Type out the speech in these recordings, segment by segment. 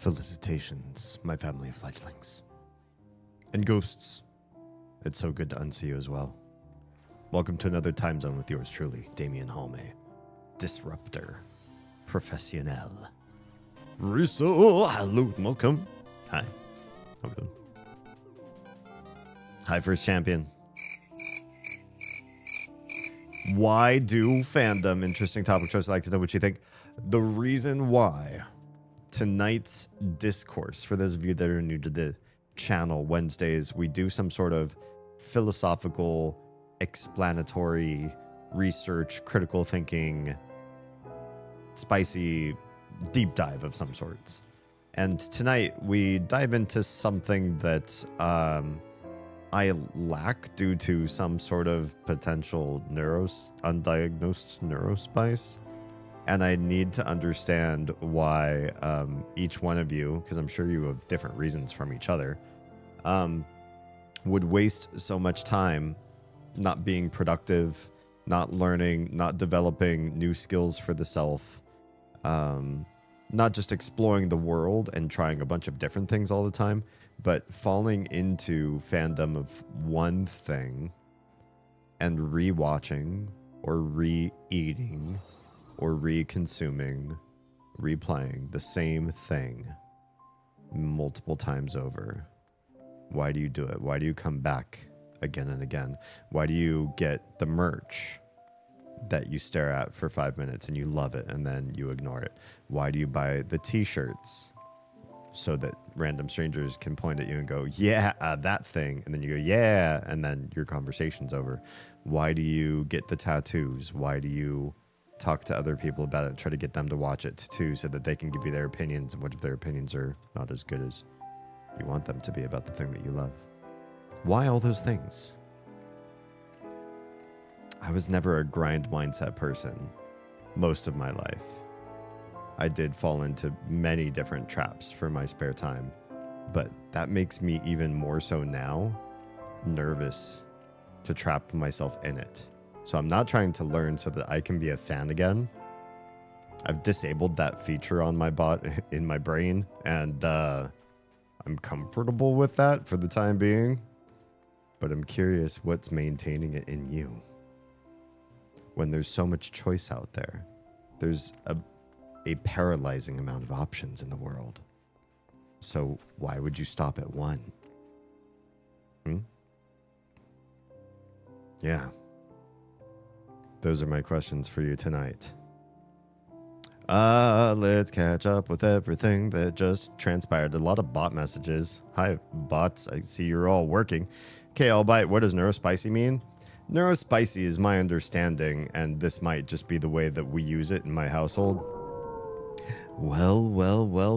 Felicitations, my family of fledglings. And ghosts. It's so good to unsee you as well. Welcome to another time zone with yours truly, Damien Halme. Disruptor. Professionnel. Riso, hello, welcome. Hi. How we doing? Hi, first champion. Why do fandom? Interesting topic choice. I'd like to know what you think. The reason why tonight's discourse, for those of you that are new to the channel, Wednesdays, we do some sort of philosophical, explanatory research, critical thinking, spicy deep dive of some sorts. And tonight we dive into something that I lack due to some sort of potential undiagnosed neurospice. And I need to understand why each one of you, because I'm sure you have different reasons from each other, would waste so much time not being productive, not learning, not developing new skills for the self, not just exploring the world and trying a bunch of different things all the time, but falling into fandom of one thing and rewatching or re-eating or re-consuming, replaying the same thing multiple times over. Why do you do it? Why do you come back again and again? Why do you get the merch that you stare at for 5 minutes and you love it and then you ignore it? Why do you buy the t-shirts so that random strangers can point at you and go, yeah, that thing, and then you go, yeah, and then your conversation's over? Why do you get the tattoos? Why do you talk to other people about it and try to get them to watch it too so that they can give you their opinions? And what if their opinions are not as good as you want them to be about the thing that you love? Why all those things? I was never a grind mindset person most of my life. I did fall into many different traps for my spare time, but that makes me even more so now nervous to trap myself in it. So I'm not trying to learn so that I can be a fan again. I've disabled that feature on my in my brain, and I'm comfortable with that for the time being. But I'm curious what's maintaining it in you. When there's so much choice out there, there's a paralyzing amount of options in the world. So why would you stop at one? Yeah. Those are my questions for you tonight. Let's catch up with everything that just transpired. A lot of bot messages. Hi, bots. I see you're all working. Okay, Albite, what does neurospicy mean? Neurospicy is my understanding, and this might just be the way that we use it in my household. Well,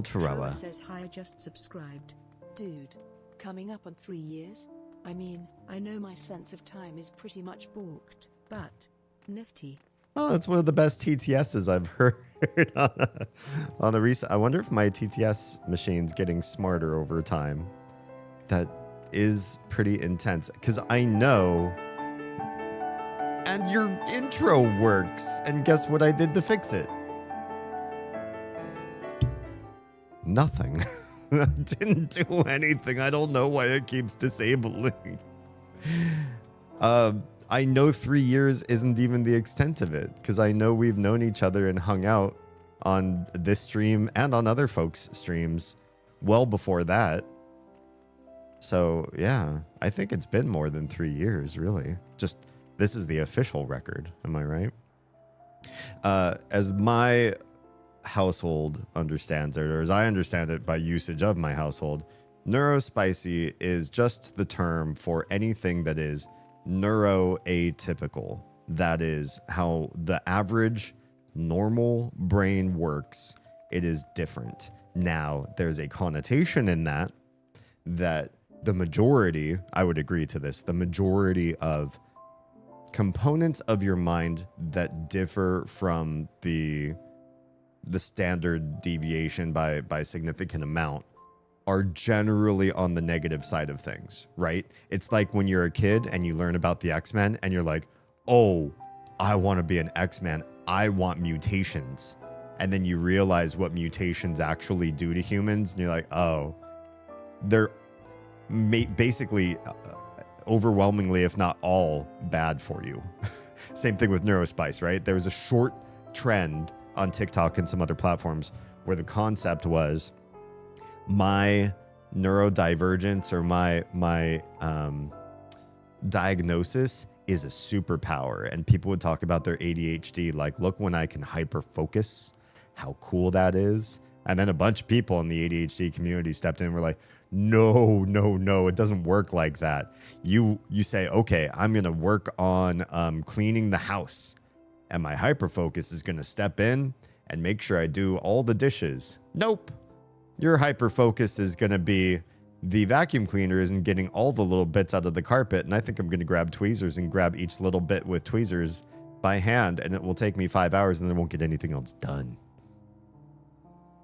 Terrella. Says hi, I just subscribed. Dude, coming up on 3 years? I mean, I know my sense of time is pretty much balked, but nifty. Oh, that's one of the best TTSs I've heard on a recent. I wonder if my TTS machine's getting smarter over time. That is pretty intense, because I know. And your intro works, and guess what I did to fix it? Nothing. I didn't do anything. I don't know why it keeps disabling. I know 3 years isn't even the extent of it, because I know we've known each other and hung out on this stream and on other folks' streams well before that. So, yeah, I think it's been more than 3 years, really. Just, this is the official record. Am I right? As my household understands it, or as I understand it by usage of my household, neurospicy is just the term for anything that is neuroatypical. That is how the average normal brain works. It is different. Now, there's a connotation in that the majority, I would agree to this, the majority of components of your mind that differ from the standard deviation by a significant amount are generally on the negative side of things, right? It's like when you're a kid and you learn about the X-Men and you're like, oh, I want to be an X-Man. I want mutations. and then you realize what mutations actually do to humans, and you're like, oh, they're basically overwhelmingly, if not all, bad for you. Same thing with neurospice, right? There was a short trend on TikTok and some other platforms where the concept was my neurodivergence or my diagnosis is a superpower, and people would talk about their ADHD like, look, when I can hyper focus, how cool that is. And then a bunch of people in the ADHD community stepped in and were like, no, it doesn't work like that. You say, okay, I'm gonna work on cleaning the house, and my hyper focus is gonna step in and make sure I do all the dishes. Nope. Your hyper focus is gonna be the vacuum cleaner isn't getting all the little bits out of the carpet, and I think I'm going to grab tweezers and grab each little bit with tweezers by hand, and it will take me 5 hours, and then I won't get anything else done.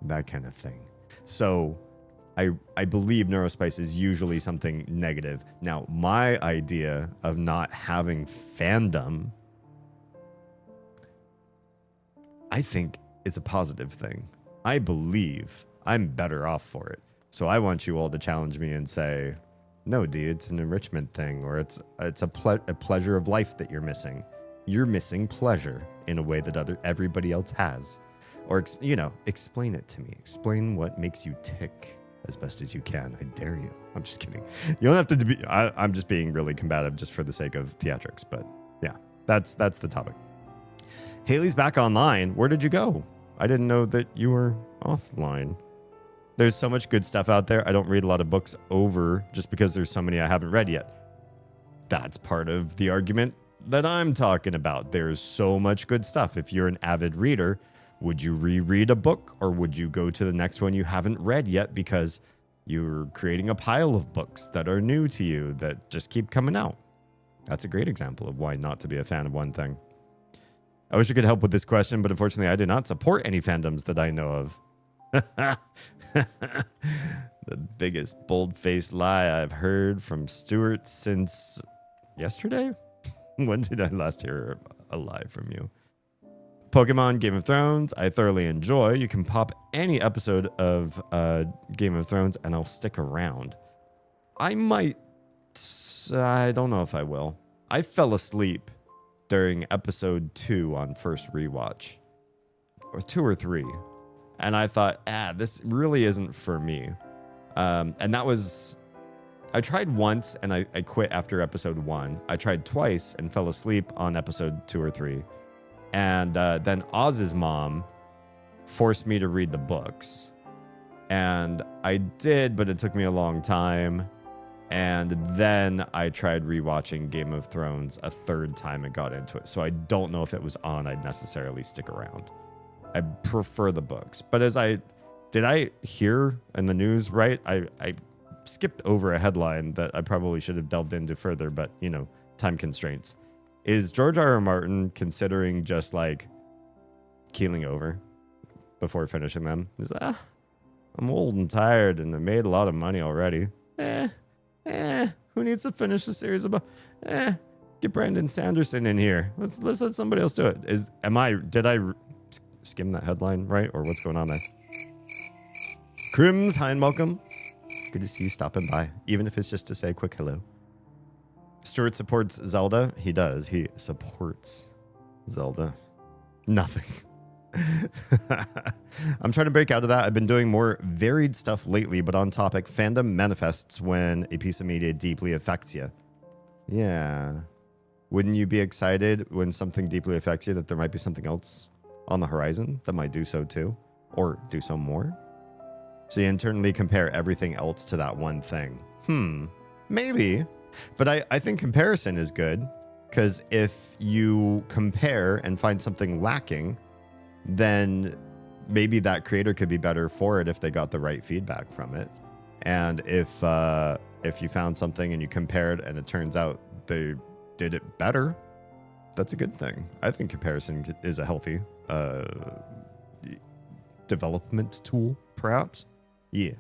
That kind of thing. So I believe neurospice is usually something negative. Now, my idea of not having fandom, I think, is a positive thing. I believe I'm better off for it. So I want you all to challenge me and say, no, D, it's an enrichment thing, or it's a pleasure of life that you're missing. You're missing pleasure in a way that everybody else has. Or, explain it to me. Explain what makes you tick as best as you can. I dare you. I'm just kidding. You don't have to be, I'm just being really combative just for the sake of theatrics. But yeah, that's the topic. Haley's back online. Where did you go? I didn't know that you were offline. There's so much good stuff out there. I don't read a lot of books over just because there's so many I haven't read yet. That's part of the argument that I'm talking about. There's so much good stuff. If you're an avid reader, would you reread a book, or would you go to the next one you haven't read yet because you're creating a pile of books that are new to you that just keep coming out? That's a great example of why not to be a fan of one thing. I wish I could help with this question, but unfortunately I do not support any fandoms that I know of. The biggest bold-faced lie I've heard from Stuart since yesterday? When did I last hear a lie from you? Pokemon, Game of Thrones, I thoroughly enjoy. You can pop any episode of Game of Thrones and I'll stick around. I might, I don't know if I will. I fell asleep during episode 2 on first rewatch, or 2 or 3. And I thought, this really isn't for me. And that was, I tried once and I quit after episode 1. I tried twice and fell asleep on episode 2 or 3. And then Oz's mom forced me to read the books. And I did, but it took me a long time. And then I tried rewatching Game of Thrones a third time and got into it. So I don't know if it was on, I'd necessarily stick around. I prefer the books. But did I hear in the news, right? I skipped over a headline that I probably should have delved into further, but, time constraints. Is George R.R. Martin considering just like keeling over before finishing them? He's like, I'm old and tired and I made a lot of money already. Who needs to finish the series about? Get Brandon Sanderson in here. Let's let somebody else do it. Did I skim that headline right, or what's going on there? Crims, hi and welcome. Good to see you stopping by, even if it's just to say a quick hello. Stuart supports Zelda. He does. He supports Zelda. Nothing. I'm trying to break out of that. I've been doing more varied stuff lately, but on topic, fandom manifests when a piece of media deeply affects you. Yeah. Wouldn't you be excited when something deeply affects you that there might be something else on the horizon that might do so too, or do so more? So you internally compare everything else to that one thing. Maybe. But I think comparison is good, because if you compare and find something lacking, then maybe that creator could be better for it if they got the right feedback from it. And if you found something and you compared and it turns out they did it better, that's a good thing. I think comparison is a healthy development tool, perhaps. Yeah.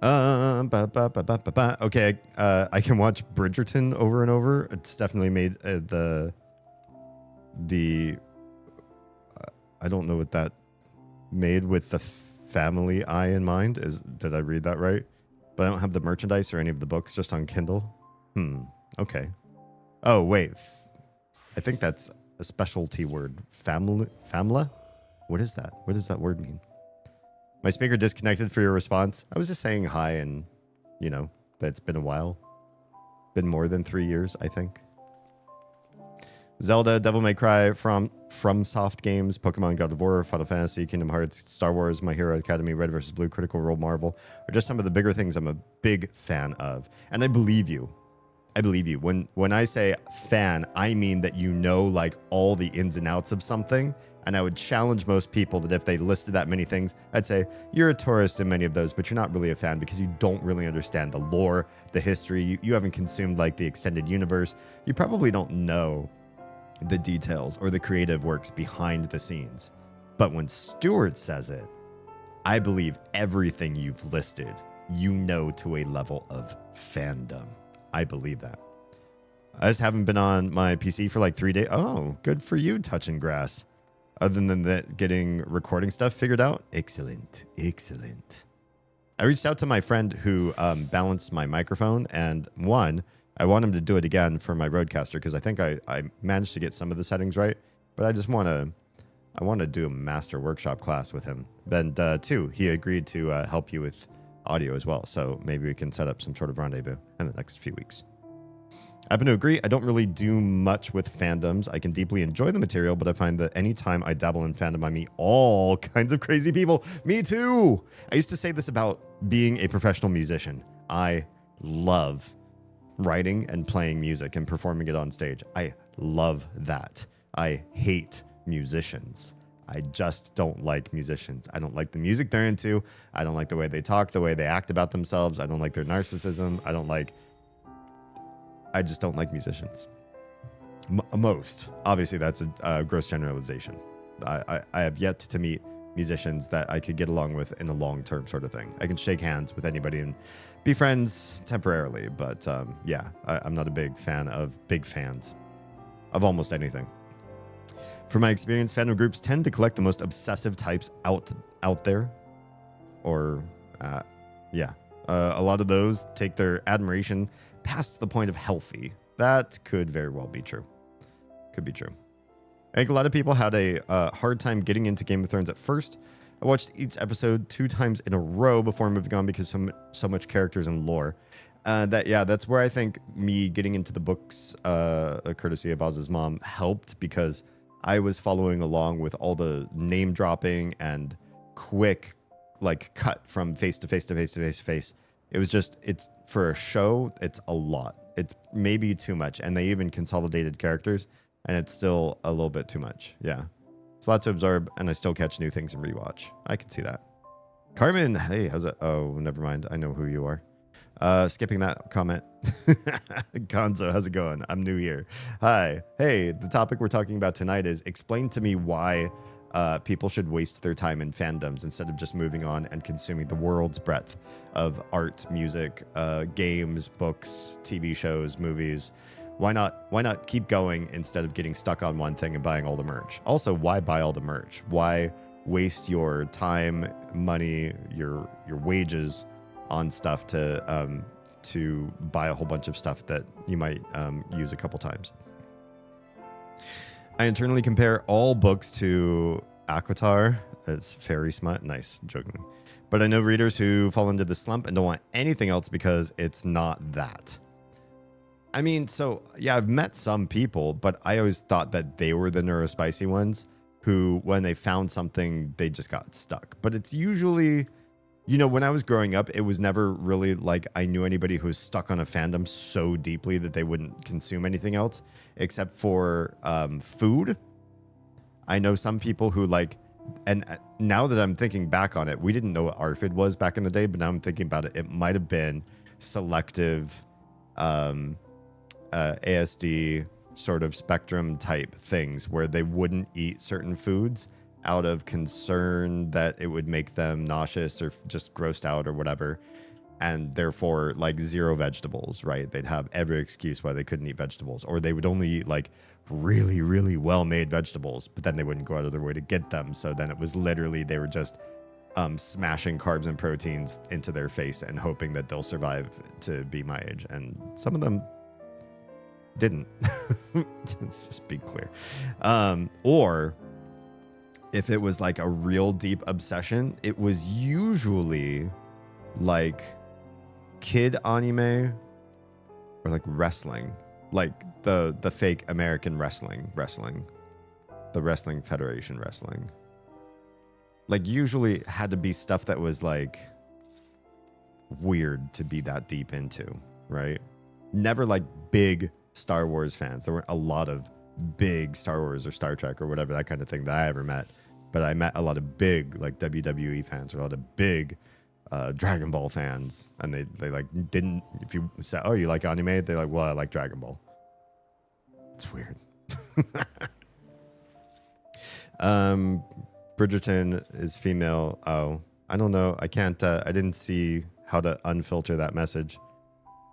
Okay, I can watch Bridgerton over and over. It's definitely made I don't know what that made with the family eye in mind. Did I read that right? But I don't have the merchandise or any of the books, just on Kindle. Okay. Oh, wait. I think that's a specialty word. Famla? What is that? What does that word mean? My speaker disconnected for your response. I was just saying hi and, that it's been a while. Been more than 3 years, I think. Zelda, Devil May Cry, from Soft Games, Pokemon, God of War, Final Fantasy, Kingdom Hearts, Star Wars, My Hero Academy, Red vs. Blue, Critical Role, Marvel are just some of the bigger things I'm a big fan of. And I believe you. When I say fan, I mean that like all the ins and outs of something. And I would challenge most people that if they listed that many things, I'd say you're a tourist in many of those, but you're not really a fan because you don't really understand the lore, the history. You haven't consumed like the extended universe. You probably don't know the details or the creative works behind the scenes. But when Stuart says it, I believe everything you've listed, to a level of fandom. I believe that. I just haven't been on my PC for like 3 days. Oh, good for you, touching grass. Other than that, getting recording stuff figured out. Excellent. I reached out to my friend who balanced my microphone, and I want him to do it again for my Rodecaster because I think I managed to get some of the settings right, but I want to do a master workshop class with him. And two, he agreed to help you with audio as well, so maybe we can set up some sort of rendezvous in the next few weeks. I happen to agree. I don't really do much with fandoms. I can deeply enjoy the material, but I find that anytime I dabble in fandom, I meet all kinds of crazy people. Me too. I used to say this about being a professional musician. I love writing and playing music and performing it on stage. I love that. I hate musicians. I just don't like musicians. I don't like the music they're into. I don't like the way they talk, the way they act about themselves. I don't like their narcissism. I just don't like musicians. Most. Obviously, that's a gross generalization. I have yet to meet musicians that I could get along with in a long-term sort of thing. I can shake hands with anybody and be friends temporarily, but I'm not a big fan of big fans of almost anything. From my experience, fandom groups tend to collect the most obsessive types out there. A lot of those take their admiration past the point of healthy. That could very well be true. Could be true. I think a lot of people had a hard time getting into Game of Thrones at first. I watched each episode 2 times in a row before moving on because so much characters and lore. That's where I think me getting into the books, courtesy of Oz's mom, helped because I was following along with all the name dropping and quick cut from face to face to face to face to face. It was just, it's for a show, it's a lot. It's maybe too much. And they even consolidated characters, and it's still a little bit too much. Yeah. It's a lot to absorb, and I still catch new things and rewatch. I can see that. Carmen, hey, how's it? Oh, never mind. I know who you are. Skipping that comment. Gonzo, how's it going? I'm new here. Hi. Hey, the topic we're talking about tonight is explain to me why people should waste their time in fandoms instead of just moving on and consuming the world's breadth of art, music, games, books, TV shows, movies. Why not keep going instead of getting stuck on one thing and buying all the merch? Also, why buy all the merch? Why waste your time, money, your wages on stuff to buy a whole bunch of stuff that you might use a couple times? I internally compare all books to Aquatar. It's fairy smut. Nice, joking. But I know readers who fall into the slump and don't want anything else because it's not that. I mean, I've met some people, but I always thought that they were the neurospicy ones who, when they found something, they just got stuck. But it's usually, when I was growing up, it was never really like I knew anybody who was stuck on a fandom so deeply that they wouldn't consume anything else except for food. I know some people who and now that I'm thinking back on it, we didn't know what ARFID was back in the day, but now I'm thinking about it. It might have been selective ASD sort of spectrum type things where they wouldn't eat certain foods out of concern that it would make them nauseous or just grossed out or whatever. and therefore like zero vegetables, right? They'd have every excuse why they couldn't eat vegetables, or they would only eat like really, really well-made vegetables, but then they wouldn't go out of their way to get them. So then it was literally they were just smashing carbs and proteins into their face and hoping that they'll survive to be my age. And some of them didn't. Let's just be clear. Or if it was like a real deep obsession, it was usually like kid anime or like wrestling, like the fake American wrestling, the Wrestling Federation wrestling. Like usually had to be stuff that was like weird to be that deep into, right? Never like big Star Wars fans. There weren't a lot of big Star Wars or Star Trek or whatever, that kind of thing that I ever met. But I met a lot of big like WWE fans or a lot of big Dragon Ball fans. And they like didn't, if you said, oh, you like anime? They're like, well, I like Dragon Ball. It's weird. Bridgerton is female. Oh, I don't know. I can't, I didn't see how to unfilter that message.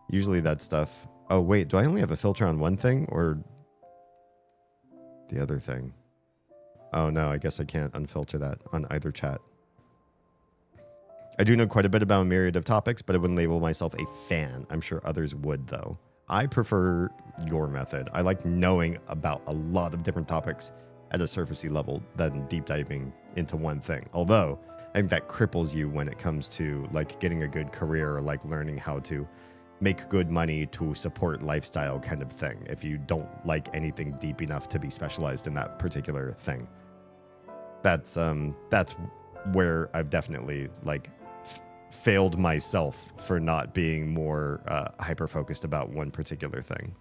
Usually that stuff. Oh, wait, do I only have a filter on one thing or the other thing? Oh, no, I guess I can't unfilter that on either chat. I do know quite a bit about a myriad of topics, but I wouldn't label myself a fan. I'm sure others would, though. I prefer your method. I like knowing about a lot of different topics at a surfacey level than deep diving into one thing. Although I think that cripples you when it comes to like getting a good career or like learning how to make good money to support lifestyle kind of thing. If you don't like anything deep enough to be specialized in that particular thing, that's where I've definitely like failed myself for not being more hyper focused about one particular thing.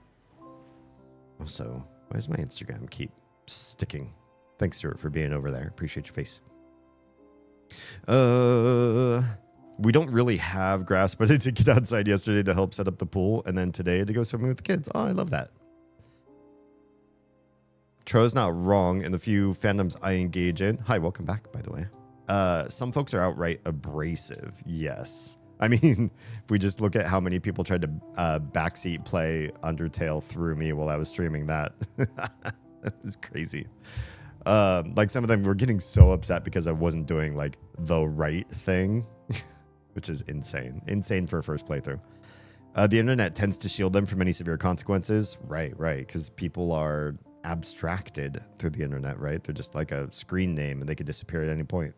Also, why does my Instagram keep sticking? Thanks, Stuart, for being over there. Appreciate your face. We don't really have grass, but I did get outside yesterday to help set up the pool, and then today to go swimming with the kids. Oh, I love that. Tro's not wrong in the few fandoms I engage in. Hi, welcome back, by the way. Some folks are outright abrasive. Yes. I mean, if we just look at how many people tried to backseat play Undertale through me while I was streaming that. That was crazy. Like some of them were getting so upset because I wasn't doing like the right thing, which is insane. Insane for a first playthrough. The internet tends to shield them from any severe consequences. Right. Because people are abstracted through the internet, right? They're just like a screen name and they could disappear at any point.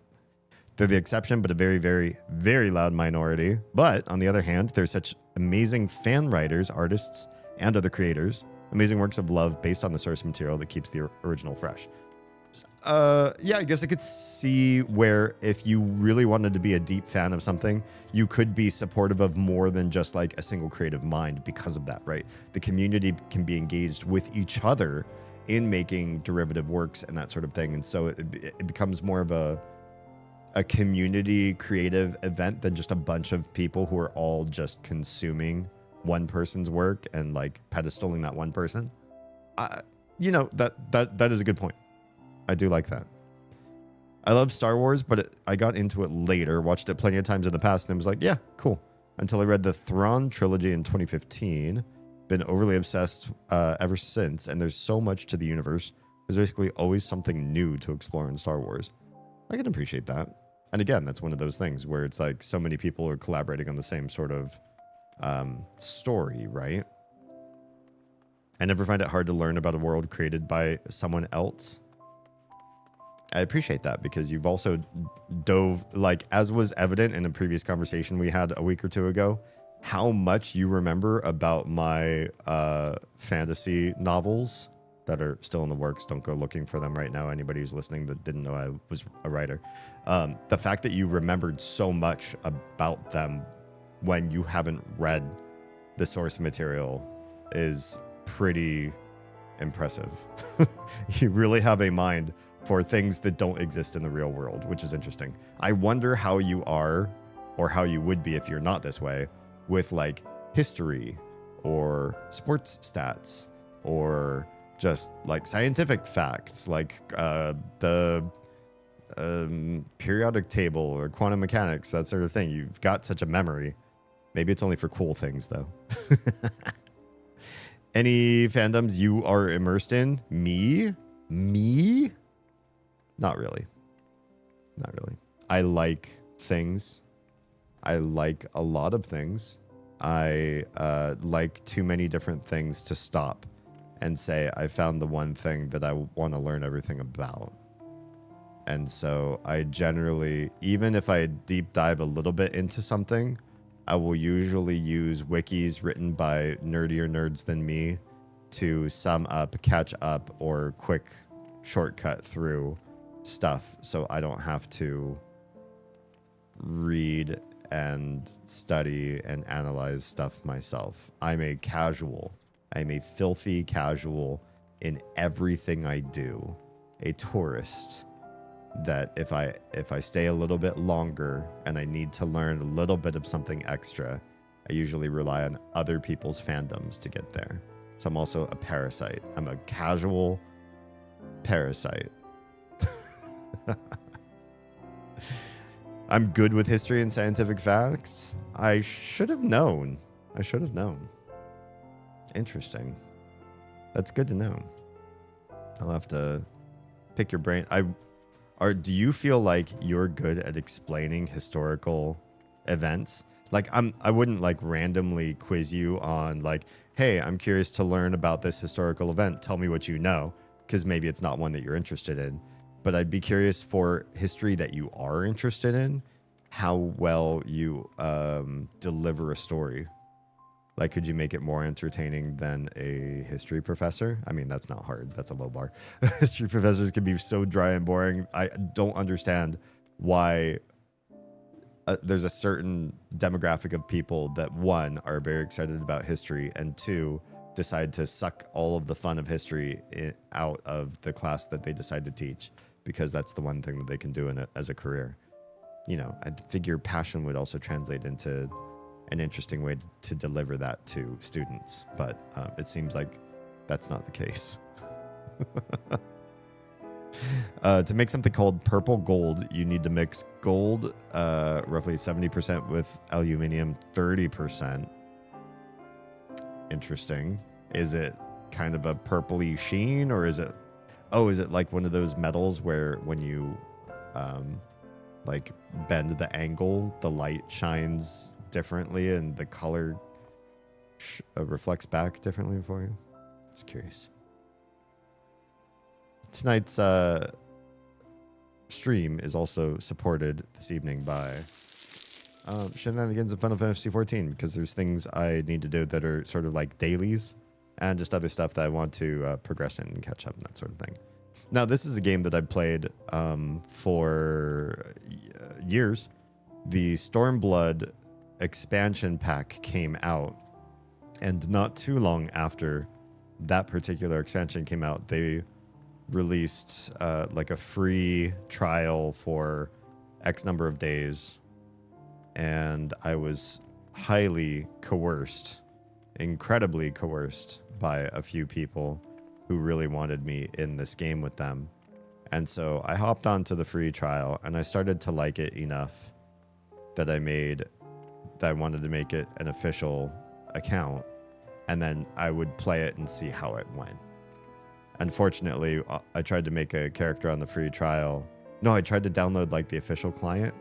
They're the exception, but a very, very, very loud minority. But on the other hand, there's such amazing fan writers, artists, and other creators. Amazing works of love based on the source material that keeps the original fresh. Yeah, I guess I could see where if you really wanted to be a deep fan of something, you could be supportive of more than just like a single creative mind because of that, right? The community can be engaged with each other in making derivative works and that sort of thing. And so it becomes more of a community creative event than just a bunch of people who are all just consuming one person's work and like pedestaling that one person. You know, that is a good point. I do like that. I love Star Wars, but I got into it later, watched it plenty of times in the past, and was like, yeah, cool. Until I read the Thrawn trilogy in 2015. Been overly obsessed ever since, and there's so much to the universe. There's basically always something new to explore in Star Wars. I can appreciate that. And again, that's one of those things where it's like so many people are collaborating on the same sort of story, right? I never find it hard to learn about a world created by someone else. I appreciate that because you've also dove, like, as was evident in a previous conversation we had a week or two ago, how much you remember about my fantasy novels that are still in the works. Don't go looking for them right now. Anybody who's listening that didn't know I was a writer. The fact that you remembered so much about them when you haven't read the source material is pretty impressive. You really have a mind for things that don't exist in the real world, which is interesting. I wonder how you are, or how you would be if you're not this way, with like history or sports stats or just like scientific facts, like the periodic table or quantum mechanics, that sort of thing. You've got such a memory. Maybe it's only for cool things, though. Any fandoms you are immersed in? Me? Not really. Not really. I like things. I like a lot of things. I like too many different things to stop and say, I found the one thing that I want to learn everything about. And so I generally, even if I deep dive a little bit into something, I will usually use wikis written by nerdier nerds than me to sum up, catch up, or quick shortcut through stuff so I don't have to read and study and analyze stuff myself. I'm a casual. I'm a filthy casual in everything I do. A tourist that if I stay a little bit longer and I need to learn a little bit of something extra, I usually rely on other people's fandoms to get there. So I'm also a parasite. I'm a casual parasite. I'm good with history and scientific facts. I should have known. Interesting. That's good to know. I'll have to pick your brain. Do you feel like you're good at explaining historical events? Like I wouldn't like randomly quiz you on like, hey, I'm curious to learn about this historical event. Tell me what you know, because maybe it's not one that you're interested in. But I'd be curious for history that you are interested in, how well you deliver a story. Like, could you make it more entertaining than a history professor? I mean, that's not hard. That's a low bar. History professors can be so dry and boring. I don't understand why there's a certain demographic of people that, one, are very excited about history, and two, decide to suck all of the fun of history out of the class that they decide to teach, because that's the one thing that they can do in it as a career. You know, I figure passion would also translate into an interesting way to deliver that to students, but it seems like that's not the case. To make something called purple gold, you need to mix gold, roughly 70%, with aluminium 30%. Interesting. Is it kind of a purpley sheen, or is it like one of those metals where when you like bend the angle, the light shines differently and the color reflects back differently for you? Just curious. Tonight's stream is also supported this evening by shenanigans of Final Fantasy 14, because there's things I need to do that are sort of like dailies, and just other stuff that I want to progress in and catch up and that sort of thing. Now, this is a game that I've played for years. The Stormblood expansion pack came out, and not too long after that particular expansion came out, they released like a free trial for X number of days, and I was highly coerced, incredibly coerced by a few people who really wanted me in this game with them. And so I hopped onto the free trial, and I started to like it enough that I wanted to make it an official account, and then I would play it and see how it went. Unfortunately, I tried to make a character on the free trial. No, I tried to download like the official client,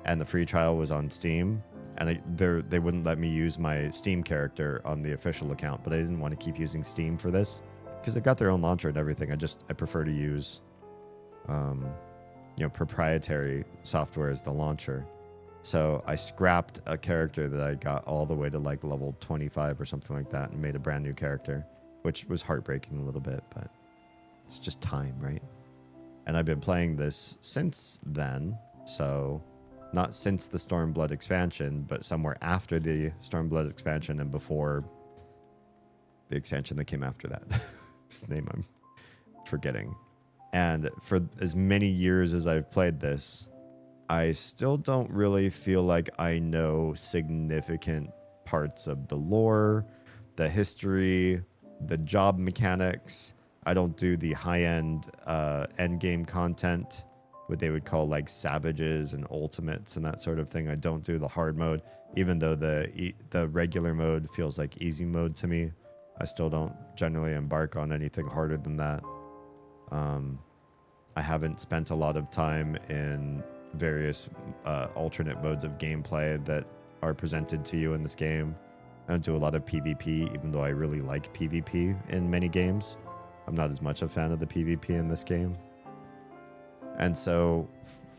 and the free trial was on Steam, and they wouldn't let me use my Steam character on the official account, but I didn't want to keep using Steam for this because they've got their own launcher and everything. I prefer to use proprietary software as the launcher. So I scrapped a character that I got all the way to like level 25 or something like that and made a brand new character, which was heartbreaking a little bit, but it's just time, right? And I've been playing this since then. So not since the Stormblood expansion, but somewhere after the Stormblood expansion and before the expansion that came after that. Whose name I'm forgetting. And for as many years as I've played this, I still don't really feel like I know significant parts of the lore, the history, the job mechanics. I don't do the high-end endgame content. what they would call like savages and ultimates and that sort of thing. I don't do the hard mode, even though the regular mode feels like easy mode to me. I still don't generally embark on anything harder than that. I haven't spent a lot of time in various alternate modes of gameplay that are presented to you in this game. I don't do a lot of PvP, even though I really like PvP in many games. I'm not as much a fan of the PvP in this game. And so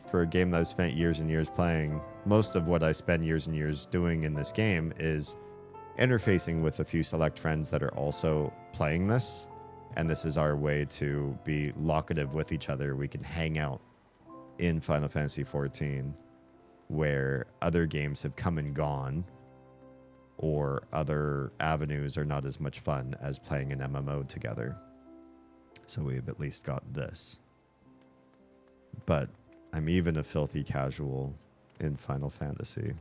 for a game that I've spent years and years playing, most of what I spend years and years doing in this game is interfacing with a few select friends that are also playing this. And this is our way to be locative with each other. We can hang out in Final Fantasy XIV, where other games have come and gone, or other avenues are not as much fun as playing an MMO together. So we've at least got this. But I'm even a filthy casual in Final Fantasy.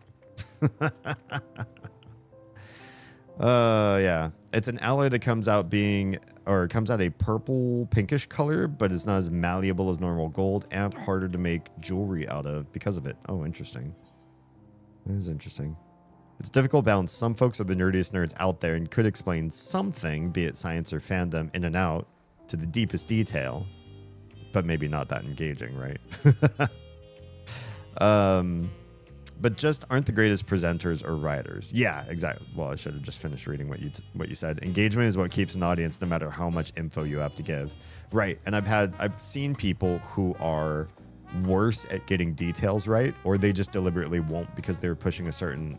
Yeah. It's an alloy that comes out a purple pinkish color, but it's not as malleable as normal gold and harder to make jewelry out of because of it. Oh, interesting. That is interesting. It's difficult balance. Some folks are the nerdiest nerds out there and could explain something, be it science or fandom, in and out to the deepest detail, but maybe not that engaging, right? But just aren't the greatest presenters or writers. Yeah, exactly. Well, I should have just finished reading what you said. Engagement is what keeps an audience no matter how much info you have to give. Right. And I've seen people who are worse at getting details right, or they just deliberately won't because they're pushing a certain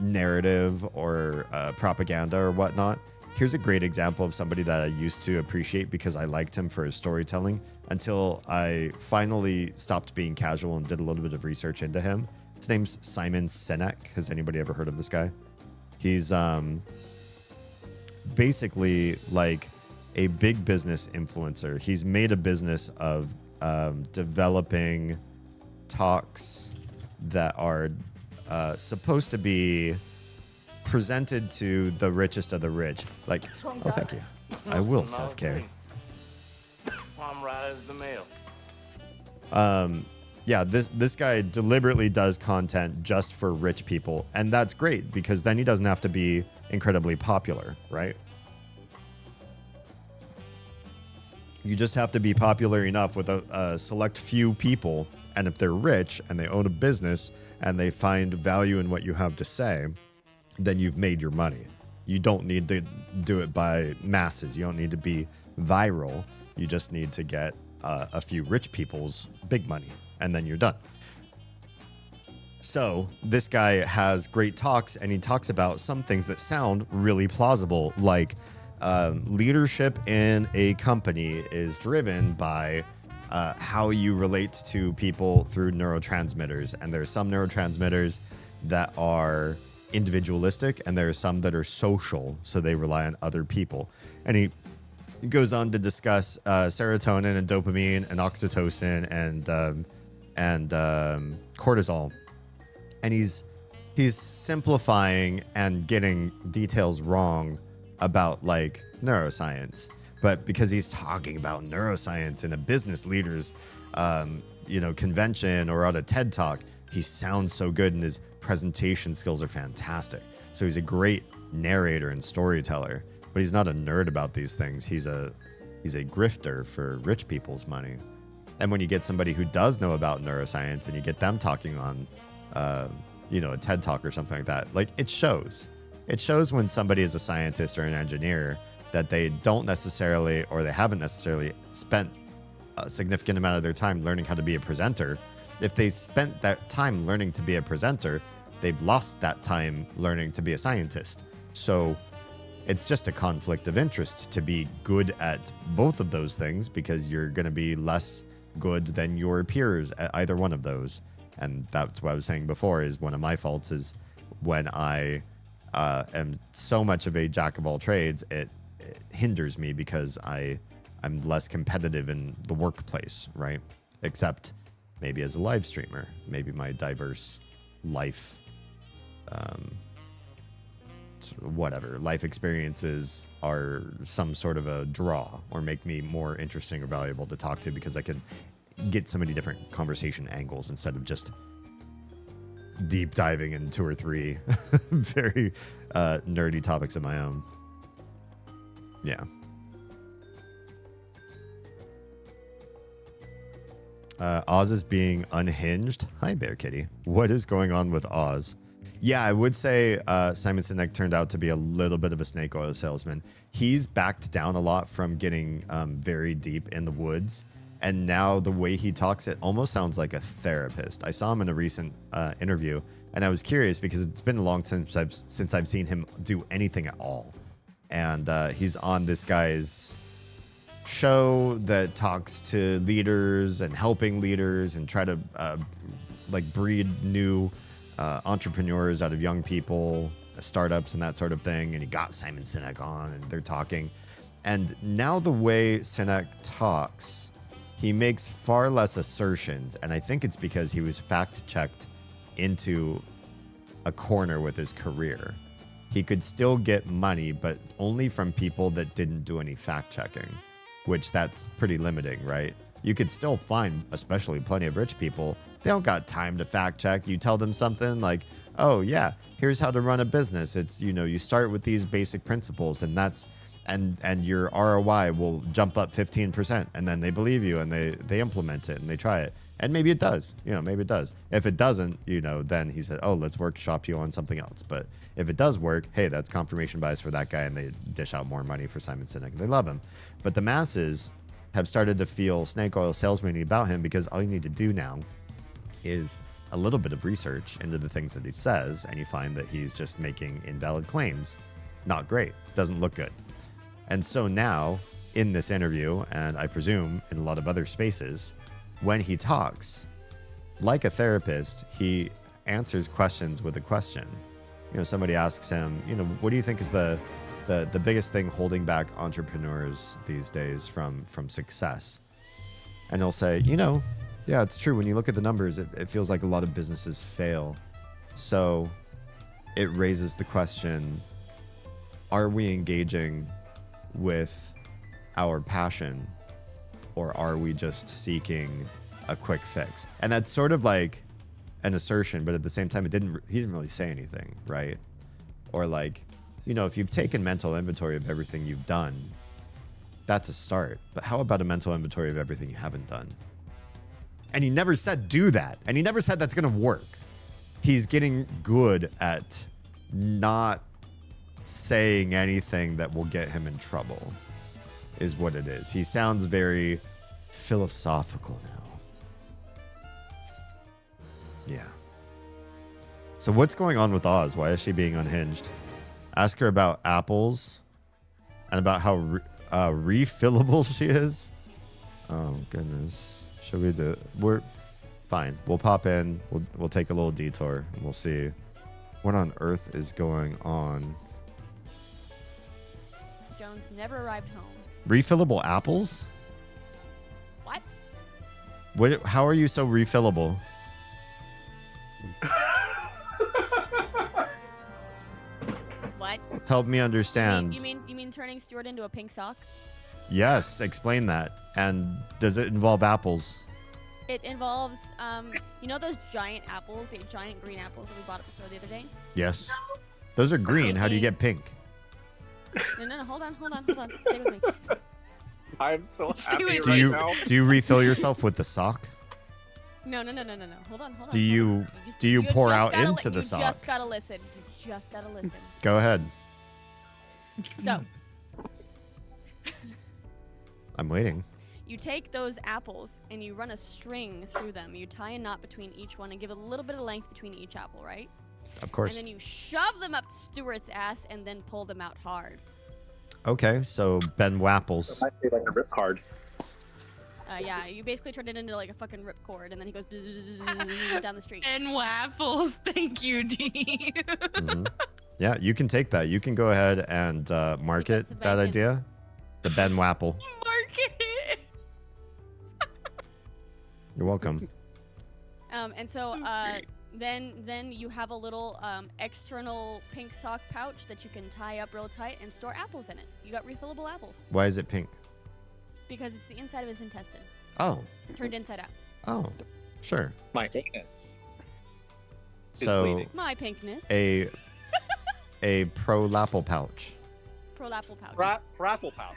narrative or propaganda or whatnot. Here's a great example of somebody that I used to appreciate because I liked him for his storytelling until I finally stopped being casual and did a little bit of research into him. His name's Simon Sinek. Has anybody ever heard of this guy? He's basically like a big business influencer. He's made a business of developing talks that are supposed to be presented to the richest of the rich. Like, oh, thank you. I will self-care. I'm right as the mail. Yeah, this guy deliberately does content just for rich people, and that's great because then he doesn't have to be incredibly popular, right? You just have to be popular enough with a select few people, and if they're rich and they own a business and they find value in what you have to say, then you've made your money. You don't need to do it by masses. You don't need to be viral. You just need to get a few rich people's big money, and then you're done. So this guy has great talks, and he talks about some things that sound really plausible, like leadership in a company is driven by how you relate to people through neurotransmitters. And there's some neurotransmitters that are individualistic, and there are some that are social, so they rely on other people. And he goes on to discuss serotonin and dopamine and oxytocin and cortisol. And he's simplifying and getting details wrong about like neuroscience, but because he's talking about neuroscience in a business leader's convention or on a TED Talk, he sounds so good and his presentation skills are fantastic. So he's a great narrator and storyteller, but he's not a nerd about these things. He's a grifter for rich people's money. And when you get somebody who does know about neuroscience and you get them talking on a TED Talk or something like that, like it shows when somebody is a scientist or an engineer that they don't necessarily, or they haven't necessarily spent a significant amount of their time learning how to be a presenter. If they spent that time learning to be a presenter, they've lost that time learning to be a scientist. So it's just a conflict of interest to be good at both of those things, because you're going to be less good than your peers at either one of those. And that's what I was saying before, is one of my faults is when I am so much of a jack of all trades, it hinders me because I'm less competitive in the workplace, right? Except maybe as a live streamer, maybe my diverse life whatever life experiences are some sort of a draw or make me more interesting or valuable to talk to because I can get so many different conversation angles instead of just deep diving in 2 or 3 very nerdy topics of my own. Yeah. Oz is being unhinged. Hi, Bear Kitty. What is going on with Oz? Yeah, I would say Simon Sinek turned out to be a little bit of a snake oil salesman. He's backed down a lot from getting very deep in the woods. And now the way he talks, it almost sounds like a therapist. I saw him in a recent interview, and I was curious because it's been a long time since I've seen him do anything at all. And he's on this guy's show that talks to leaders and helping leaders and try to like breed new entrepreneurs out of young people, startups and that sort of thing. And he got Simon Sinek on and they're talking. And now the way Sinek talks, he makes far less assertions. And I think it's because he was fact checked into a corner with his career. He could still get money, but only from people that didn't do any fact checking, which that's pretty limiting, right? You could still find, especially plenty of rich people, they don't got time to fact check. You tell them something like, oh yeah, here's how to run a business. It's, you know, you start with these basic principles and that's, and your ROI will jump up 15%. And then they believe you and they implement it and they try it. And maybe it does, you know, maybe it does. If it doesn't, you know, then he said, oh, let's workshop you on something else. But if it does work, hey, that's confirmation bias for that guy. And they dish out more money for Simon Sinek. They love him. But the masses have started to feel snake oil salesman about him because all you need to do now is a little bit of research into the things that he says. And you find that he's just making invalid claims. Not great. Doesn't look good. And so now in this interview, and I presume in a lot of other spaces, when he talks, like a therapist, he answers questions with a question. You know, somebody asks him, you know, what do you think is the biggest thing holding back entrepreneurs these days from success? And he'll say, you know, yeah, it's true. When you look at the numbers, it feels like a lot of businesses fail. So it raises the question, are we engaging with our passion? Or are we just seeking a quick fix? And that's sort of like an assertion, but at the same time, he didn't really say anything, right? Or like, you know, if you've taken mental inventory of everything you've done, that's a start. But how about a mental inventory of everything you haven't done? And he never said do that. And he never said that's going to work. He's getting good at not saying anything that will get him in trouble. Is what it is. He sounds very philosophical now. Yeah. So what's going on with Oz? Why is she being unhinged? Ask her about apples and about how refillable she is. Oh goodness. Should we do? We're fine. We'll pop in. We'll take a little detour. And we'll see what on earth is going on. Jones never arrived home. Refillable apples? What? How are you so refillable? What? Help me understand. You mean turning Stuart into a pink sock? Yes, explain that. And does it involve apples? It involves, you know those giant apples, the giant green apples that we bought at the store the other day? Yes. Those are green. How do you get pink? No, hold on. Stay with me. I'm so happy Do right you now. do you refill yourself with the sock? No. Hold on. Do you pour just out gotta into the sock? You just gotta listen. Go ahead. So, I'm waiting. you take those apples and you run a string through them. You tie a knot between each one and give a little bit of length between each apple, right? Of course. And then you shove them up Stuart's ass and then pull them out hard. Okay, so Ben Wapples. So I say like a rip card. Yeah, you basically turn it into like a fucking ripcord, and then he goes down the street. And waffles, thank you, D. Mm-hmm. Yeah, you can take that. You can go ahead and market that idea. The Ben Wapple. Market it. You're welcome. And so Then you have a little external pink sock pouch that you can tie up real tight and store apples in it. You got refillable apples Why is it pink? because it's the inside of his intestine Oh, turned inside out. oh, sure. My anus. So bleeding. My pinkness. a prolapple pouch. Prolapple pouch. Frapple pouch.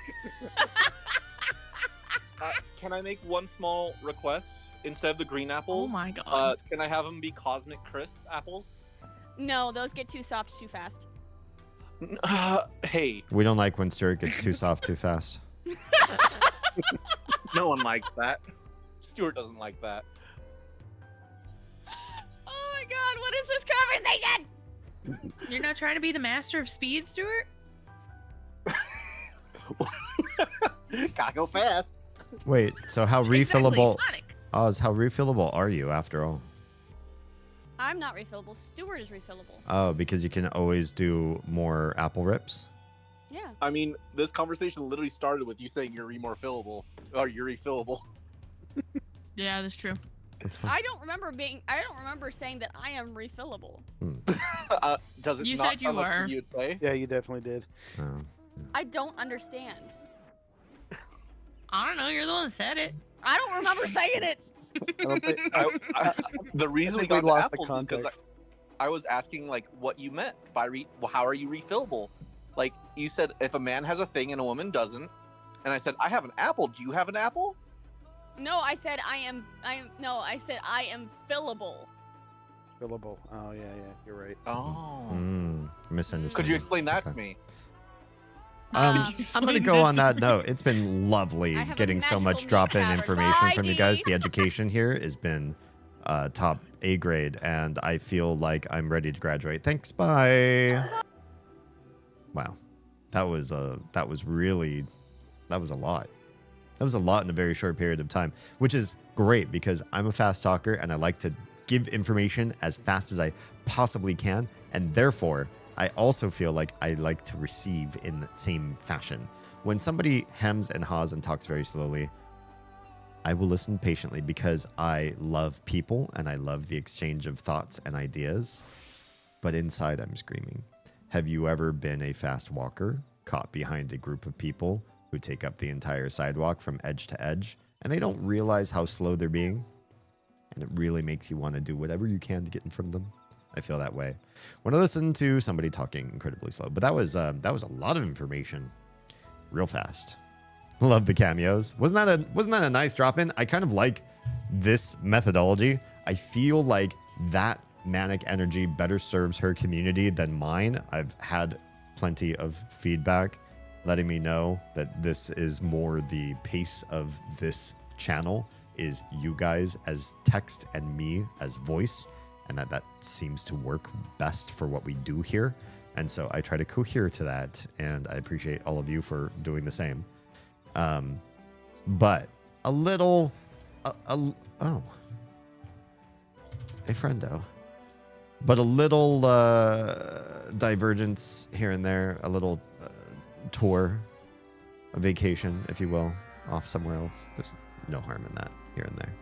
Can I make one small request? Instead of the green apples, Oh my god. can I have them be Cosmic Crisp apples? No, those get too soft too fast. Hey, We don't like when Stuart gets too soft too fast. no one likes that. Stuart doesn't like that. Oh my god, what is this conversation? You're not trying to be the master of speed, Stuart? Gotta go fast. Wait, so how Exactly, refillable? Sonic. Oz, how refillable are you after all? I'm not refillable. Stuart is refillable. Oh, because you can always do more apple rips. Yeah. I mean, this conversation literally started with you saying you're refillable, or you're refillable. Yeah, that's true. That's fine. I don't remember saying that I am refillable. Does it You not said you sound like were. something you'd say? Yeah, you definitely did. Oh. I don't understand. I don't know. You're the one that said it. I don't remember saying it. I don't think, The reason I we think we got to lost the apples is because context. I was asking like what you meant by how are you refillable? Like you said, if a man has a thing and a woman doesn't, and I said I have an apple. Do you have an apple? No, I said I am fillable. Fillable. Oh yeah, you're right. Oh. Misunderstood. Could you explain that Okay. to me? I'm Could you going to explain go that on to that me? note. It's been lovely I have a getting so much magical drop-in pattern. information from you guys. Bye. The education here has been top A grade, and I feel like I'm ready to graduate. Thanks. Bye. Wow, that was a lot. That was a lot in a very short period of time, which is great because I'm a fast talker and I like to give information as fast as I possibly can, and therefore I also feel like I like to receive in the same fashion. When somebody hems and haws and talks very slowly, I will listen patiently because I love people and I love the exchange of thoughts and ideas. But inside, I'm screaming. Have you ever been a fast walker caught behind a group of people who take up the entire sidewalk from edge to edge and they don't realize how slow they're being? And it really makes you want to do whatever you can to get in front of them. I feel that way when I listen to somebody talking incredibly slow. But that was a lot of information, real fast. Love the cameos. Wasn't that a nice drop in? I kind of like this methodology. I feel like that manic energy better serves her community than mine. I've had plenty of feedback letting me know that this is more the pace of this channel is you guys as text and me as voice. And that seems to work best for what we do here. And so I try to cohere to that. And I appreciate all of you for doing the same. But a little... oh. Hey, friendo. But a little divergence here and there. A little tour. A vacation, if you will. Off somewhere else. There's no harm in that here and there.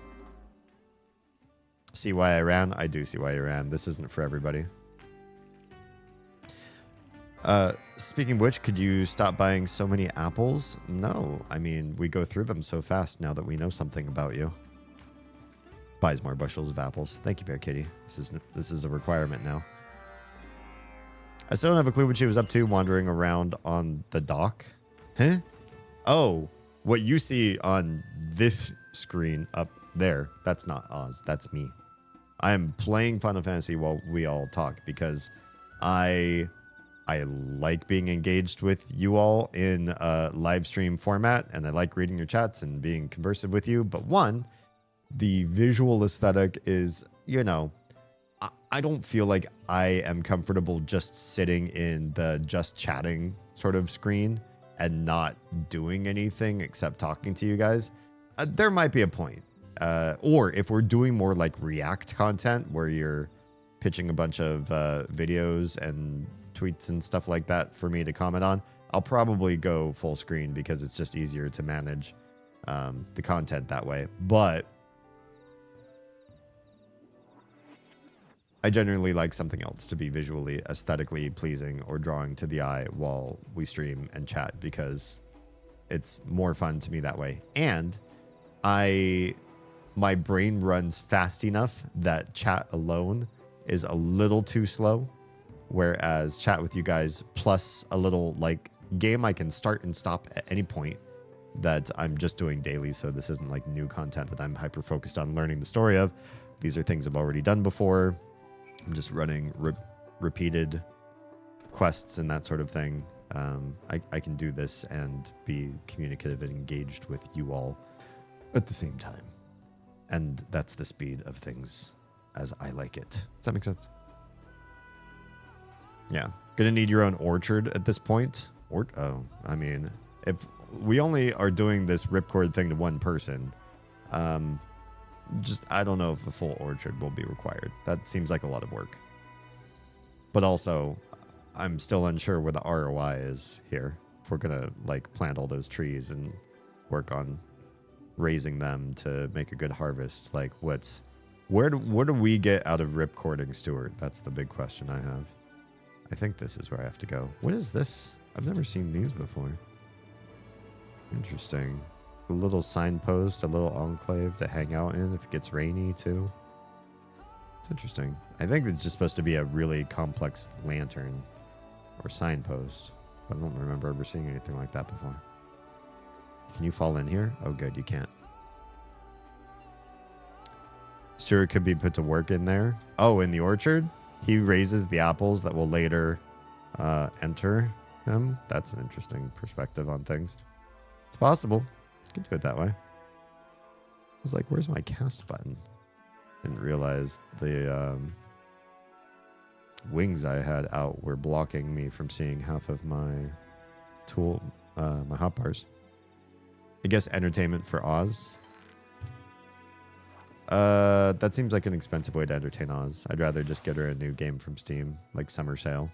See why I ran? I do see why you ran. This isn't for everybody. Speaking of which, could you stop buying so many apples? No. I mean, we go through them so fast now that we know something about you. Buys more bushels of apples. Thank you, Bear Kitty. This is a requirement now. I still don't have a clue what she was up to wandering around on the dock. Huh? Oh, what you see on this screen up there, that's not Oz. That's me. I am playing Final Fantasy while we all talk because I like being engaged with you all in a live stream format, and I like reading your chats and being conversive with you. But one, the visual aesthetic is, I don't feel like I am comfortable just sitting in the just chatting sort of screen and not doing anything except talking to you guys. There might be a point. Or if we're doing more like React content where you're pitching a bunch of videos and tweets and stuff like that for me to comment on, I'll probably go full screen because it's just easier to manage the content that way. But I generally like something else to be visually, aesthetically pleasing or drawing to the eye while we stream and chat, because it's more fun to me that way. And my brain runs fast enough that chat alone is a little too slow, whereas chat with you guys plus a little like game I can start and stop at any point that I'm just doing daily. So this isn't like new content that I'm hyper focused on learning the story of. These are things I've already done before. I'm just running repeated quests and that sort of thing. I can do this and be communicative and engaged with you all at the same time. And that's the speed of things as I like it. Does that make sense? Yeah. Gonna need your own orchard at this point. I mean, if we only are doing this ripcord thing to one person, I don't know if a full orchard will be required. That seems like a lot of work. But also, I'm still unsure where the ROI is here. If we're gonna like plant all those trees and work on raising them to make a good harvest, like what do we get out of ripcording Stuart? That's the big question I have. I think this is where I have to go. What is this? I've never seen these before. Interesting. A little signpost, a little enclave to hang out in if it gets rainy too. It's interesting. I think it's just supposed to be a really complex lantern or signpost. I don't remember ever seeing anything like that before. Can you fall in here? Oh, good, you can't. Stuart could be put to work in there. Oh, in the orchard? He raises the apples that will later enter him. That's an interesting perspective on things. It's possible. Could do it that way. I was like, where's my cast button? Didn't realize the wings I had out were blocking me from seeing half of my tool, my hotbars. I guess entertainment for Oz. That seems like an expensive way to entertain Oz. I'd rather just get her a new game from Steam, like Summer Sale.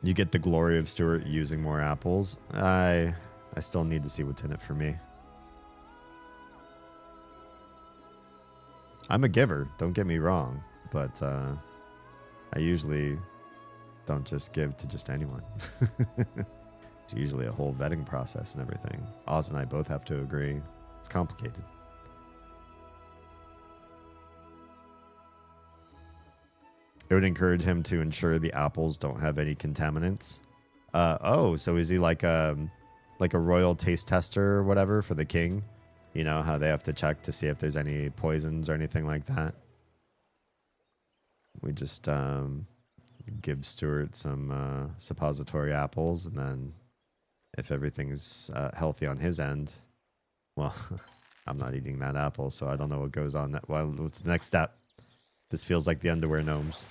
You get the glory of Stuart using more apples. I still need to see what's in it for me. I'm a giver, don't get me wrong, but I usually don't just give to just anyone. It's usually a whole vetting process and everything. Oz and I both have to agree. It's complicated. It would encourage him to ensure the apples don't have any contaminants. Oh, so is he like a royal taste tester or whatever for the king? You know how they have to check to see if there's any poisons or anything like that. We just give Stuart some suppository apples, and then if everything's healthy on his end, well, I'm not eating that apple, so I don't know what goes on. Well, what's the next step? This feels like the underwear gnomes.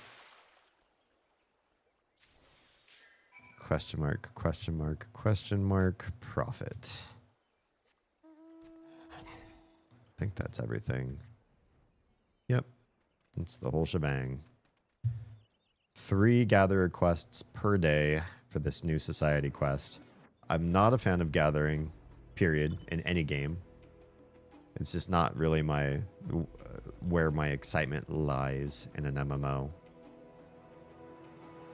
Question mark, question mark, question mark, profit. I think that's everything. Yep. It's the whole shebang. 3 gatherer quests per day for this new society quest. I'm not a fan of gathering, period, in any game. It's just not really where my excitement lies in an MMO.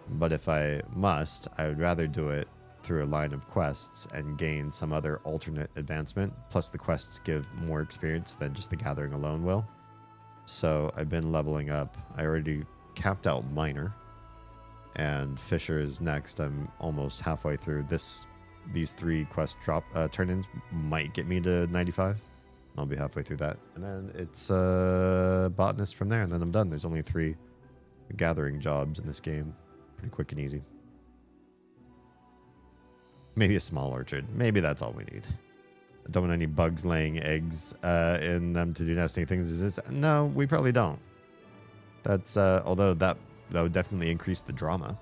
But if I must, I would rather do it through a line of quests and gain some other alternate advancement. Plus the quests give more experience than just the gathering alone will. So I've been leveling up. I already capped out Miner. And Fisher is next. I'm almost halfway through. These 3 quest turn-ins might get me to 95. I'll be halfway through that. And then it's botanist from there, and then I'm done. There's only 3 gathering jobs in this game. Pretty quick and easy. Maybe a small orchard. Maybe that's all we need. I don't want any bugs laying eggs in them to do nesting things. No, we probably don't. That's although that would definitely increase the drama.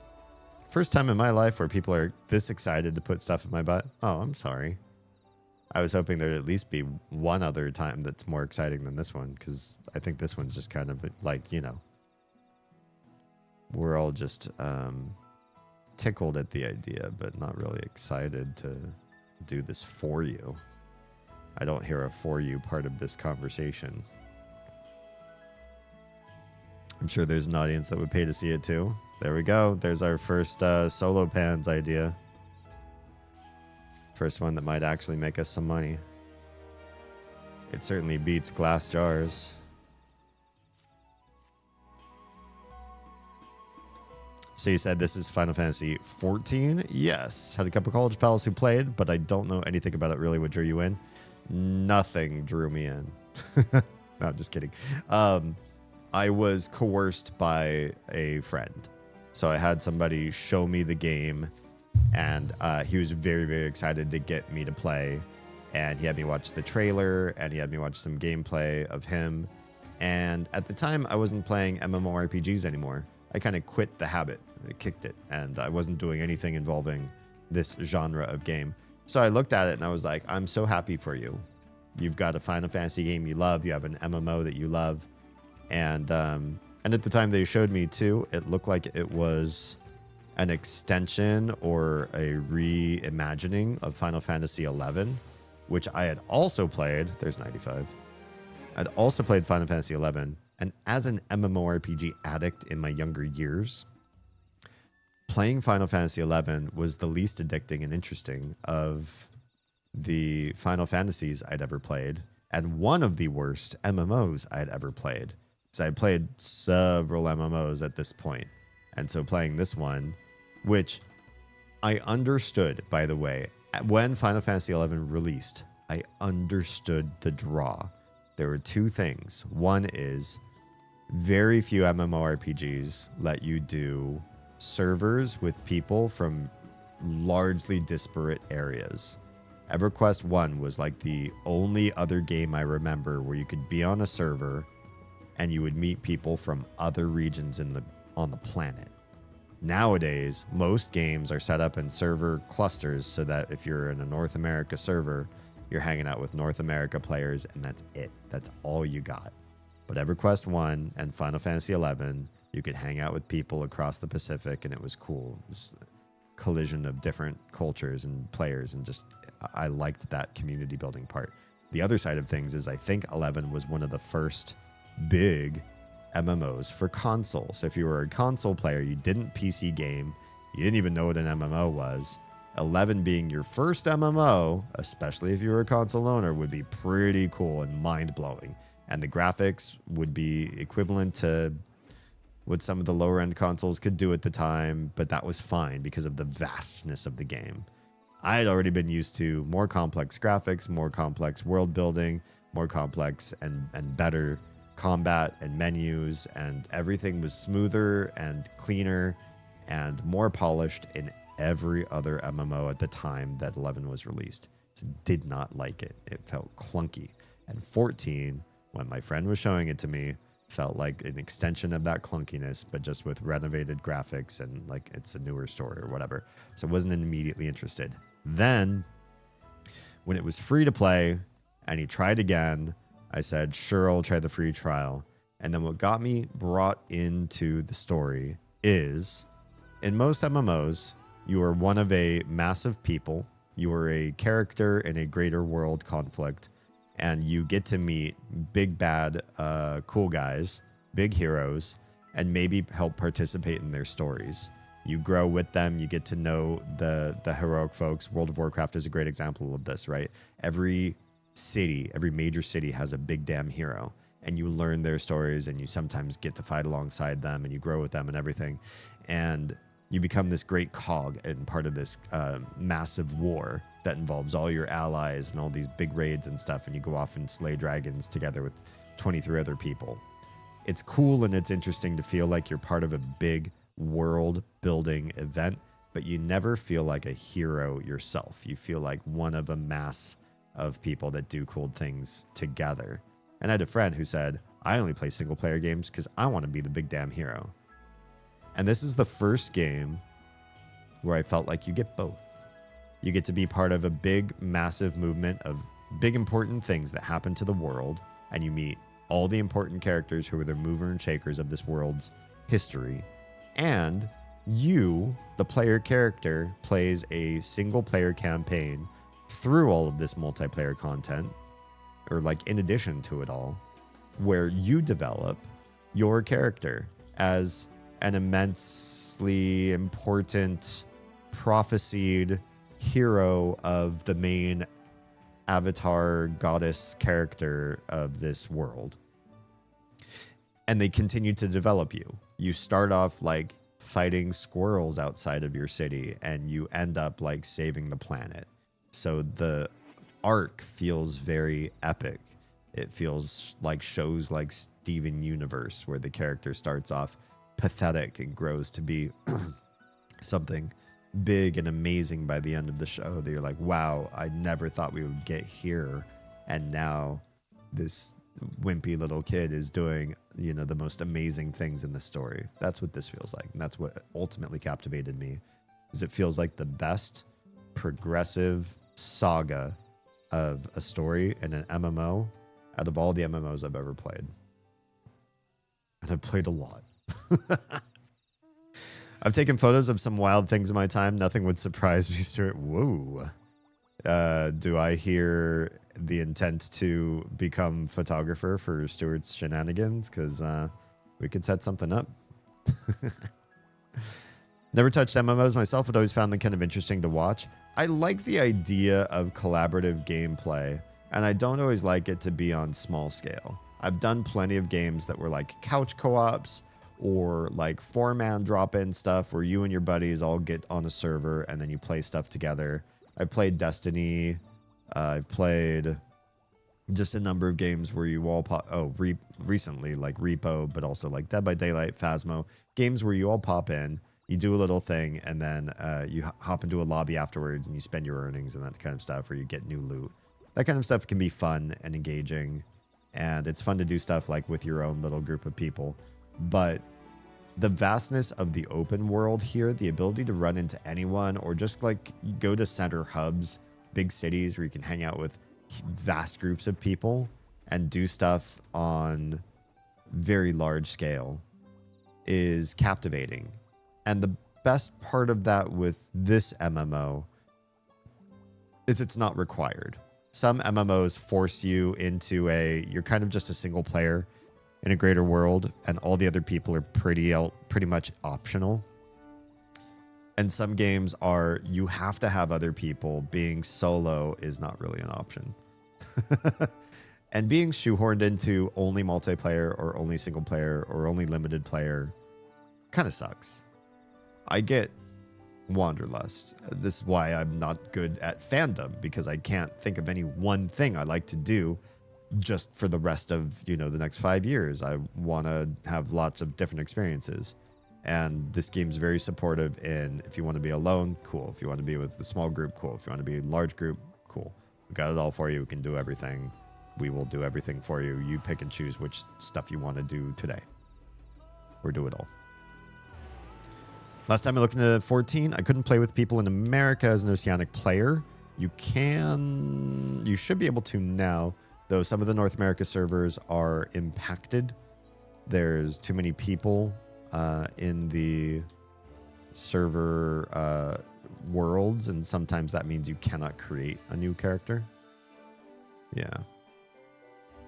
First time in my life where people are this excited to put stuff in my butt. Oh, I'm sorry. I was hoping there'd at least be one other time that's more exciting than this one, because I think this one's just kind of like, you know, we're all just tickled at the idea, but not really excited to do this for you. I don't hear a for you part of this conversation. I'm sure there's an audience that would pay to see it too. There we go. There's our first solo pans idea. First one that might actually make us some money. It certainly beats glass jars. So you said this is Final Fantasy 14? Yes. Had a couple college pals who played, but I don't know anything about it really. What drew you in? Nothing drew me in. No, I'm just kidding. I was coerced by a friend. So I had somebody show me the game, and he was very, very excited to get me to play. And he had me watch the trailer, and he had me watch some gameplay of him. And at the time, I wasn't playing MMORPGs anymore. I kind of quit the habit. I kicked it, and I wasn't doing anything involving this genre of game. So I looked at it, and I was like, I'm so happy for you. You've got a Final Fantasy game you love. You have an MMO that you love. And at the time they showed me too, it looked like it was an extension or a reimagining of Final Fantasy 11, which I had also played. There's 95. I'd also played Final Fantasy 11, and as an MMORPG addict in my younger years, playing Final Fantasy 11 was the least addicting and interesting of the Final Fantasies I'd ever played, and one of the worst MMOs I'd ever played. So I played several MMOs at this point. And so playing this one, which I understood, by the way, when Final Fantasy XI released, I understood the draw. There were two things. One is very few MMORPGs let you do servers with people from largely disparate areas. EverQuest 1 was like the only other game I remember where you could be on a server and you would meet people from other regions on the planet. Nowadays, most games are set up in server clusters so that if you're in a North America server, you're hanging out with North America players, and that's it. That's all you got. But EverQuest 1 and Final Fantasy 11, you could hang out with people across the Pacific, and it was cool. It was a collision of different cultures and players, and just I liked that community building part. The other side of things is I think 11 was one of the first big MMOs for console. So if you were a console player, you didn't PC game, you didn't even know what an MMO was. 11 being your first MMO, especially if you were a console owner, would be pretty cool and mind-blowing. And the graphics would be equivalent to what some of the lower end consoles could do at the time, but that was fine because of the vastness of the game. I had already been used to more complex graphics, more complex world building, more complex and better combat and menus, and everything was smoother and cleaner and more polished in every other MMO at the time that 11 was released. So did not like it. It felt clunky. And 14, when my friend was showing it to me, felt like an extension of that clunkiness, but just with renovated graphics and like it's a newer story or whatever. So I wasn't immediately interested. Then when it was free to play and he tried again, I said, sure, I'll try the free trial. And then what got me brought into the story is in most MMOs, you are one of a massive people. You are a character in a greater world conflict, and you get to meet big, bad, cool guys, big heroes, and maybe help participate in their stories. You grow with them. You get to know the heroic folks. World of Warcraft is a great example of this, right? Every city, every major city has a big damn hero, and you learn their stories, and you sometimes get to fight alongside them, and you grow with them and everything. And you become this great cog and part of this massive war that involves all your allies and all these big raids and stuff, and you go off and slay dragons together with 23 other people. It's cool and it's interesting to feel like you're part of a big world building event, but you never feel like a hero yourself. You feel like one of a mass of people that do cool things together. And I had a friend who said, I only play single player games because I want to be the big damn hero. And this is the first game where I felt like you get both. You get to be part of a big, massive movement of big, important things that happen to the world, and you meet all the important characters who are the mover and shakers of this world's history. And you, the player character, plays a single player campaign through all of this multiplayer content, or like in addition to it all, where you develop your character as an immensely important prophesied hero of the main avatar goddess character of this world. And they continue to develop you. You start off like fighting squirrels outside of your city, and you end up like saving the planet. So the arc feels very epic. It feels like shows like Steven Universe, where the character starts off pathetic and grows to be something big and amazing by the end of the show. That you're like, wow, I never thought we would get here. And now this wimpy little kid is doing, you know, the most amazing things in the story. That's what this feels like. And that's what ultimately captivated me, is it feels like the best progressive saga of a story in an MMO out of all the MMOs I've ever played. And I've played a lot. I've taken photos of some wild things in my time. Nothing would surprise me, Stuart. Whoa. Do I hear the intent to become photographer for Stuart's shenanigans? Because we could set something up. Never touched MMOs myself, but always found them kind of interesting to watch. I like the idea of collaborative gameplay, and I don't always like it to be on small scale. I've done plenty of games that were like couch co-ops or like 4-man drop-in stuff where you and your buddies all get on a server and then you play stuff together. I've played Destiny. I've played just a number of games where you all pop... recently, like Repo, but also like Dead by Daylight, Phasmo. Games where you all pop in, you do a little thing, and then you hop into a lobby afterwards and you spend your earnings and that kind of stuff, or you get new loot. That kind of stuff can be fun and engaging, and it's fun to do stuff like with your own little group of people. But the vastness of the open world here, the ability to run into anyone or just like go to center hubs, big cities where you can hang out with vast groups of people and do stuff on very large scale is captivating. And the best part of that with this MMO is it's not required. Some MMOs force you into you're kind of just a single player in a greater world, and all the other people are pretty much optional. And some games are, you have to have other people. Being solo is not really an option. And being shoehorned into only multiplayer or only single player or only limited player kind of sucks. I get wanderlust. This is why I'm not good at fandom, because I can't think of any one thing I like to do just for the rest of, you know, the next 5 years. I want to have lots of different experiences. And this game's very supportive in, if you want to be alone, cool. If you want to be with a small group, cool. If you want to be a large group, cool. We got it all for you. We can do everything. We will do everything for you. You pick and choose which stuff you want to do today, or do it all. Last time I looked into 14, I couldn't play with people in America as an Oceanic player. You should be able to now, though some of the North America servers are impacted. There's too many people in the server worlds, and sometimes that means you cannot create a new character. Yeah.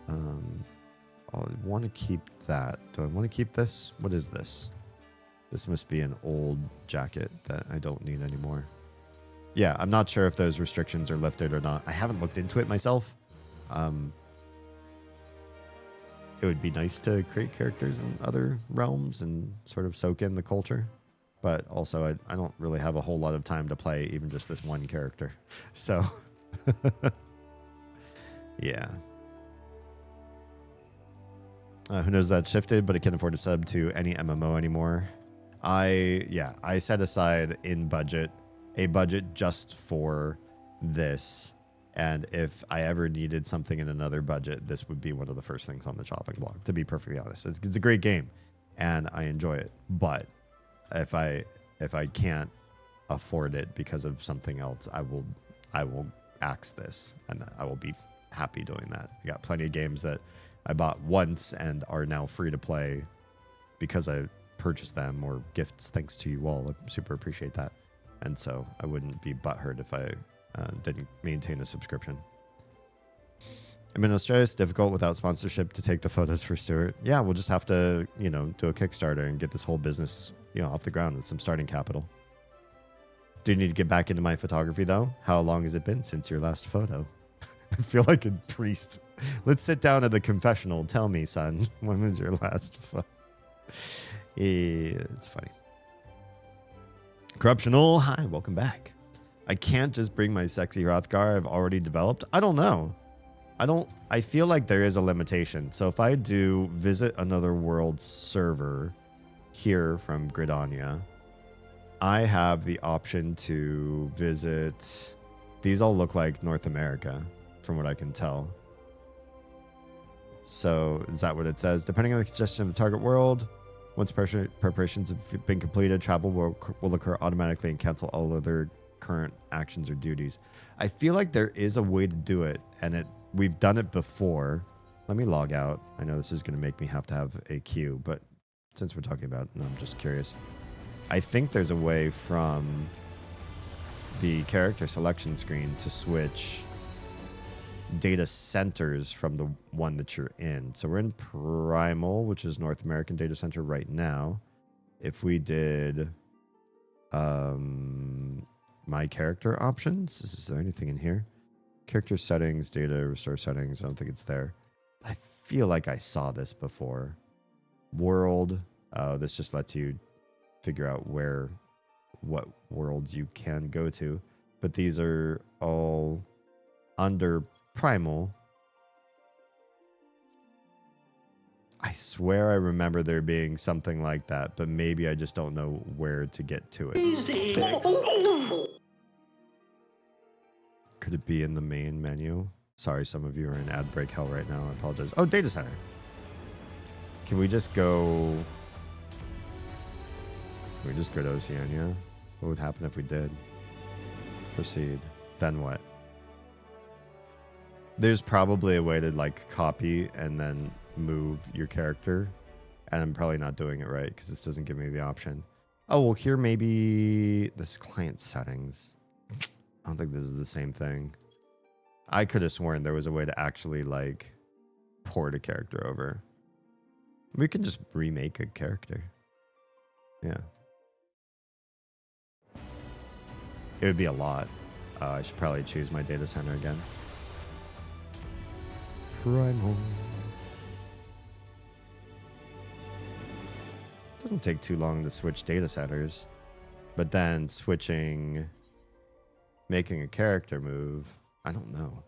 I want to keep that. Do I want to keep this? What is this? This must be an old jacket that I don't need anymore. Yeah, I'm not sure if those restrictions are lifted or not. I haven't looked into it myself. It would be nice to create characters in other realms and sort of soak in the culture. But also, I don't really have a whole lot of time to play even just this one character. So, yeah. Who knows that shifted, but I can't afford to sub to any MMO anymore. I set aside in budget, a budget just for this. And if I ever needed something in another budget, this would be one of the first things on the chopping block, to be perfectly honest. It's a great game and I enjoy it. But if I can't afford it because of something else, I will axe this, and I will be happy doing that. I got plenty of games that I bought once and are now free to play because I purchased them, or gifts thanks to you all. I super appreciate that. And so I wouldn't be butthurt if I didn't maintain a subscription. I'm in Australia. It's difficult without sponsorship to take the photos for Stuart. Yeah, we'll just have to, you know, do a Kickstarter and get this whole business, you know, off the ground with some starting capital. Do you need to get back into my photography, though? How long has it been since your last photo? I feel like a priest. Let's sit down at the confessional. Tell me, son, when was your last photo? It's funny. Corruptional, hi, welcome back. I can't just bring my sexy Hrothgar I've already developed. I don't know. I feel like there is a limitation. So if I do visit another world server here from Gridania, I have the option to visit. These all look like North America from what I can tell. So is that what it says? Depending on the congestion of the target world, once preparations have been completed, travel will occur automatically and cancel all other current actions or duties. I feel like there is a way to do it, and we've done it before. Let me log out. I know this is going to make me have to have a queue, but since we're talking about it, I'm just curious. I think there's a way from the character selection screen to switch data centers from the one that you're in. So we're in Primal, which is North American data center right now. If we did my character options, is there anything in here? Character settings, data, restore settings. I don't think it's there. I feel like I saw this before. World. This just lets you figure out what worlds you can go to. But these are all under Primal. I swear I remember there being something like that, but maybe I just don't know where to get to it. Could it be in the main menu? Sorry, some of you are in ad break hell right now. I apologize. Oh, data center. Can we just go... Can we just go to Oceania? What would happen if we did? Proceed. Then what? There's probably a way to like copy and then move your character. And I'm probably not doing it right because this doesn't give me the option. Oh, well, here maybe this client settings. I don't think this is the same thing. I could have sworn there was a way to actually like port a character over. We can just remake a character. Yeah. It would be a lot. I should probably choose my data center again. Primal. Doesn't take too long to switch data centers, but then making a character move, I don't know.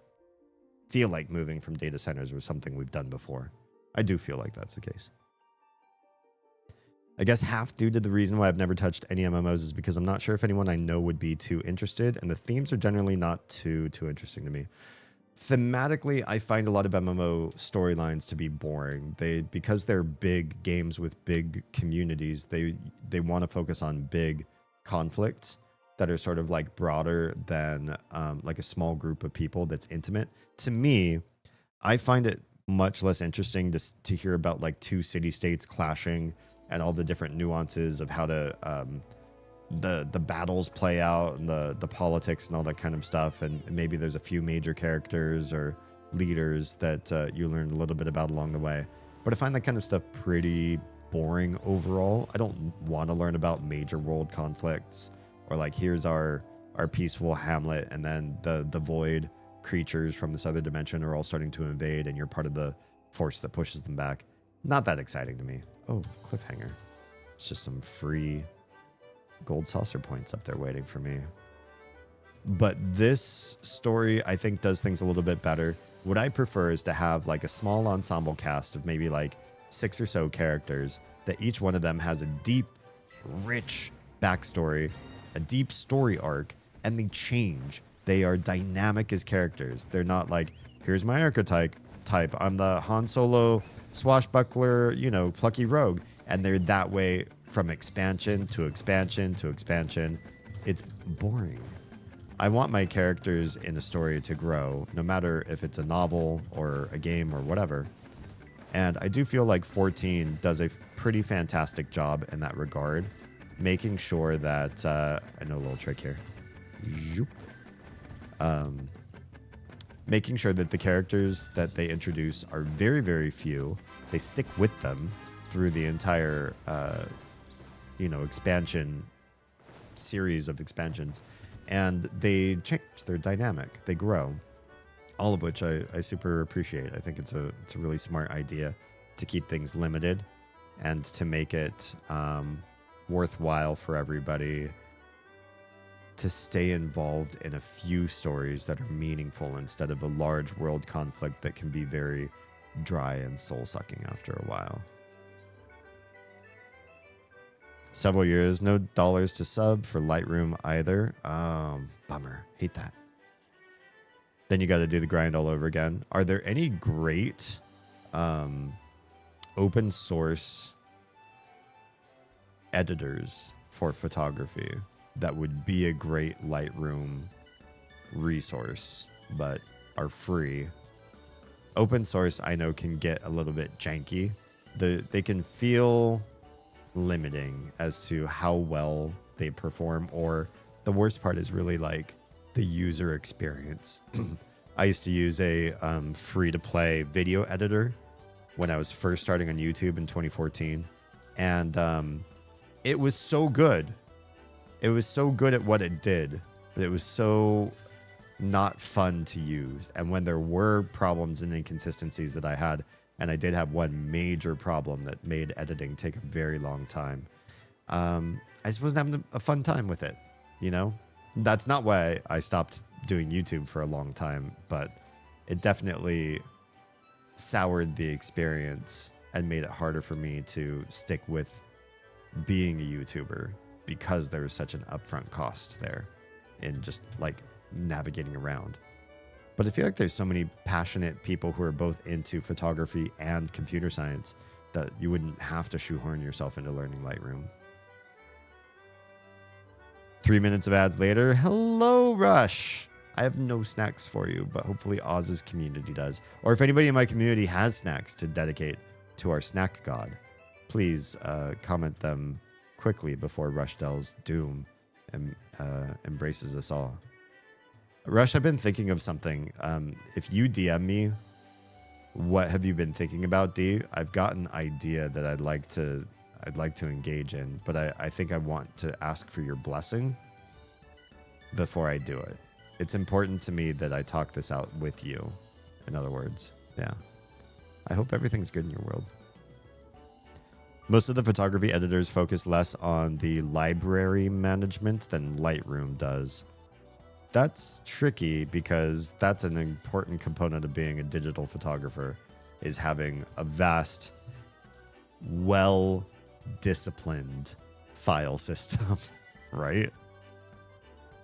Feel like moving from data centers was something we've done before. I do feel like that's the case. I guess half due to the reason why I've never touched any MMOs is because I'm not sure if anyone I know would be too interested, and the themes are generally not too interesting to me. Thematically, I find a lot of MMO storylines to be boring. Because they're big games with big communities, they want to focus on big conflicts that are sort of like broader than like a small group of people that's intimate. To me, I find it much less interesting to hear about like two city-states clashing and all the different nuances of how to the battles play out and the politics and all that kind of stuff. And maybe there's a few major characters or leaders that you learn a little bit about along the way. But I find that kind of stuff pretty boring overall. I don't want to learn about major world conflicts or like here's our peaceful hamlet and then the void creatures from this other dimension are all starting to invade and you're part of the force that pushes them back. Not that exciting to me. Oh, cliffhanger. It's just some free gold saucer points up there waiting for me. But this story, I think, does things a little bit better. What I prefer is to have like a small ensemble cast of maybe like 6 or so characters that each one of them has a deep, rich backstory, a deep story arc, and they change. They are dynamic as characters. They're not like, here's my archetype. I'm the Han Solo swashbuckler, plucky rogue. And they're that way from expansion to expansion to expansion. It's boring. I want my characters in a story to grow, no matter if it's a novel or a game or whatever. And I do feel like 14 does a pretty fantastic job in that regard, making sure that, I know a little trick here. making sure that the characters that they introduce are very, very few. They stick with them through the entire, expansion series of expansions, and they change. They're dynamic. They grow. All of which I super appreciate. I think it's a really smart idea to keep things limited and to make it worthwhile for everybody to stay involved in a few stories that are meaningful instead of a large world conflict that can be very dry and soul-sucking after a while. Several years, no dollars to sub for Lightroom either. Bummer. Hate that. Then you got to do the grind all over again. Are there any great open source editors for photography that would be a great Lightroom resource, but are free? Open source, I know, can get a little bit janky. They can feel limiting as to how well they perform, or the worst part is really like the user experience. I used to use a free-to-play video editor when I was first starting on YouTube in 2014, and it was so good. It was so good at what it did, but it was so not fun to use. And when there were problems and inconsistencies that I had, and I did have one major problem that made editing take a very long time, I just wasn't having a fun time with it, you know? That's not why I stopped doing YouTube for a long time, but it definitely soured the experience and made it harder for me to stick with being a YouTuber because there was such an upfront cost there in just like navigating around. But I feel like there's so many passionate people who are both into photography and computer science that you wouldn't have to shoehorn yourself into learning Lightroom. 3 minutes of ads later. Hello, Rush. I have no snacks for you, but hopefully Oz's community does. Or if anybody in my community has snacks to dedicate to our snack god, please comment them quickly before Rushdel's doom embraces us all. Rush, I've been thinking of something. If you DM me, what have you been thinking about, D? I've got an idea that I'd like to engage in, but I think I want to ask for your blessing before I do it. It's important to me that I talk this out with you. In other words, yeah. I hope everything's good in your world. Most of the photography editors focus less on the library management than Lightroom does. That's tricky because that's an important component of being a digital photographer, is having a vast, well-disciplined file system, right?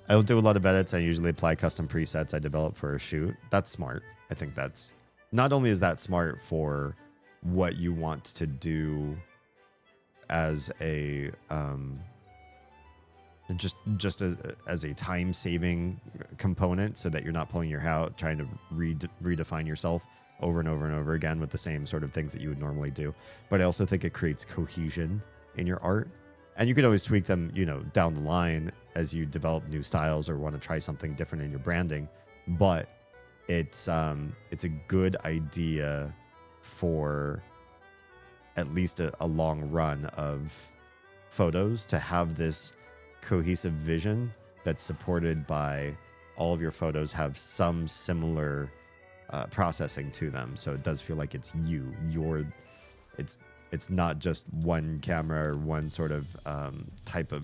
I don't do a lot of edits. I usually apply custom presets I develop for a shoot. That's smart. I think that's, not only is that smart for what you want to do as a just as a time-saving component, so that you're not pulling your hair out trying to redefine yourself over and over and over again with the same sort of things that you would normally do. But I also think it creates cohesion in your art, and you can always tweak them, you know, down the line as you develop new styles or want to try something different in your branding. But it's a good idea for at least a long run of photos to have this cohesive vision that's supported by all of your photos have some similar processing to them, so it does feel like it's it's not just one camera or one sort of type of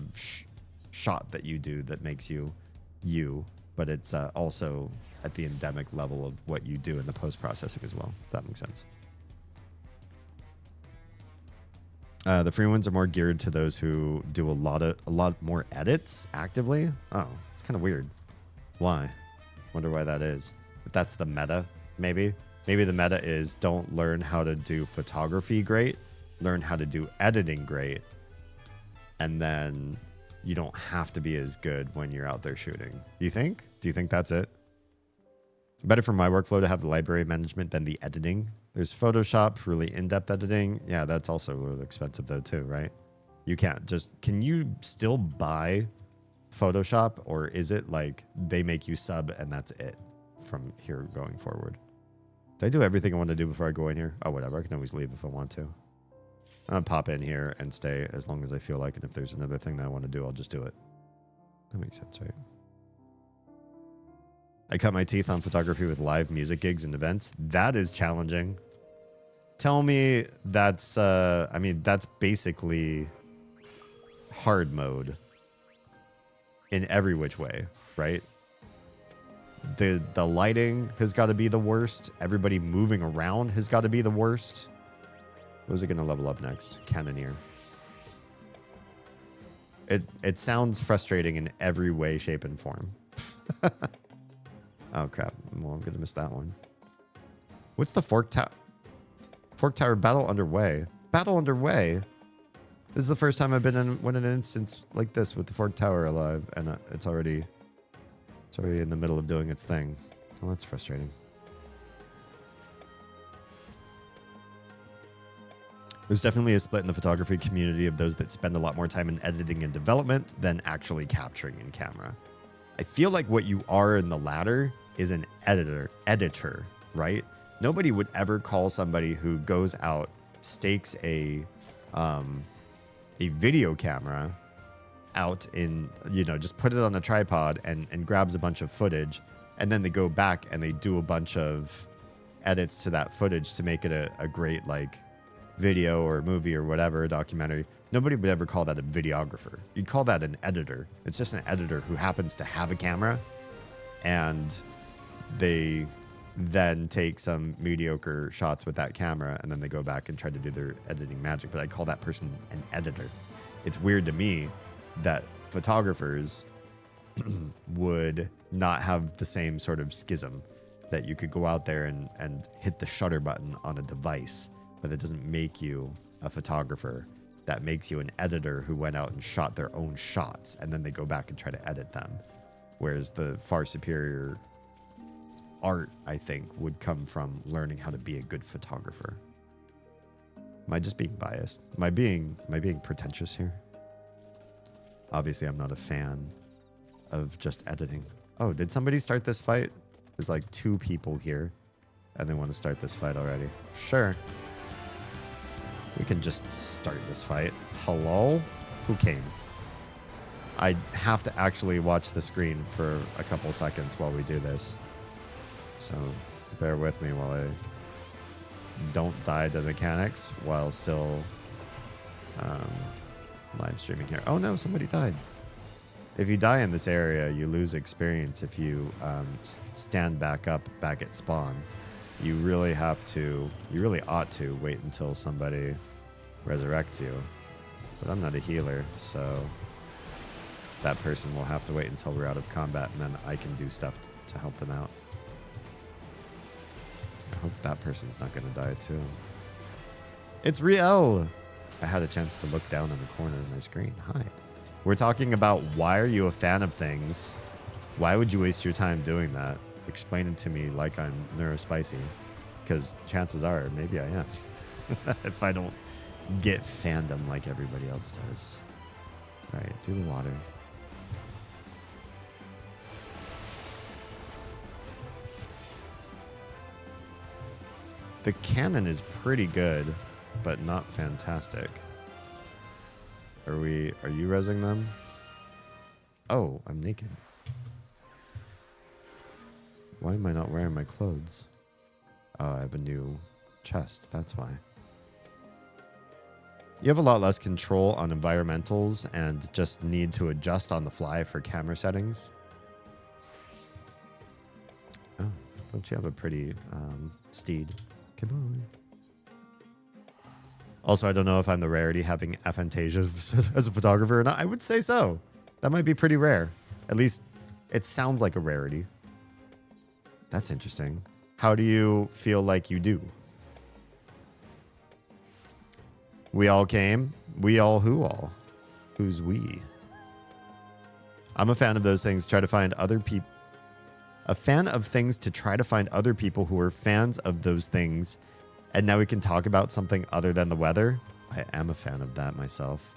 shot that you do that makes you, but it's also at the endemic level of what you do in the post-processing as well, if that makes sense. The free ones are more geared to those who do a lot more edits actively. Oh, it's kind of weird. Why? Wonder why that is. If that's the meta, maybe the meta is don't learn how to do photography great, learn how to do editing great, and then you don't have to be as good when you're out there shooting. Do you think that's it? Better for my workflow to have the library management than the editing. There's Photoshop for really in-depth editing. Yeah, that's also a little expensive though too, right? You can't just, can you still buy Photoshop, or is it like they make you sub and that's it from here going forward. Did I do everything I want to do before I go in here? Oh, whatever. I can always leave if I want to. I'll pop in here and stay as long as I feel like it. If there's another thing that I want to do, I'll just do it. That makes sense, right? I cut my teeth on photography with live music gigs and events. That is challenging. Tell me that's, I mean, that's basically hard mode in every which way, right? The lighting has got to be the worst. Everybody moving around has got to be the worst. What is it going to level up next? Cannoneer. It sounds frustrating in every way, shape, and form. Oh, crap. Well, I'm going to miss that one. What's the Fork Tower? Fork Tower battle underway. Battle underway? This is the first time I've been in an instance like this with the Fork Tower alive, and it's already in the middle of doing its thing. Well, that's frustrating. There's definitely a split in the photography community of those that spend a lot more time in editing and development than actually capturing in camera. I feel like what you are in the latter is an editor, right? Nobody would ever call somebody who goes out, stakes a video camera out in, you know, just put it on a tripod and grabs a bunch of footage, and then they go back and they do a bunch of edits to that footage to make it a great, like, video or movie or whatever, a documentary. Nobody would ever call that a videographer. You'd call that an editor. It's just an editor who happens to have a camera, and they then take some mediocre shots with that camera, and then they go back and try to do their editing magic. But I call that person an editor. It's weird to me that photographers would not have the same sort of schism, that you could go out there and hit the shutter button on a device, but that doesn't make you a photographer. That makes you an editor who went out and shot their own shots, and then they go back and try to edit them. Whereas the far superior art, I think, would come from learning how to be a good photographer. Am I just being biased? Am I being pretentious here? Obviously, I'm not a fan of just editing. Oh, did somebody start this fight? There's like 2 people here, and they want to start this fight already. Sure. We can just start this fight. Hello? Who came? I have to actually watch the screen for a couple seconds while we do this. So bear with me while I don't die to mechanics while still live streaming here. Oh no, somebody died. If you die in this area, you lose experience if you stand back up back at spawn. You really ought to wait until somebody resurrects you. But I'm not a healer, so that person will have to wait until we're out of combat, and then I can do stuff to help them out. I hope that person's not going to die too. It's real! I had a chance to look down in the corner of my screen. Hi. We're talking about why are you a fan of things? Why would you waste your time doing that? Explain it to me like I'm neurospicy. Because chances are, maybe I am. If I don't get fandom like everybody else does. Alright, do the water. The cannon is pretty good, but not fantastic. Are you rezzing them? Oh, I'm naked. Why am I not wearing my clothes? Oh, I have a new chest, that's why. You have a lot less control on environmentals and just need to adjust on the fly for camera settings. Oh, don't you have a pretty steed? Come on. Also, I don't know if I'm the rarity having aphantasia as a photographer or not. I would say so. That might be pretty rare. At least it sounds like a rarity. That's interesting. How do you feel like you do? We all came. We all who all? Who's we? I'm a fan of those things. Try to find other people. A fan of things to try to find other people who are fans of those things. And now we can talk about something other than the weather. I am a fan of that myself.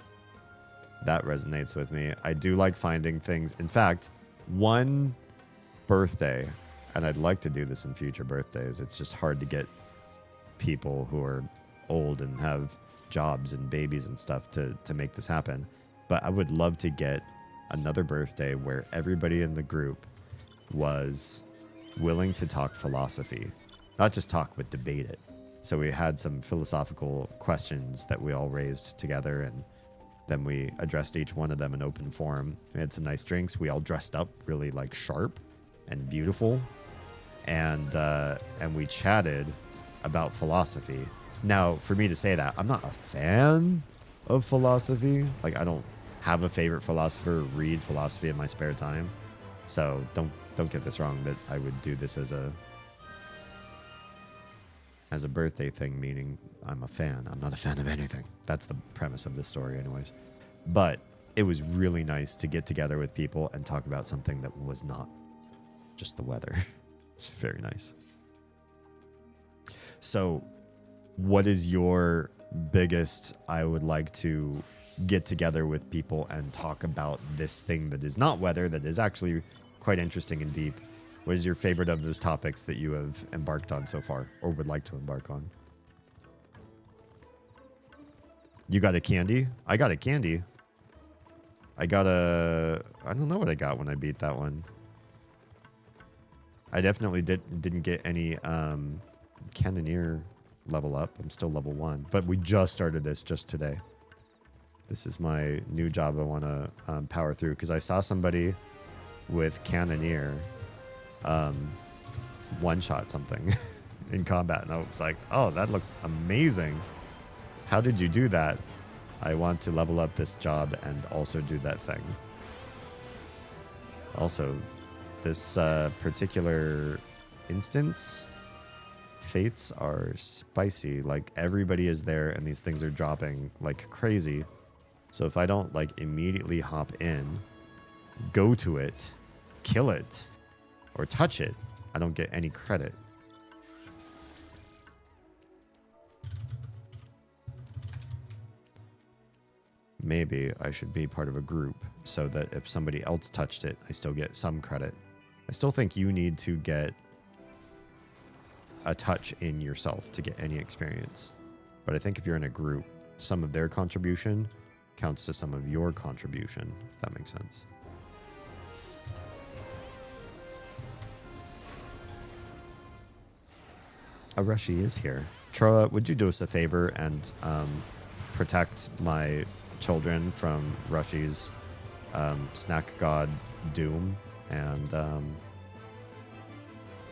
That resonates with me. I do like finding things. In fact, one birthday, and I'd like to do this in future birthdays. It's just hard to get people who are old and have jobs and babies and stuff to make this happen. But I would love to get another birthday where everybody in the group was willing to talk philosophy, not just talk, but debate it. So we had some philosophical questions that we all raised together, and then we addressed each one of them in open forum. We had some nice drinks. We all dressed up really like sharp and beautiful, and we chatted about philosophy. Now, for me to say that, I'm not a fan of philosophy. Like, I don't have a favorite philosopher, read philosophy in my spare time. So don't get this wrong that I would do this as a birthday thing, meaning I'm a fan. I'm not a fan of anything. That's the premise of this story anyways. But it was really nice to get together with people and talk about something that was not just the weather. It's very nice. So what is your biggest, I would like to get together with people and talk about this thing that is not weather, that is actually quite interesting and deep? What is your favorite of those topics that you have embarked on so far, or would like to embark on? You got a candy? I got a candy. I don't know what I got when I beat that one. I definitely didn't get any Cannoneer level up. I'm still level 1, but we just started this just today. This is my new job I want to power through, because I saw somebody with Cannoneer one-shot something in combat, and I was like, oh, that looks amazing. How did you do that? I want to level up this job and also do that thing. Also, this particular instance, fates are spicy. Like, everybody is there and these things are dropping like crazy. So if I don't like immediately hop in, go to it, kill it, or touch it, I don't get any credit. Maybe I should be part of a group so that if somebody else touched it, I still get some credit. I still think you need to get a touch in yourself to get any experience. But I think if you're in a group, some of their contribution counts to some of your contribution, if that makes sense. Arashi is here. Troa, would you do us a favor and protect my children from Rushy's snack god doom and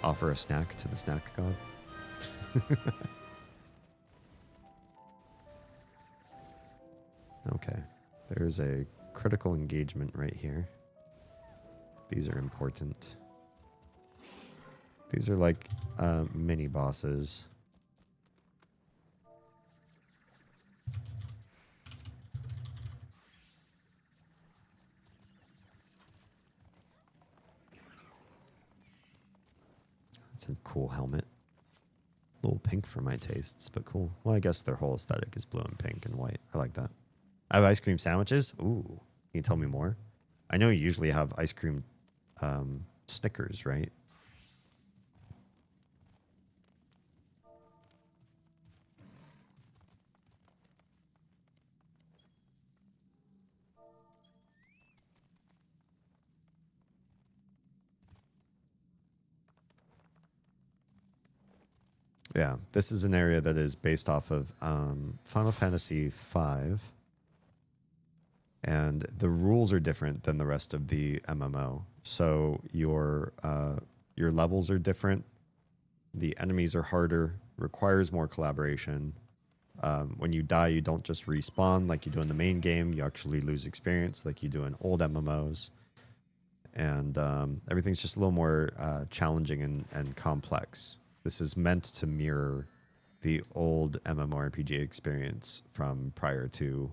offer a snack to the snack god? Okay, there's a critical engagement right here. These are important. These are like mini bosses. That's a cool helmet. A little pink for my tastes, but cool. Well, I guess their whole aesthetic is blue and pink and white. I like that. I have ice cream sandwiches. Ooh, can you tell me more? I know you usually have ice cream Snickers, right? Yeah, this is an area that is based off of Final Fantasy V, and the rules are different than the rest of the MMO. So your levels are different. The enemies are harder, requires more collaboration. When you die, you don't just respawn like you do in the main game. You actually lose experience like you do in old MMOs. And everything's just a little more challenging and complex. This is meant to mirror the old MMORPG experience from prior to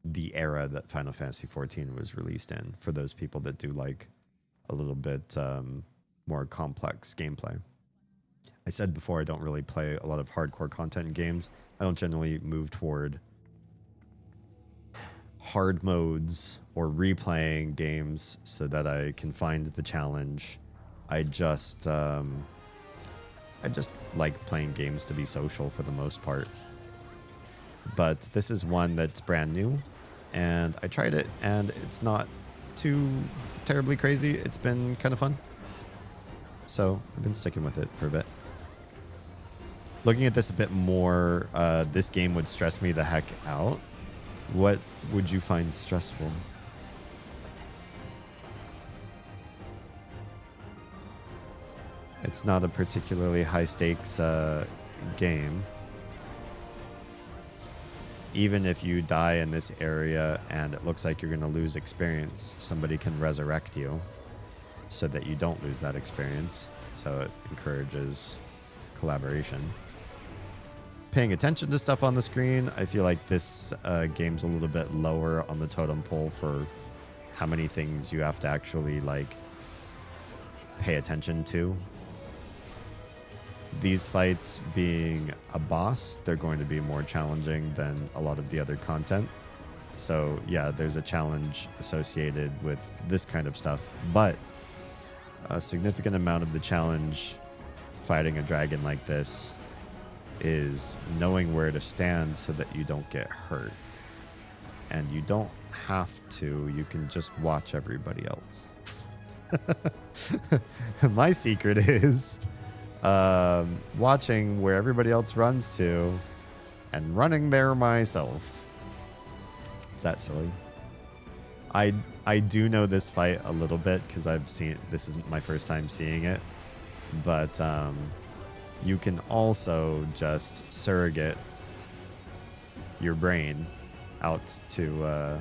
the era that Final Fantasy XIV was released in, for those people that do like a little bit more complex gameplay. I said before, I don't really play a lot of hardcore content in games. I don't generally move toward hard modes or replaying games so that I can find the challenge. I just like playing games to be social for the most part. But this is one that's brand new, and I tried it, and it's not too terribly crazy. It's been kind of fun. So I've been sticking with it for a bit. Looking at this a bit more, this game would stress me the heck out. What would you find stressful? It's not a particularly high stakes game. Even if you die in this area and it looks like you're going to lose experience, somebody can resurrect you so that you don't lose that experience. So it encourages collaboration. Paying attention to stuff on the screen, I feel like this game's a little bit lower on the totem pole for how many things you have to actually like pay attention to. These fights being a boss, they're going to be more challenging than a lot of the other content. So yeah, there's a challenge associated with this kind of stuff, but a significant amount of the challenge fighting a dragon like this is knowing where to stand so that you don't get hurt. And you don't have to, you can just watch everybody else. My secret is watching where everybody else runs to and running there myself. Is that silly? I do know this fight a little bit because I've seen it. This isn't my first time seeing it, but you can also just surrogate your brain out to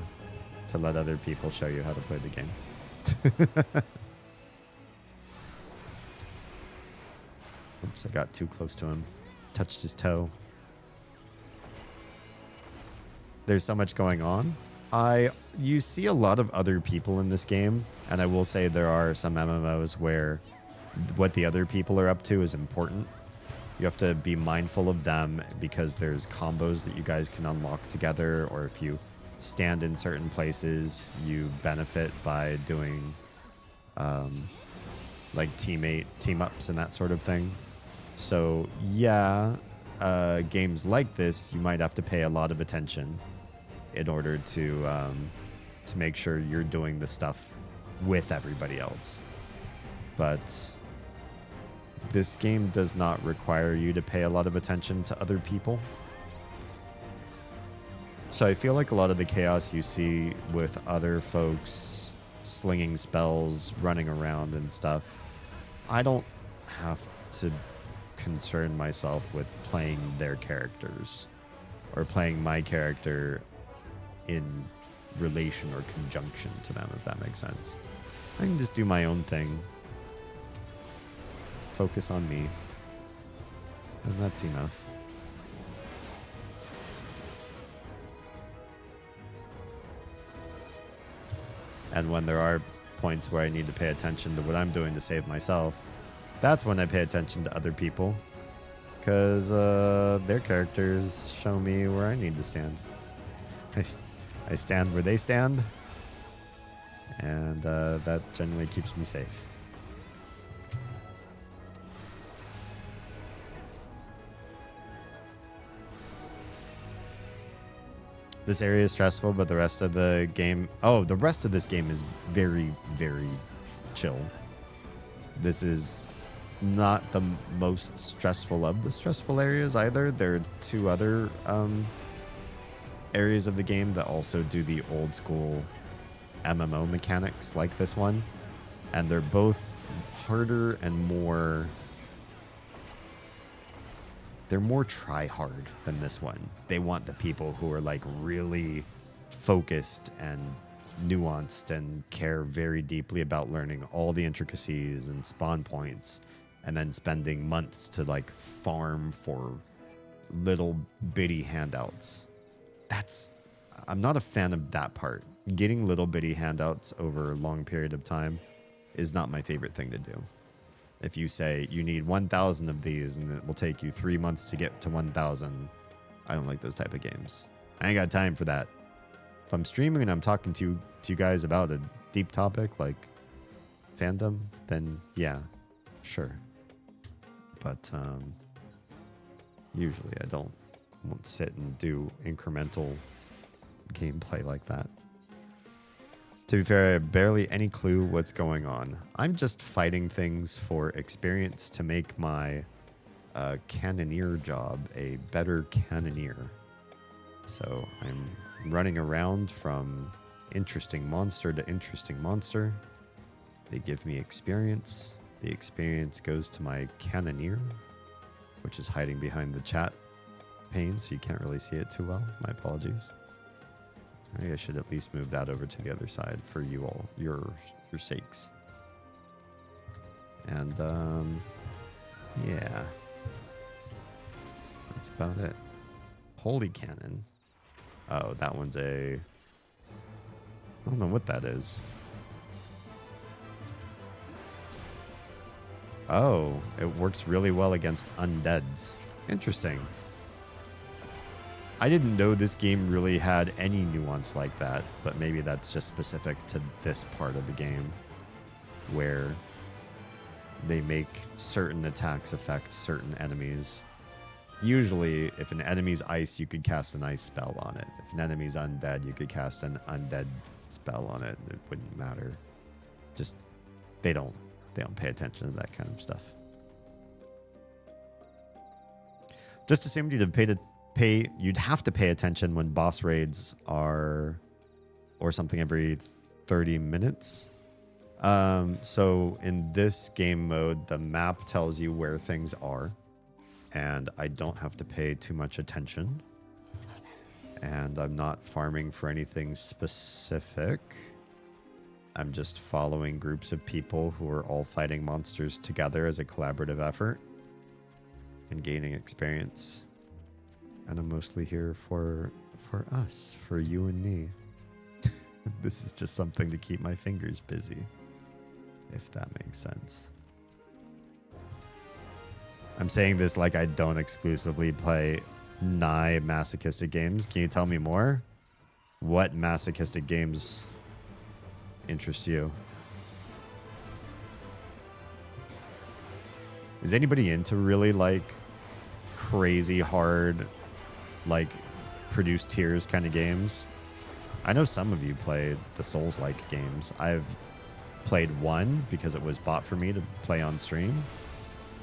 let other people show you how to play the game. Oops, I got too close to him. Touched his toe. There's so much going on. You see a lot of other people in this game, and I will say there are some MMOs where what the other people are up to is important. You have to be mindful of them because there's combos that you guys can unlock together, or if you stand in certain places, you benefit by doing like team ups and that sort of thing. So yeah, games like this, you might have to pay a lot of attention in order to make sure you're doing the stuff with everybody else. But this game does not require you to pay a lot of attention to other people. So I feel like a lot of the chaos you see with other folks slinging spells, running around and stuff, I don't have to concern myself with playing their characters or playing my character in relation or conjunction to them, if that makes sense. I can just do my own thing, focus on me, and that's enough. And when there are points where I need to pay attention to what I'm doing to save myself, that's when I pay attention to other people, because their characters show me where I need to stand. I stand where they stand, and that generally keeps me safe. This area is stressful, but the rest of the game... Oh, the rest of this game is very, very chill. This is not the most stressful of the stressful areas either. There are two other areas of the game that also do the old school MMO mechanics like this one. And they're both harder and more... They're more try-hard than this one. They want the people who are like really focused and nuanced and care very deeply about learning all the intricacies and spawn points, and then spending months to like farm for little bitty handouts. I'm not a fan of that part. Getting little bitty handouts over a long period of time is not my favorite thing to do. If you say you need 1,000 of these and it will take you 3 months to get to 1,000, I don't like those type of games. I ain't got time for that. If I'm streaming and I'm talking to you guys about a deep topic like fandom, then yeah, sure. But usually I won't sit and do incremental gameplay like that. To be fair, I have barely any clue what's going on. I'm just fighting things for experience to make my cannoneer job a better cannoneer. So I'm running around from interesting monster to interesting monster. They give me experience. The experience goes to my cannoneer, which is hiding behind the chat pane, so you can't really see it too well. My apologies. Maybe I should at least move that over to the other side for you all, your sakes. And yeah, that's about it. Holy cannon. Oh, that one's I don't know what that is. Oh, it works really well against undeads. Interesting. I didn't know this game really had any nuance like that, but maybe that's just specific to this part of the game where they make certain attacks affect certain enemies. Usually, if an enemy's ice, you could cast an ice spell on it. If an enemy's undead, you could cast an undead spell on it. It wouldn't matter. Just, they don't pay attention to that kind of stuff. Just assumed you'd have to pay attention when boss raids are, or something every 30 minutes. So in this game mode, the map tells you where things are, and I don't have to pay too much attention. And I'm not farming for anything specific. I'm just following groups of people who are all fighting monsters together as a collaborative effort and gaining experience. And I'm mostly here for us, for you and me. This is just something to keep my fingers busy, if that makes sense. I'm saying this like I don't exclusively play nigh masochistic games. Can you tell me more? What masochistic games interest you? Is anybody into really like crazy hard, like produced tears kind of games? I know some of you played the Souls-like games. I've played one because it was bought for me to play on stream.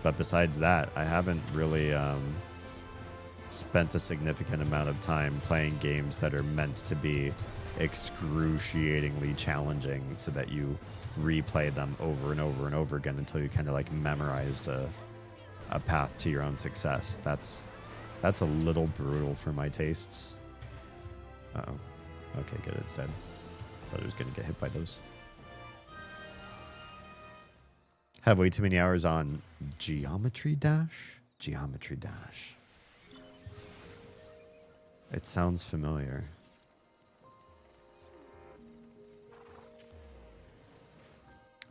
But besides that, I haven't really spent a significant amount of time playing games that are meant to be excruciatingly challenging so that you replay them over and over and over again until you kind of like memorized a path to your own success. That's a little brutal for my tastes. Uh-oh. Okay, good, it's dead. Thought it was going to get hit by those. Have way too many hours on Geometry Dash? Geometry Dash. It sounds familiar.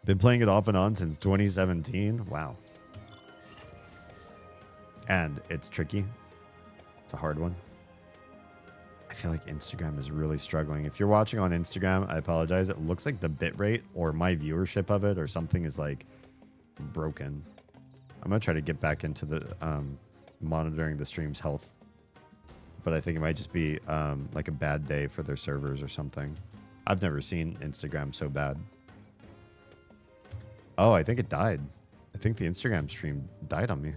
Been playing it off and on since 2017. Wow. And it's tricky. It's a hard one. I feel like Instagram is really struggling. If you're watching on Instagram, I apologize. It looks like the bitrate or my viewership of it or something is like broken. I'm going to try to get back into the monitoring the stream's health. But I think it might just be like a bad day for their servers or something. I've never seen Instagram so bad. Oh, I think it died. I think the Instagram stream died on me.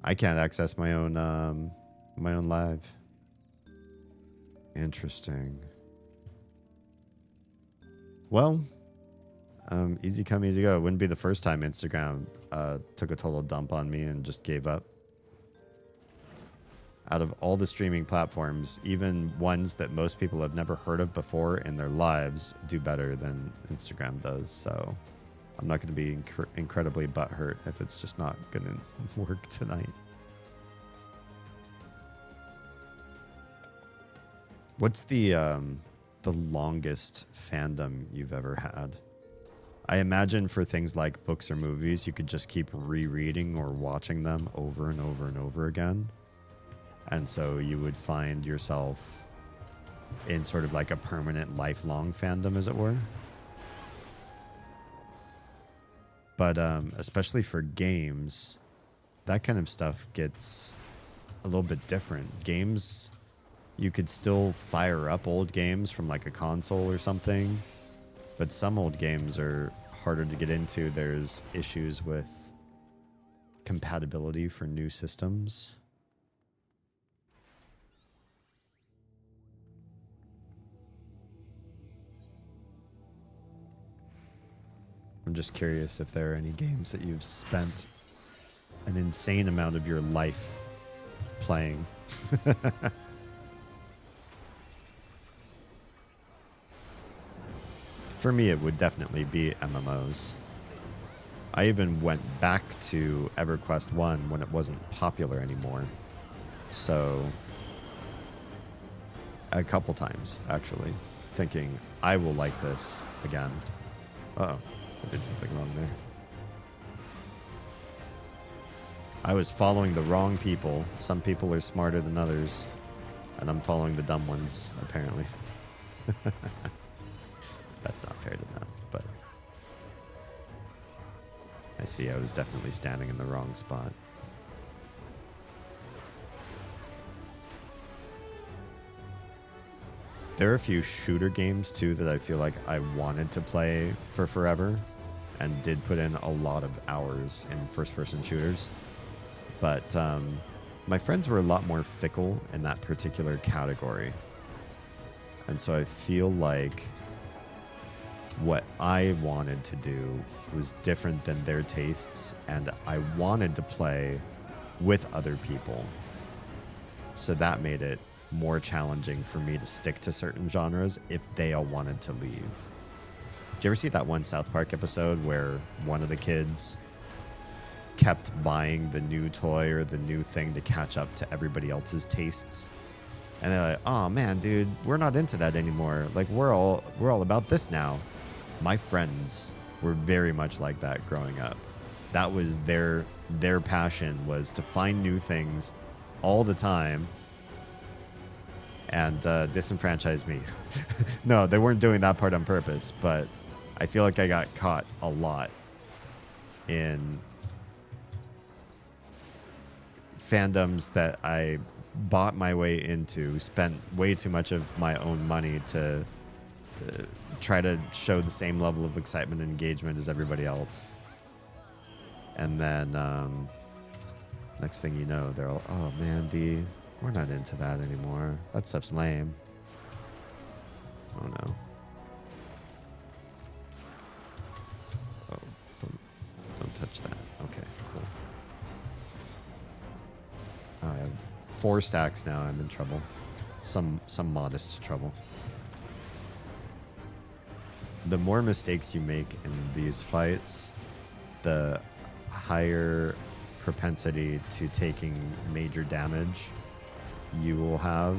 I can't access my own live. Interesting. Well, easy come, easy go. It wouldn't be the first time Instagram took a total dump on me and just gave up. Out of all the streaming platforms, even ones that most people have never heard of before in their lives do better than Instagram does. So I'm not going to be incredibly butthurt if it's just not going to work tonight. What's the longest fandom you've ever had? I imagine for things like books or movies, you could just keep rereading or watching them over and over and over again. And so you would find yourself in sort of like a permanent lifelong fandom, as it were. But especially for games, that kind of stuff gets a little bit different. Games, you could still fire up old games from like a console or something, but some old games are harder to get into. There's issues with compatibility for new systems. I'm just curious if there are any games that you've spent an insane amount of your life playing. For me, it would definitely be MMOs. I even went back to EverQuest 1 when it wasn't popular anymore. So, a couple times, actually, thinking, I will like this again. Uh-oh, I did something wrong there. I was following the wrong people. Some people are smarter than others, and I'm following the dumb ones, apparently. That's not fair to them, but I see I was definitely standing in the wrong spot. There are a few shooter games, too, that I feel like I wanted to play for forever and did put in a lot of hours in first-person shooters. But my friends were a lot more fickle in that particular category. And so I feel like what I wanted to do was different than their tastes, and I wanted to play with other people. So that made it more challenging for me to stick to certain genres if they all wanted to leave. Did you ever see that one South Park episode where one of the kids kept buying the new toy or the new thing to catch up to everybody else's tastes? And they're like, oh man, dude, we're not into that anymore. Like we're all about this now. My friends were very much like that growing up. That was their passion, was to find new things all the time and disenfranchise me. No, they weren't doing that part on purpose, but I feel like I got caught a lot in fandoms that I bought my way into, spent way too much of my own money to try to show the same level of excitement and engagement as everybody else. And then next thing you know, they're all, oh man, D, we're not into that anymore. That stuff's lame. Oh no. Oh, don't touch that. Okay, cool. I have 4 stacks now. I'm in trouble. Some modest trouble. The more mistakes you make in these fights, the higher propensity to taking major damage you will have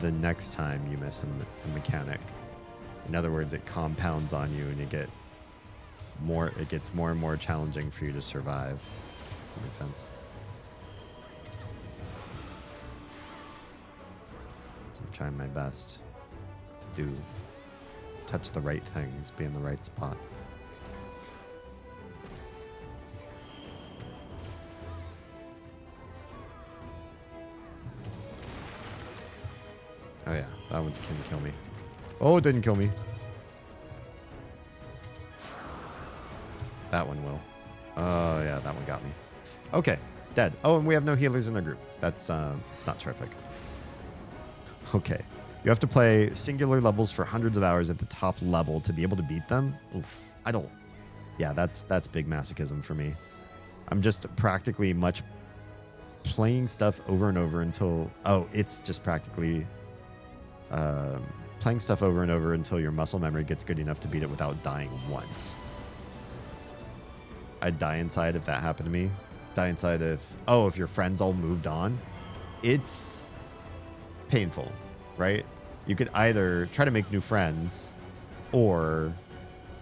the next time you miss a mechanic. In other words, it compounds on you and it gets more and more challenging for you to survive. That makes sense. So I'm trying my best to touch the right things, be in the right spot. Oh yeah, that one can kill me. Oh, it didn't kill me. That one will. Oh yeah, that one got me. Okay, dead. Oh, and we have no healers in our group. That's it's not terrific. Okay. You have to play singular levels for hundreds of hours at the top level to be able to beat them. Oof. Yeah, that's big masochism for me. I'm just practically playing stuff over and over until... Oh, it's just practically playing stuff over and over until your muscle memory gets good enough to beat it without dying once. I'd die inside if that happened to me. Die inside if your friends all moved on. It's painful, right? You could either try to make new friends or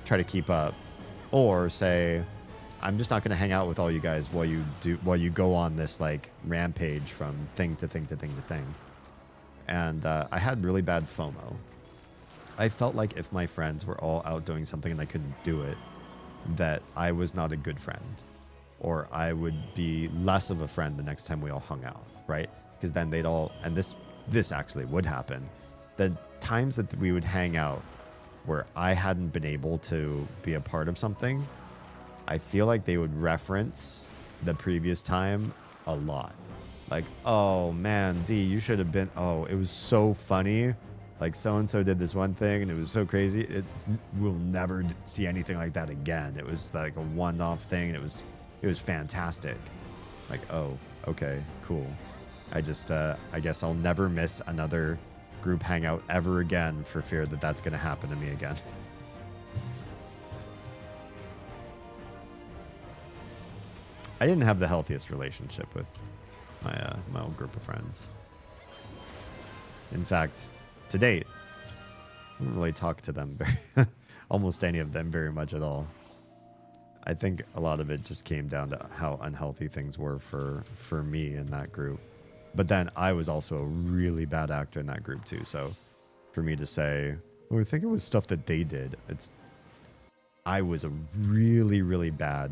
try to keep up, or say, I'm just not going to hang out with all you guys while you go on this like rampage from thing to thing to thing to thing. And I had really bad FOMO. I felt like if my friends were all out doing something and I couldn't do it, that I was not a good friend, or I would be less of a friend the next time we all hung out, right? Because then they'd all, and this actually would happen, the times that we would hang out where I hadn't been able to be a part of something, I feel like they would reference the previous time a lot. Like, oh man, D, you should have been, oh, it was so funny. Like so-and-so did this one thing and it was so crazy. We'll never see anything like that again. It was like a one-off thing. It was fantastic. Like, oh, okay, cool. I guess I'll never miss another group hangout ever again for fear that that's going to happen to me again. I didn't have the healthiest relationship with my old group of friends. In fact, to date, I don't really talk to them almost any of them very much at all. I think a lot of it just came down to how unhealthy things were for me in that group. But then I was also a really bad actor in that group too. So for me to say, oh, I think it was stuff that they did, I was a really, really bad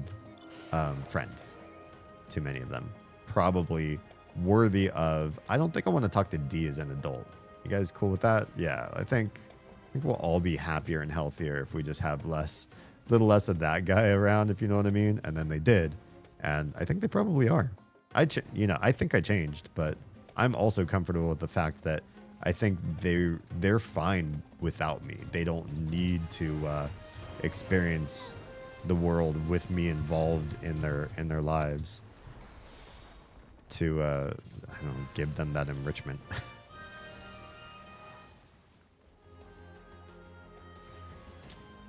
friend to many of them. Probably worthy of, I don't think I want to talk to D as an adult. You guys cool with that? Yeah, I think we'll all be happier and healthier if we just have little less of that guy around, if you know what I mean. And then they did, and I think they probably are. I think I changed, but I'm also comfortable with the fact that I think they're fine without me. They don't need to experience the world with me involved in their lives to I don't know, give them that enrichment.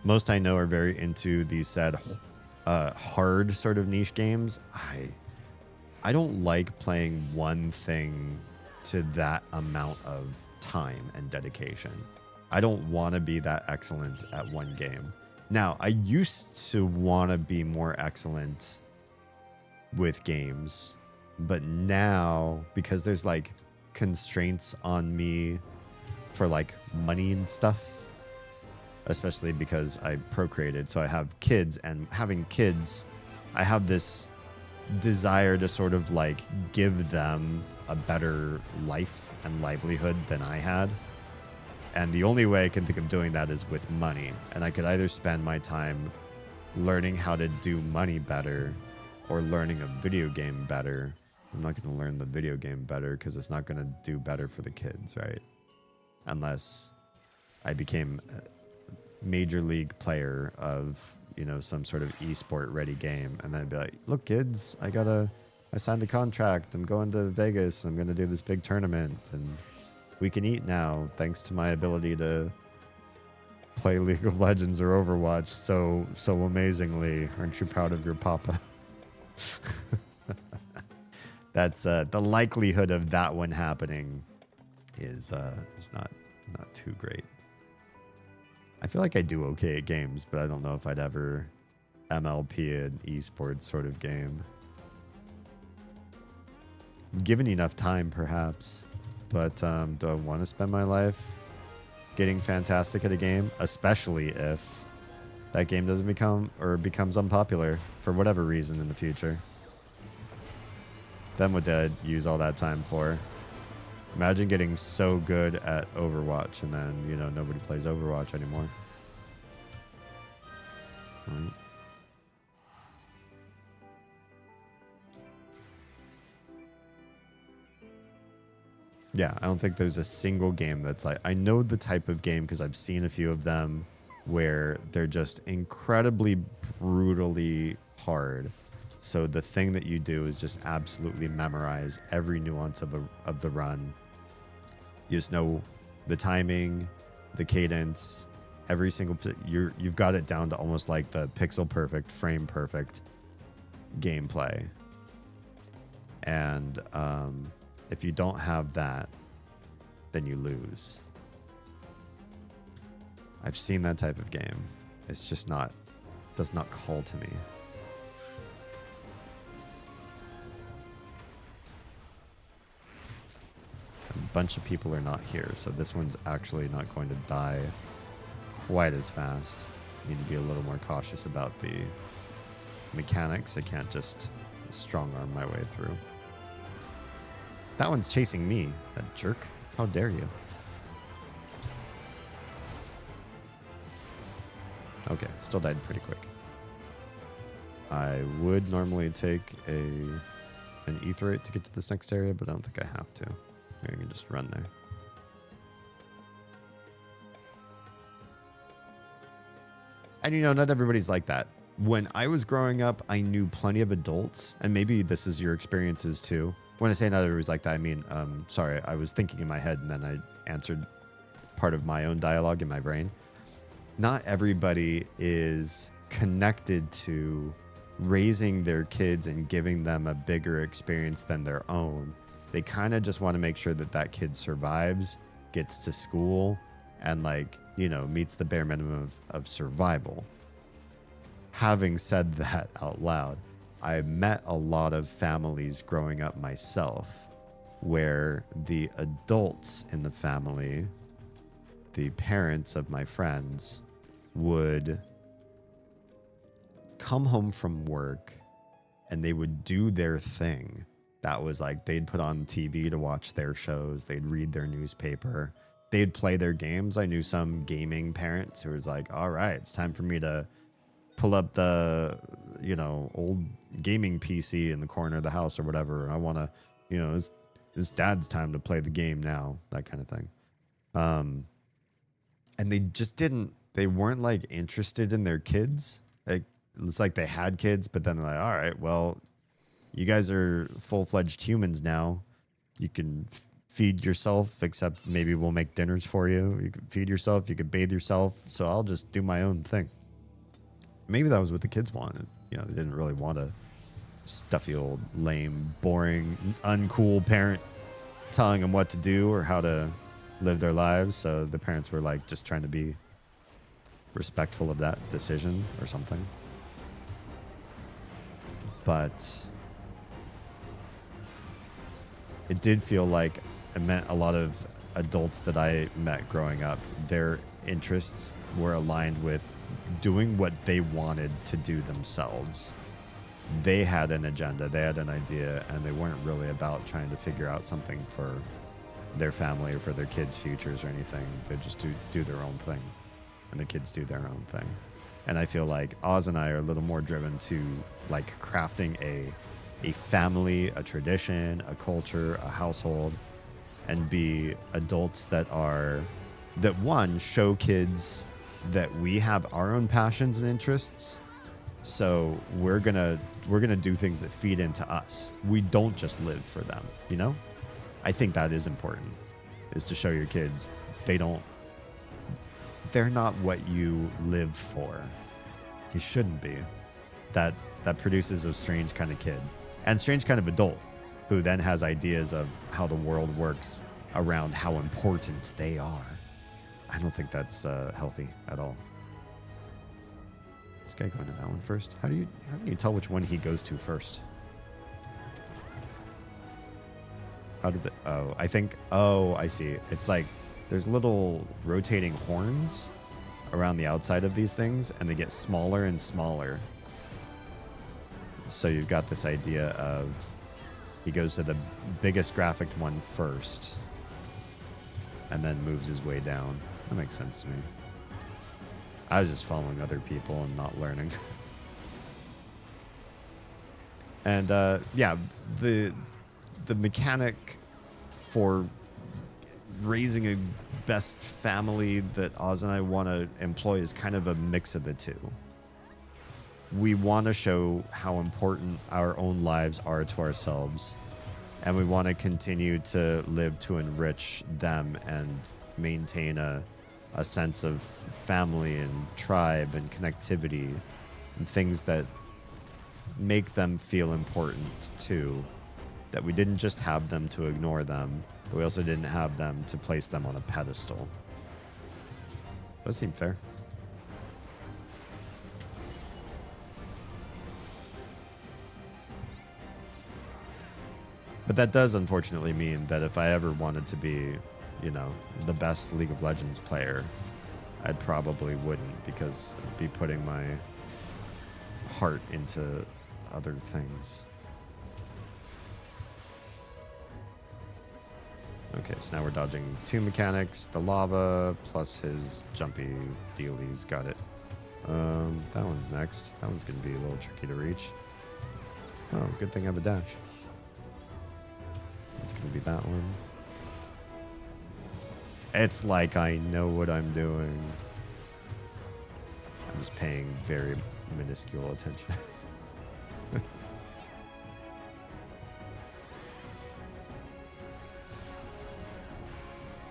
Most I know are very into these said hard sort of niche games. I don't like playing one thing to that amount of time and dedication. I don't want to be that excellent at one game. Now, I used to want to be more excellent with games, but now, because there's like constraints on me for like money and stuff, especially because I procreated, so I have kids, and having kids, I have this desire to sort of like give them a better life and livelihood than I had. And the only way I can think of doing that is with money. And I could either spend my time learning how to do money better or learning a video game better. I'm not going to learn the video game better because it's not going to do better for the kids, right? Unless I became a major league player of, you know, some sort of esport ready game, and then I'd be like, look kids, I signed a contract, I'm going to Vegas, I'm going to do this big tournament, and we can eat now thanks to my ability to play League of Legends or Overwatch so amazingly. Aren't you proud of your papa? That's the likelihood of that one happening is not too great. I feel like I do okay at games, but I don't know if I'd ever MLP an esports sort of game. Given enough time, perhaps. But do I want to spend my life getting fantastic at a game? Especially if that game doesn't becomes unpopular for whatever reason in the future. Then what did I use all that time for? Imagine getting so good at Overwatch and then, you know, nobody plays Overwatch anymore. Right. Yeah, I don't think there's a single game that's like, I know the type of game because I've seen a few of them where they're just incredibly brutally hard. So the thing that you do is just absolutely memorize every nuance of the run. You just know the timing, the cadence, every single you've got it down to almost like the pixel perfect, frame perfect gameplay. And if you don't have that, then you lose. I've seen that type of game. It's just does not call to me. A bunch of people are not here, so this one's actually not going to die quite as fast. need to be a little more cautious about the mechanics. I can't just strong arm my way through. That one's chasing me, that jerk. How dare you? Okay, still died pretty quick. I would normally take an etherate to get to this next area, but I don't think I have to. Maybe I can just run there. And you know, not everybody's like that. When I was growing up, I knew plenty of adults, and maybe this is your experiences too. When I say not everybody's like that, I mean, sorry, I was thinking in my head and then I answered part of my own dialogue in my brain. Not everybody is connected to raising their kids and giving them a bigger experience than their own. They kind of just want to make sure that that kid survives, gets to school, and like, you know, meets the bare minimum of survival. Having said that out loud, I met a lot of families growing up myself where the adults in the family, the parents of my friends, would come home from work and they would do their thing. That was like, they'd put on TV to watch their shows, they'd read their newspaper, they'd play their games. I knew some gaming parents who was like, all right, it's time for me to pull up the, you know, old gaming PC in the corner of the house or whatever. And I want to, you know, it's dad's time to play the game now, that kind of thing. And they just they weren't like interested in their kids. Like, it's like they had kids, but then they're like, all right, well, you guys are full-fledged humans now. You can feed yourself, except maybe we'll make dinners for you. You can feed yourself, you can bathe yourself, so I'll just do my own thing. Maybe that was what the kids wanted. You know, they didn't really want a stuffy old, lame, boring, uncool parent telling them what to do or how to live their lives. So the parents were like just trying to be respectful of that decision or something. But it did feel like it meant a lot of adults that I met growing up, their interests were aligned with doing what they wanted to do themselves. They had an agenda, they had an idea, and they weren't really about trying to figure out something for their family or for their kids' futures or anything. They just do their own thing, and the kids do their own thing. And I feel like Oz and I are a little more driven to like crafting a family, a tradition, a culture, a household, and be adults that one, show kids that we have our own passions and interests. So we're gonna do things that feed into us. We don't just live for them, you know? I think that is important, is to show your kids they're not what you live for. They shouldn't be. That produces a strange kind of kid and strange kind of adult who then has ideas of how the world works around how important they are. I don't think that's healthy at all. This guy going to that one first. How can you tell which one he goes to first? I see. It's like there's little rotating horns around the outside of these things, and they get smaller and smaller. So you've got this idea of he goes to the biggest graphic one first and then moves his way down. That makes sense to me. I was just following other people and not learning. And yeah, the mechanic for raising a best family that Oz and I want to employ is kind of a mix of the two. We want to show how important our own lives are to ourselves, and we want to continue to live to enrich them and maintain a sense of family and tribe and connectivity and things that make them feel important too. That we didn't just have them to ignore them, but we also didn't have them to place them on a pedestal. Does seem fair. But that does unfortunately mean that if I ever wanted to be, you know, the best League of Legends player, I probably wouldn't, because I'd be putting my heart into other things. Okay, so now we're dodging 2 mechanics, the lava, plus his jumpy dealies. Got it. That one's next. That one's going to be a little tricky to reach. Oh, good thing I have a dash. It's going to be that one. It's like I know what I'm doing. I'm just paying very minuscule attention.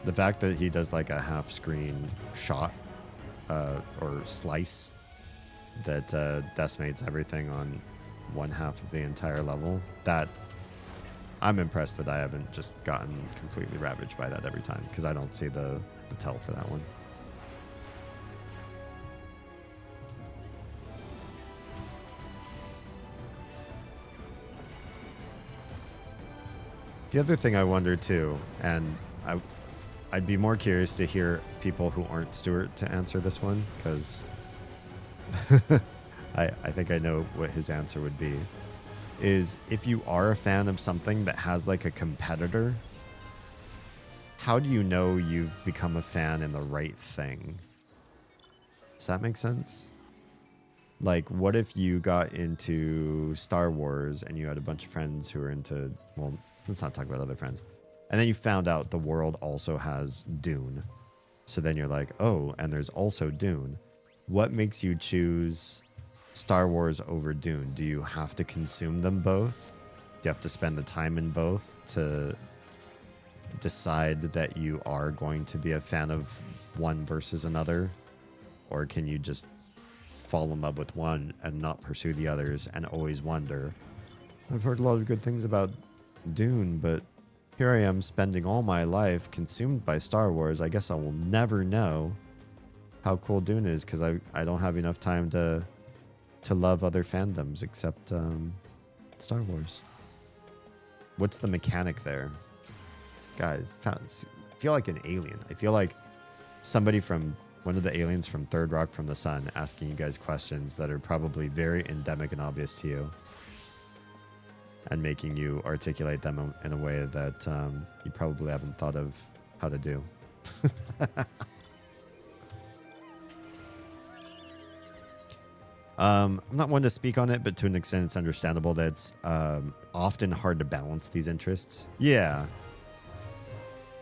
The fact that he does like a half screen shot or slice that decimates everything on one half of the entire level, that I'm impressed that I haven't just gotten completely ravaged by that every time, because I don't see the tell for that one. The other thing I wonder too, and I'd be more curious to hear people who aren't Stuart to answer this one, because I think I know what his answer would be, is if you are a fan of something that has like a competitor, how do you know you've become a fan in the right thing? Does that make sense? Like, what if you got into Star Wars and you had a bunch of friends who were into, well, let's not talk about other friends. And then you found out the world also has Dune. So then you're like, oh, and there's also Dune. What makes you choose Star Wars over Dune? Do you have to consume them both? Do you have to spend the time in both to decide that you are going to be a fan of one versus another? Or can you just fall in love with one and not pursue the others and always wonder, I've heard a lot of good things about Dune, but here I am spending all my life consumed by Star Wars. I guess I will never know how cool Dune is, because I don't have enough time to love other fandoms except Star Wars. What's the mechanic there? God, I feel like an alien. I feel like somebody from one of the aliens from Third Rock from the Sun asking you guys questions that are probably very endemic and obvious to you, and making you articulate them in a way that you probably haven't thought of how to do. I'm not one to speak on it, but to an extent it's understandable that it's often hard to balance these interests. Yeah.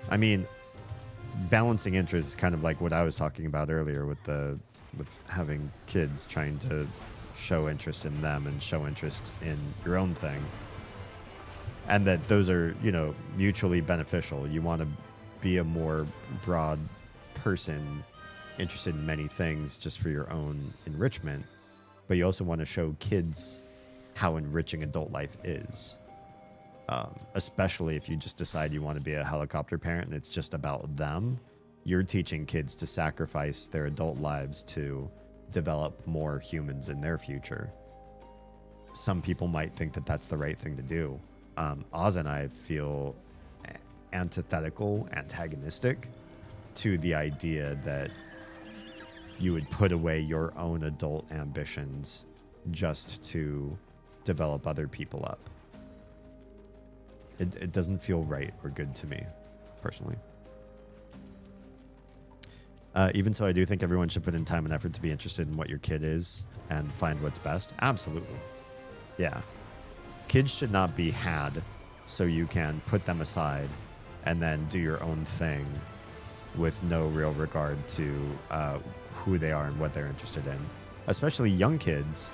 I mean, balancing interests is kind of like what I was talking about earlier with having kids, trying to show interest in them and show interest in your own thing. And that those are, mutually beneficial. You want to be a more broad person interested in many things just for your own enrichment. But you also want to show kids how enriching adult life is. Especially if you just decide you want to be a helicopter parent and it's just about them. You're teaching kids to sacrifice their adult lives to develop more humans in their future. Some people might think that that's the right thing to do. Oz and I feel antagonistic to the idea that you would put away your own adult ambitions just to develop other people up. It doesn't feel right or good to me, personally. Even so, I do think everyone should put in time and effort to be interested in what your kid is and find what's best. Absolutely. Yeah. Kids should not be had so you can put them aside and then do your own thing with no real regard to who they are and what they're interested in. Especially young kids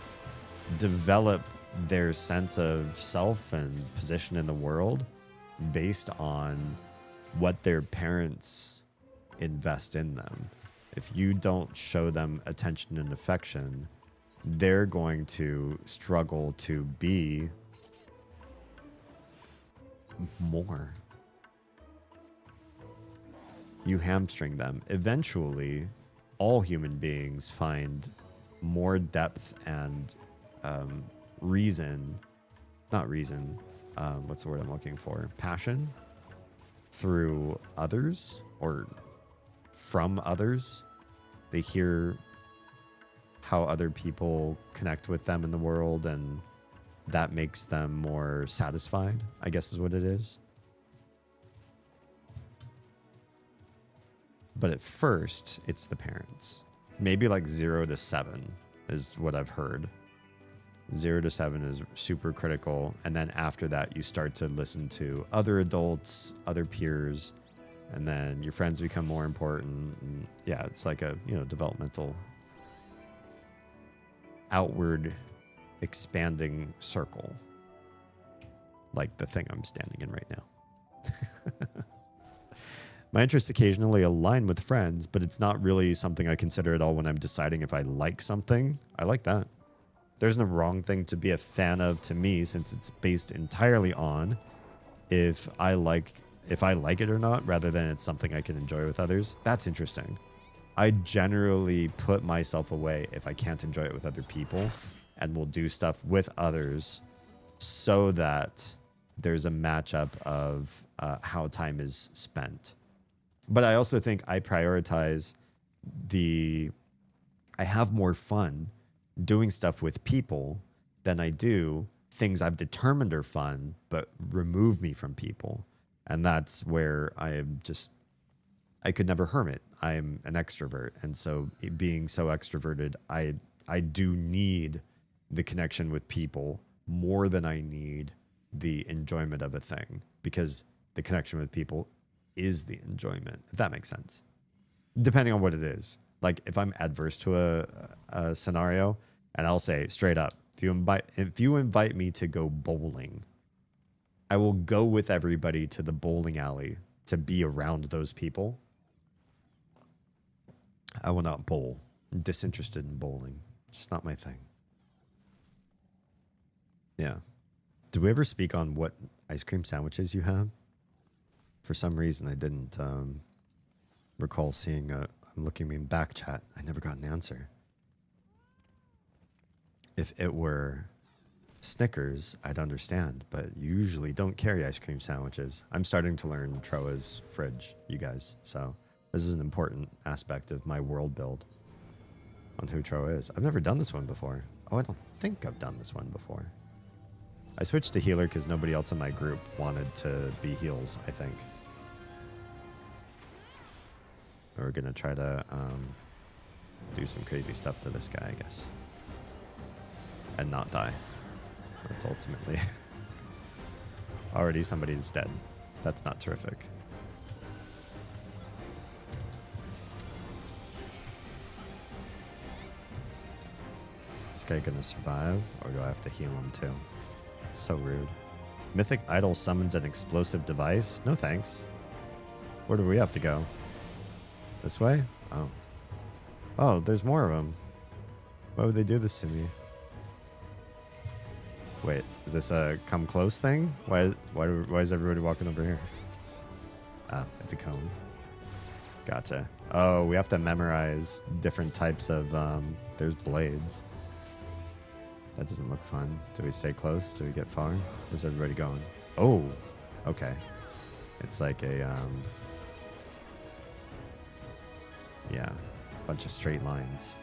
develop their sense of self and position in the world based on what their parents invest in them. If you don't show them attention and affection, they're going to struggle to be more. You hamstring them. Eventually, all human beings find more depth and what's the word I'm looking for? Passion through others or from others They hear how other people connect with them in the world, and that makes them more satisfied, I guess is what it is. But at first, it's the parents. Maybe like 0 to 7 is what I've heard. 0 to 7 is super critical. And then after that, you start to listen to other adults, other peers, and then your friends become more important. And yeah, it's like a, developmental outward expanding circle. Like the thing I'm standing in right now. My interests occasionally align with friends, but it's not really something I consider at all when I'm deciding if I like something. I like that. There's no wrong thing to be a fan of to me, since it's based entirely on if I like it or not, rather than it's something I can enjoy with others. That's interesting. I generally put myself away if I can't enjoy it with other people, and will do stuff with others so that there's a matchup of how time is spent. But I also think I prioritize I have more fun doing stuff with people than I do things I've determined are fun, but remove me from people. And that's where I could never hermit. I'm an extrovert. And so being so extroverted, I do need the connection with people more than I need the enjoyment of a thing, because the connection with people is the enjoyment, if that makes sense. Depending on what it is. Like if I'm adverse to a scenario, and I'll say straight up, if you invite me to go bowling, I will go with everybody to the bowling alley to be around those people. I will not bowl. I'm disinterested in bowling. It's just not my thing. Yeah. Did we ever speak on what ice cream sandwiches you have? For some reason, I didn't recall seeing I'm looking in back chat. I never got an answer. If it were Snickers, I'd understand, but you usually don't carry ice cream sandwiches. I'm starting to learn Troa's fridge, you guys. So this is an important aspect of my world build on who Troa is. I've never done this one before. Oh, I don't think I've done this one before. I switched to healer because nobody else in my group wanted to be heals, I think. We're going to try to do some crazy stuff to this guy, I guess. And not die. That's ultimately... Already somebody's dead. That's not terrific. Is this guy going to survive? Or do I have to heal him too? It's so rude. Mythic Idol summons an explosive device? No thanks. Where do we have to go? This way? Oh. Oh, there's more of them. Why would they do this to me? Wait, is this a come close thing? Why is everybody walking over here? Ah, it's a cone. Gotcha. Oh, we have to memorize different types of, there's blades. That doesn't look fun. Do we stay close? Do we get far? Where's everybody going? Oh, okay. It's like a, yeah, bunch of straight lines.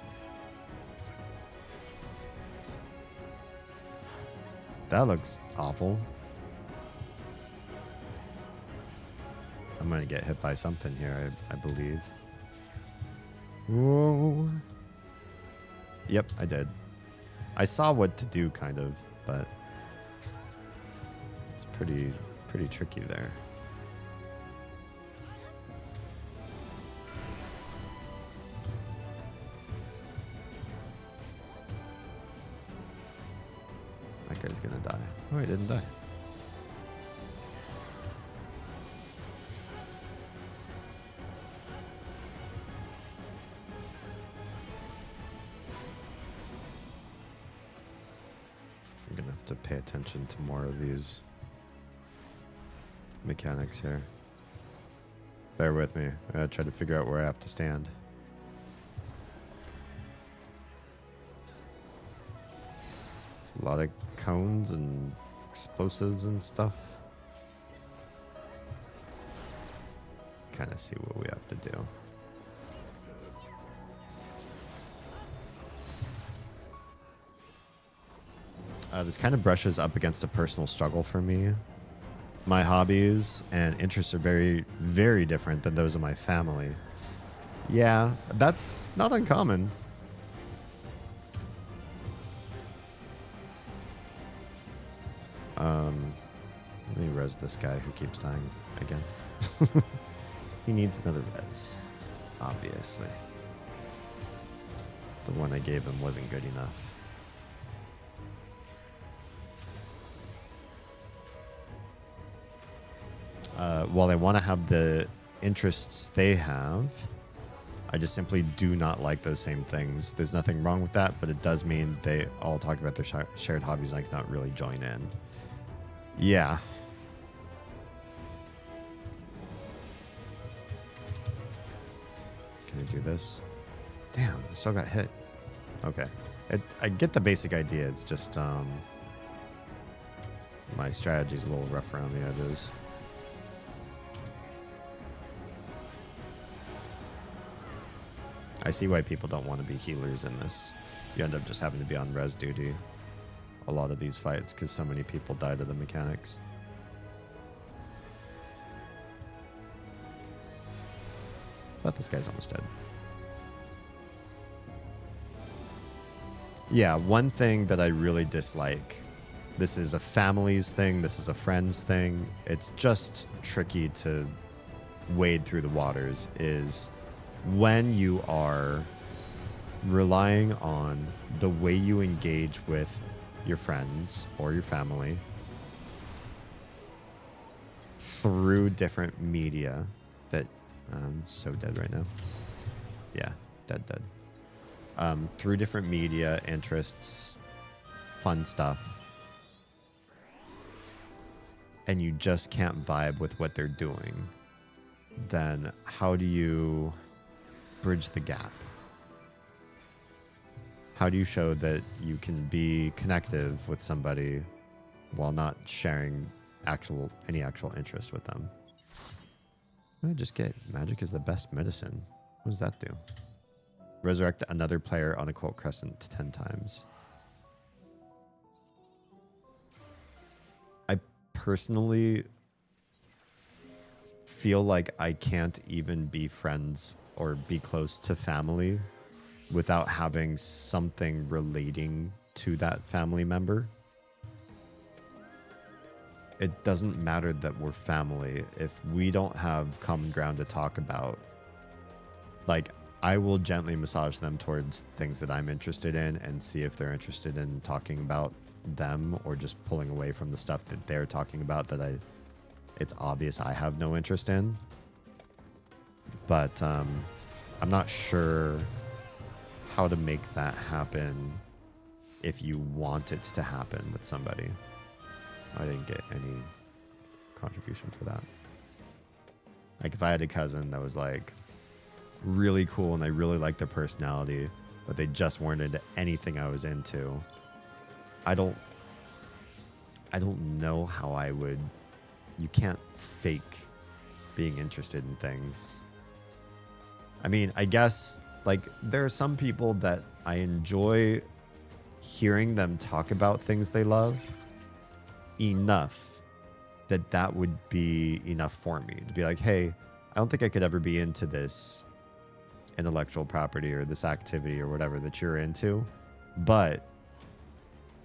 That looks awful. I'm gonna get hit by something here, I believe. Whoa. Yep, I did. I saw what to do, kind of, but it's pretty tricky there. That guy's gonna die. Oh, he didn't die. I'm gonna have to pay attention to more of these mechanics here. Bear with me. I gotta try to figure out where I have to stand. There's a lot of cones and explosives and stuff. Kind of see what we have to do. This kind of brushes up against a personal struggle for me. My hobbies and interests are very, very different than those of my family. Yeah, that's not uncommon. Let me res this guy who keeps dying again. He needs another res, obviously. The one I gave him wasn't good enough. While I want to have the interests they have, I just simply do not like those same things. There's nothing wrong with that, but it does mean they all talk about their shared hobbies and I cannot really join in. Yeah. Can I do this? Damn, I still got hit. Okay. I get the basic idea. It's just my strategy's a little rough around the edges. I see why people don't want to be healers in this. You end up just having to be on res duty a lot of these fights because so many people die to the mechanics. But this guy's almost dead. Yeah, one thing that I really dislike, this is a family's thing, this is a friend's thing, it's just tricky to wade through the waters, is when you are relying on the way you engage with your friends or your family through different media that I'm so dead right now. Yeah, dead. Through different media, interests, fun stuff, and you just can't vibe with what they're doing, then how do you bridge the gap? How do you show that you can be connective with somebody while not sharing any actual interest with them? I just get magic is the best medicine. What does that do? Resurrect another player on a quote crescent 10 times. I personally feel like I can't even be friends or be close to family without having something relating to that family member. It doesn't matter that we're family if we don't have common ground to talk about. Like, I will gently massage them towards things that I'm interested in and see if they're interested in talking about them or just pulling away from the stuff that they're talking about that it's obvious I have no interest in. But I'm not sure how to make that happen if you want it to happen with somebody. I didn't get any contribution for that. Like if I had a cousin that was like really cool and I really liked their personality, but they just weren't into anything I was into, I don't know how I would. You can't fake being interested in things. I mean, I guess like there are some people that I enjoy hearing them talk about things they love enough that would be enough for me to be like, hey, I don't think I could ever be into this intellectual property or this activity or whatever that you're into, but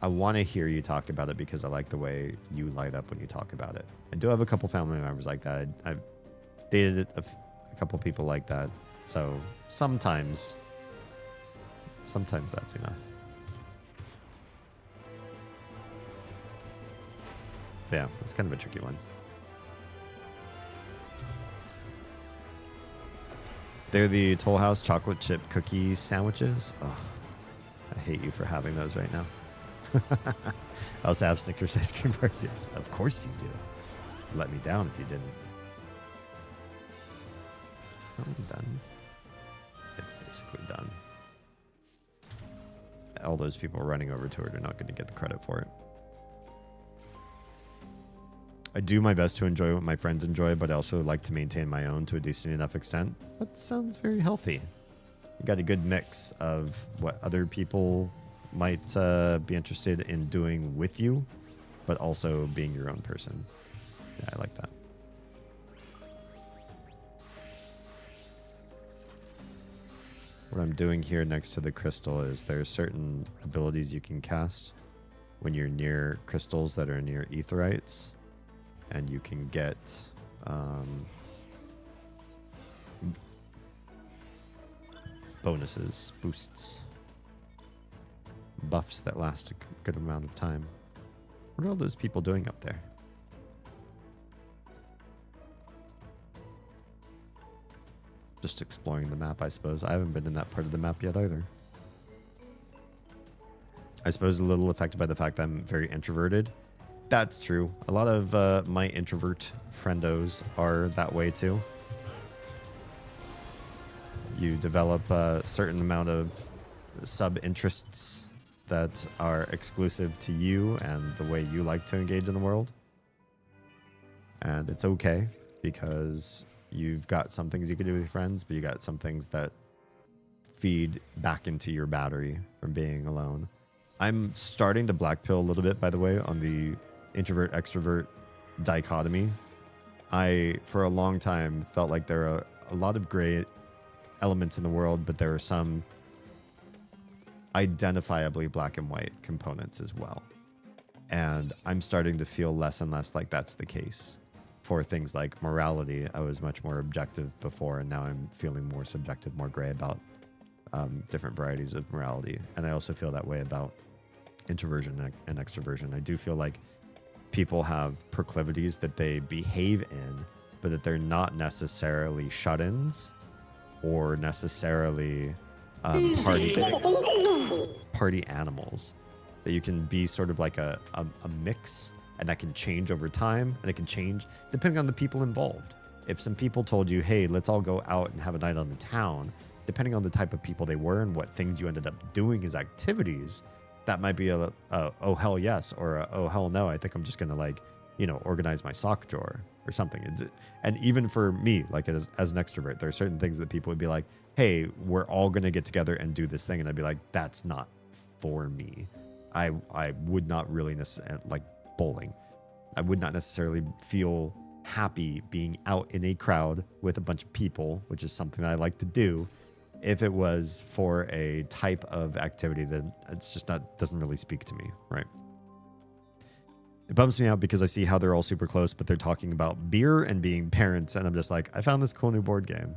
I want to hear you talk about it because I like the way you light up when you talk about it. I do have a couple family members like that. I've dated a couple people like that. So sometimes that's enough. But yeah, it's kind of a tricky one. They're the Toll House chocolate chip cookie sandwiches. Ugh, I hate you for having those right now. I also have Snickers ice cream bars. Yes, of course you do. Let me down if you didn't. I'm done. It's basically done. All those people running over to it are not going to get the credit for it. I do my best to enjoy what my friends enjoy, but I also like to maintain my own to a decent enough extent. That sounds very healthy. You got a good mix of what other people might be interested in doing with you, but also being your own person. Yeah, I like that. What I'm doing here next to the crystal is there's certain abilities you can cast when you're near crystals that are near aetherites, and you can get bonuses, boosts, buffs that last a good amount of time. What are all those people doing up there? Just exploring the map, I suppose. I haven't been in that part of the map yet either. I suppose a little affected by the fact that I'm very introverted. That's true. A lot of my introvert friendos are that way too. You develop a certain amount of sub-interests that are exclusive to you and the way you like to engage in the world. And it's okay, because you've got some things you can do with your friends, but you got some things that feed back into your battery from being alone. I'm starting to black pill a little bit, by the way, on the introvert-extrovert dichotomy. I, for a long time, felt like there are a lot of gray elements in the world, but there are some identifiably black and white components as well. And I'm starting to feel less and less like that's the case. For things like morality, I was much more objective before, and now I'm feeling more subjective, more gray about different varieties of morality. And I also feel that way about introversion and extroversion. I do feel like people have proclivities that they behave in, but that they're not necessarily shut-ins or necessarily party animals. That you can be sort of like a mix, and that can change over time, and it can change depending on the people involved. If some people told you, hey, let's all go out and have a night on the town, depending on the type of people they were and what things you ended up doing as activities, that might be a oh hell yes, or a oh hell no, I think I'm just gonna organize my sock drawer or something. And even for me, like as an extrovert, there are certain things that people would be like, hey, we're all gonna get together and do this thing, and I'd be like, that's not for me. I would not really necessarily, like bowling, I would not necessarily feel happy being out in a crowd with a bunch of people, which is something that I like to do, if it was for a type of activity that it's just doesn't really speak to me, right? It bums me out because I see how they're all super close, but they're talking about beer and being parents, and I'm just like, I found this cool new board game.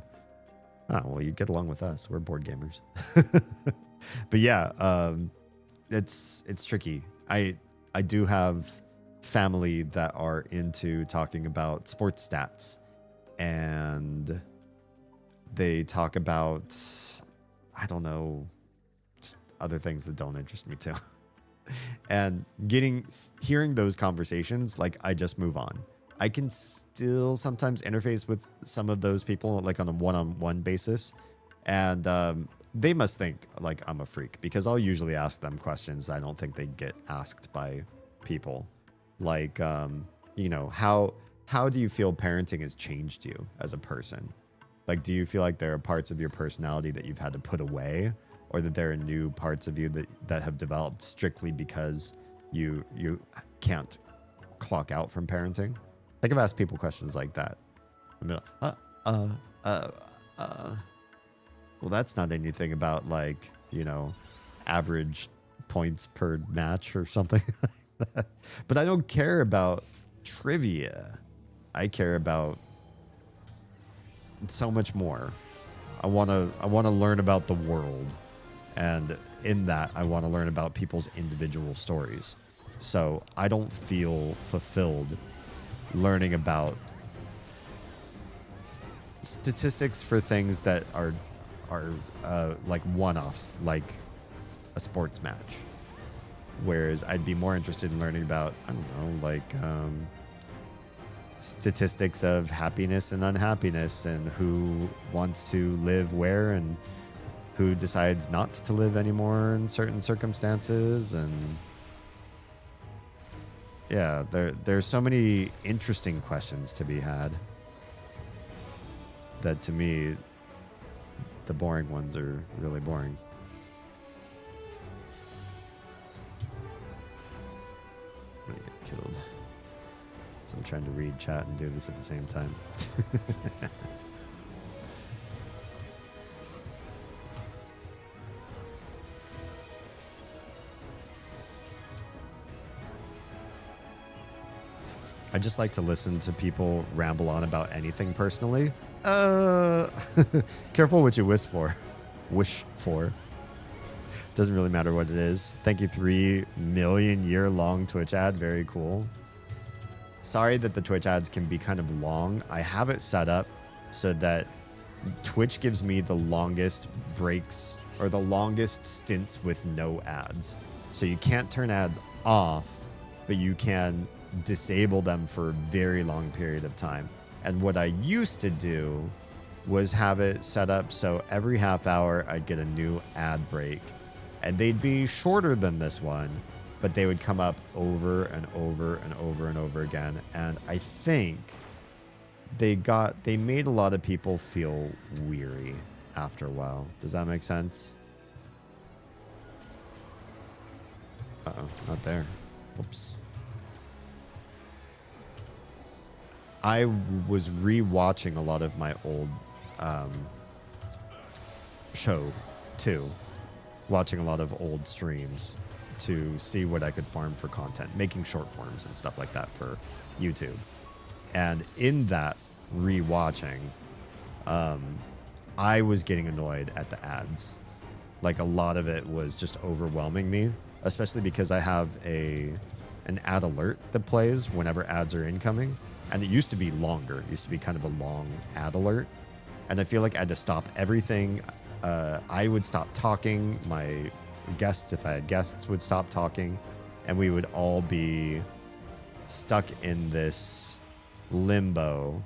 Oh, well, you get along with us. We're board gamers. But yeah, it's tricky. I do have family that are into talking about sports stats, and they talk about, I don't know, just other things that don't interest me too. And hearing those conversations, like, I just move on. I can still sometimes interface with some of those people like on a one-on-one basis, and they must think like I'm a freak, because I'll usually ask them questions I don't think they get asked by people. Like, how do you feel parenting has changed you as a person? Like, do you feel like there are parts of your personality that you've had to put away, or that there are new parts of you that have developed strictly because you can't clock out from parenting? Like, I've asked people questions like that. I'm like, well, that's not anything about like, average points per match or something like that. But I don't care about trivia. I care about so much more. I want to learn about the world, and in that I want to learn about people's individual stories. So I don't feel fulfilled learning about statistics for things that are like one-offs, like a sports match. Whereas I'd be more interested in learning about, I don't know, like statistics of happiness and unhappiness, and who wants to live where, and who decides not to live anymore in certain circumstances. And yeah, there's so many interesting questions to be had that, to me, the boring ones are really boring. killed. So I'm trying to read chat and do this at the same time. I just like to listen to people ramble on about anything personally. Careful what you wish for. Wish for. Doesn't really matter what it is. Thank you, 3 million year-long Twitch ad. Very cool. Sorry that the Twitch ads can be kind of long. I have it set up so that Twitch gives me the longest breaks or the longest stints with no ads. So you can't turn ads off, but you can disable them for a very long period of time. And what I used to do was have it set up so every half hour I'd get a new ad break. And they'd be shorter than this one, but they would come up over and over and over and over again. And I think they made a lot of people feel weary after a while. Does that make sense? Uh-oh, not there. Whoops. I was re-watching a lot of my old show too, watching a lot of old streams to see what I could farm for content, making short forms and stuff like that for YouTube. And in that re-watching, I was getting annoyed at the ads. Like a lot of it was just overwhelming me, especially because I have an ad alert that plays whenever ads are incoming. And it used to be longer. It used to be kind of a long ad alert. And I feel like I had to stop everything. I would stop talking. My guests, if I had guests, would stop talking. And we would all be stuck in this limbo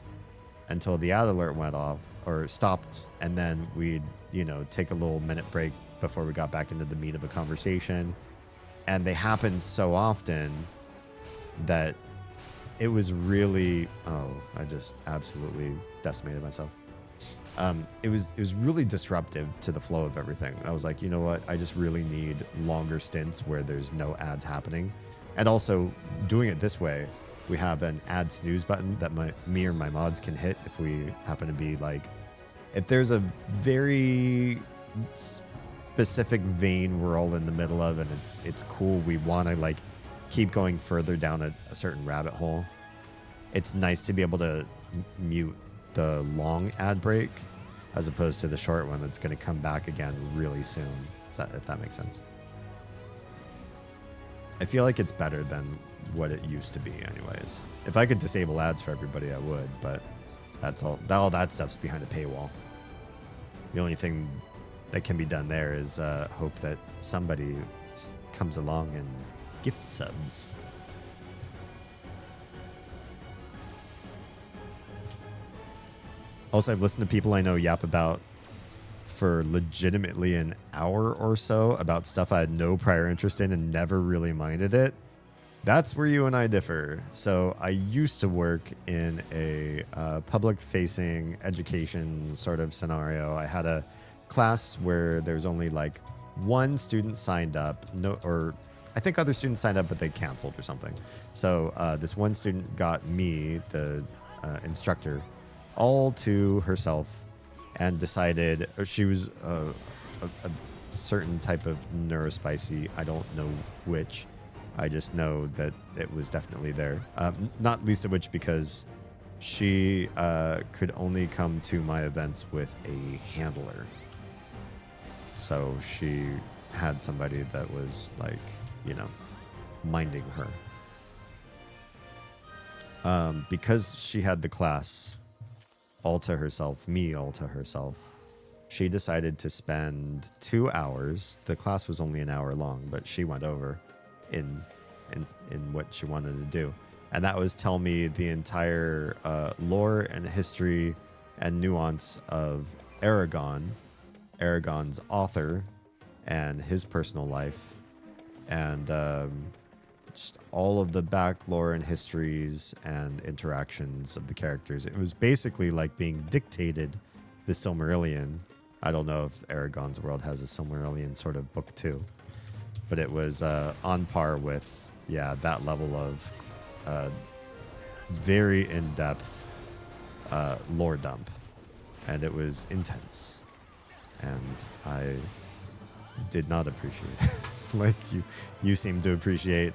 until the ad alert went off or stopped. And then we'd, take a little minute break before we got back into the meat of a conversation. And they happened so often that it was really, I just absolutely decimated myself. It was really disruptive to the flow of everything. I was like, you know what? I just really need longer stints where there's no ads happening. And also doing it this way, we have an ad snooze button that me or my mods can hit if we happen to be like, if there's a very specific vein we're all in the middle of and it's cool, we want to like keep going further down a certain rabbit hole. It's nice to be able to mute the long ad break as opposed to the short one that's going to come back again really soon. If that makes sense. I feel like it's better than what it used to be anyways. If I could disable ads for everybody, I would, but that's all that stuff's behind a paywall. The only thing that can be done there is hope that somebody comes along and gift subs. Also, I've listened to people I know yap about for legitimately an hour or so about stuff I had no prior interest in and never really minded it. That's where you and I differ. So I used to work in a public-facing education sort of scenario. I had a class where there was only like one student signed up, or I think other students signed up, but they canceled or something. So this one student got me, the instructor, all to herself and decided she was a certain type of neurospicy. I don't know which. I just know that it was definitely there. Not least of which because she could only come to my events with a handler. So she had somebody that was like, minding her. Because she had the class all to herself, me all to herself, she decided to spend 2 hours. The class was only an hour long, but she went over in what she wanted to do. And that was tell me the entire lore and history and nuance of Aragon's author and his personal life, and just all of the back lore and histories and interactions of the characters. It was basically like being dictated the Silmarillion. I don't know if Aragon's World has a Silmarillion sort of book too, but it was on par with, that level of a very in-depth lore dump, and it was intense, and I did not appreciate it like you seem to appreciate.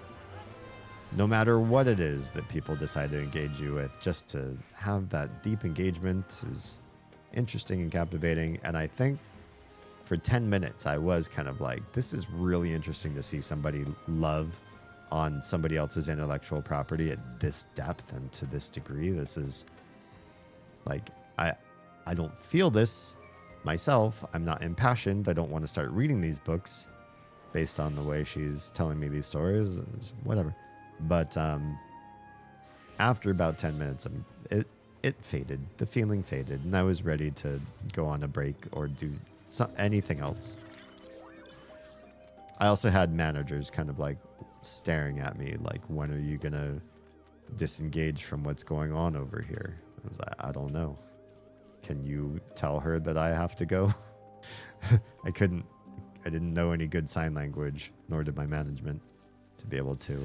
No matter what it is that people decide to engage you with, just to have that deep engagement is interesting and captivating. And I think for 10 minutes, I was kind of like, this is really interesting to see somebody love on somebody else's intellectual property at this depth and to this degree. This is like, I don't feel this myself. I'm not impassioned. I don't want to start reading these books based on the way she's telling me these stories, whatever. But after about 10 minutes, it faded. The feeling faded, and I was ready to go on a break or do anything else. I also had managers kind of like staring at me like, when are you going to disengage from what's going on over here? I was like, I don't know. Can you tell her that I have to go? I didn't know any good sign language, nor did my management, to be able to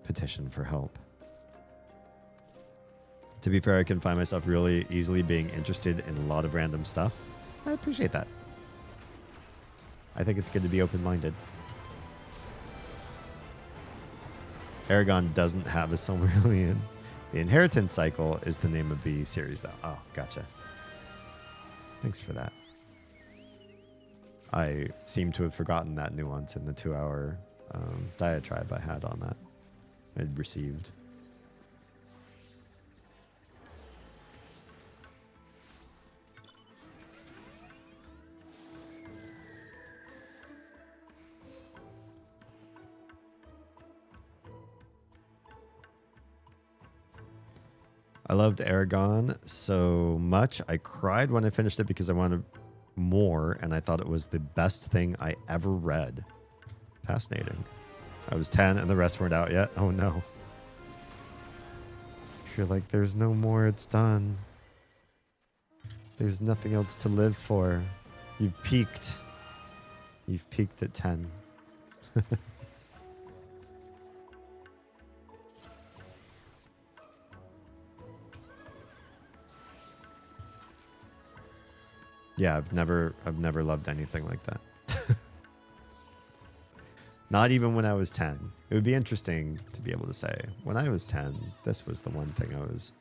petition for help. To be fair, I can find myself really easily being interested in a lot of random stuff. I appreciate that. I think it's good to be open-minded. Aragon doesn't have a Silmarillion. The Inheritance Cycle is the name of the series, though. Oh, gotcha. Thanks for that. I seem to have forgotten that nuance in the 2-hour diatribe I had on that. I'd received. I loved Aragon so much. I cried when I finished it because I wanted more, and I thought it was the best thing I ever read. Fascinating. I was 10 and the rest weren't out yet. Oh no. You're like, there's no more, it's done. There's nothing else to live for. You've peaked. You've peaked at 10. Yeah, I've never loved anything like that. Not even when I was 10. It would be interesting to be able to say, when I was 10, this was the one thing I was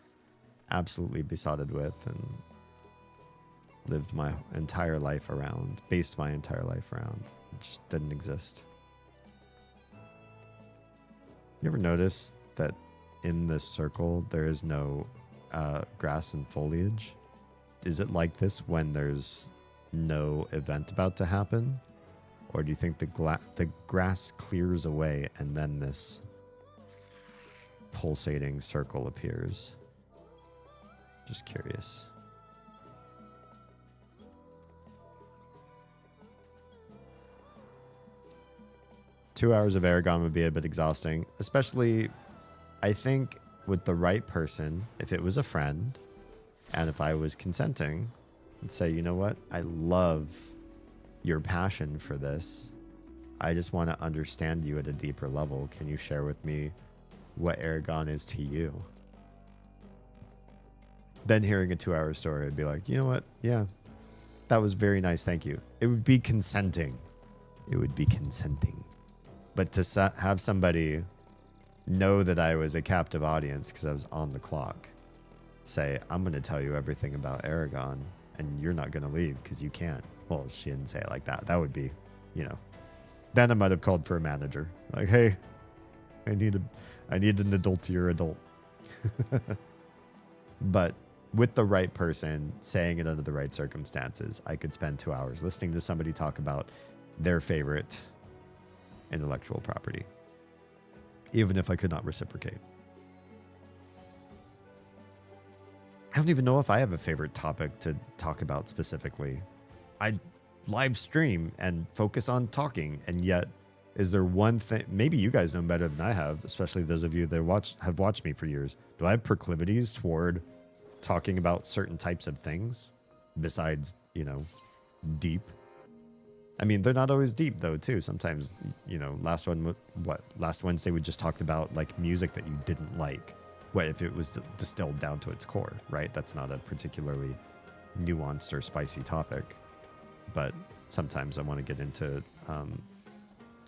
absolutely besotted with and lived my entire life around, based my entire life around, which didn't exist. You ever notice that in this circle, there is no grass and foliage? Is it like this when there's no event about to happen? Or do you think the grass clears away and then this pulsating circle appears? Just curious. Two hours of Aragon would be a bit exhausting, especially, I think, with the right person, if it was a friend, and if I was consenting, and say, you know what, I love your passion for this. I just want to understand you at a deeper level. Can you share with me what Aragon is to you? Then hearing a 2-hour story, I'd be like, you know what? Yeah, that was very nice. Thank you. It would be consenting. It would be consenting. But to have somebody know that I was a captive audience because I was on the clock, say, I'm going to tell you everything about Aragon and you're not going to leave because you can't. Well, she didn't say it like that. That would be, you know. Then I might have called for a manager. Like, hey, I need an adultier adult. But with the right person, saying it under the right circumstances, I could spend 2 hours listening to somebody talk about their favorite intellectual property, even if I could not reciprocate. I don't even know if I have a favorite topic to talk about specifically. I live stream and focus on talking, and yet is there one thing, maybe you guys know better than I have, especially those of you that have watched me for years. Do I have proclivities toward talking about certain types of things besides, you know, deep I mean, they're not always deep though, too. Sometimes, last Wednesday we just talked about like music that you didn't like. What if it was distilled down to its core, right? That's not a particularly nuanced or spicy topic, but sometimes I want to get into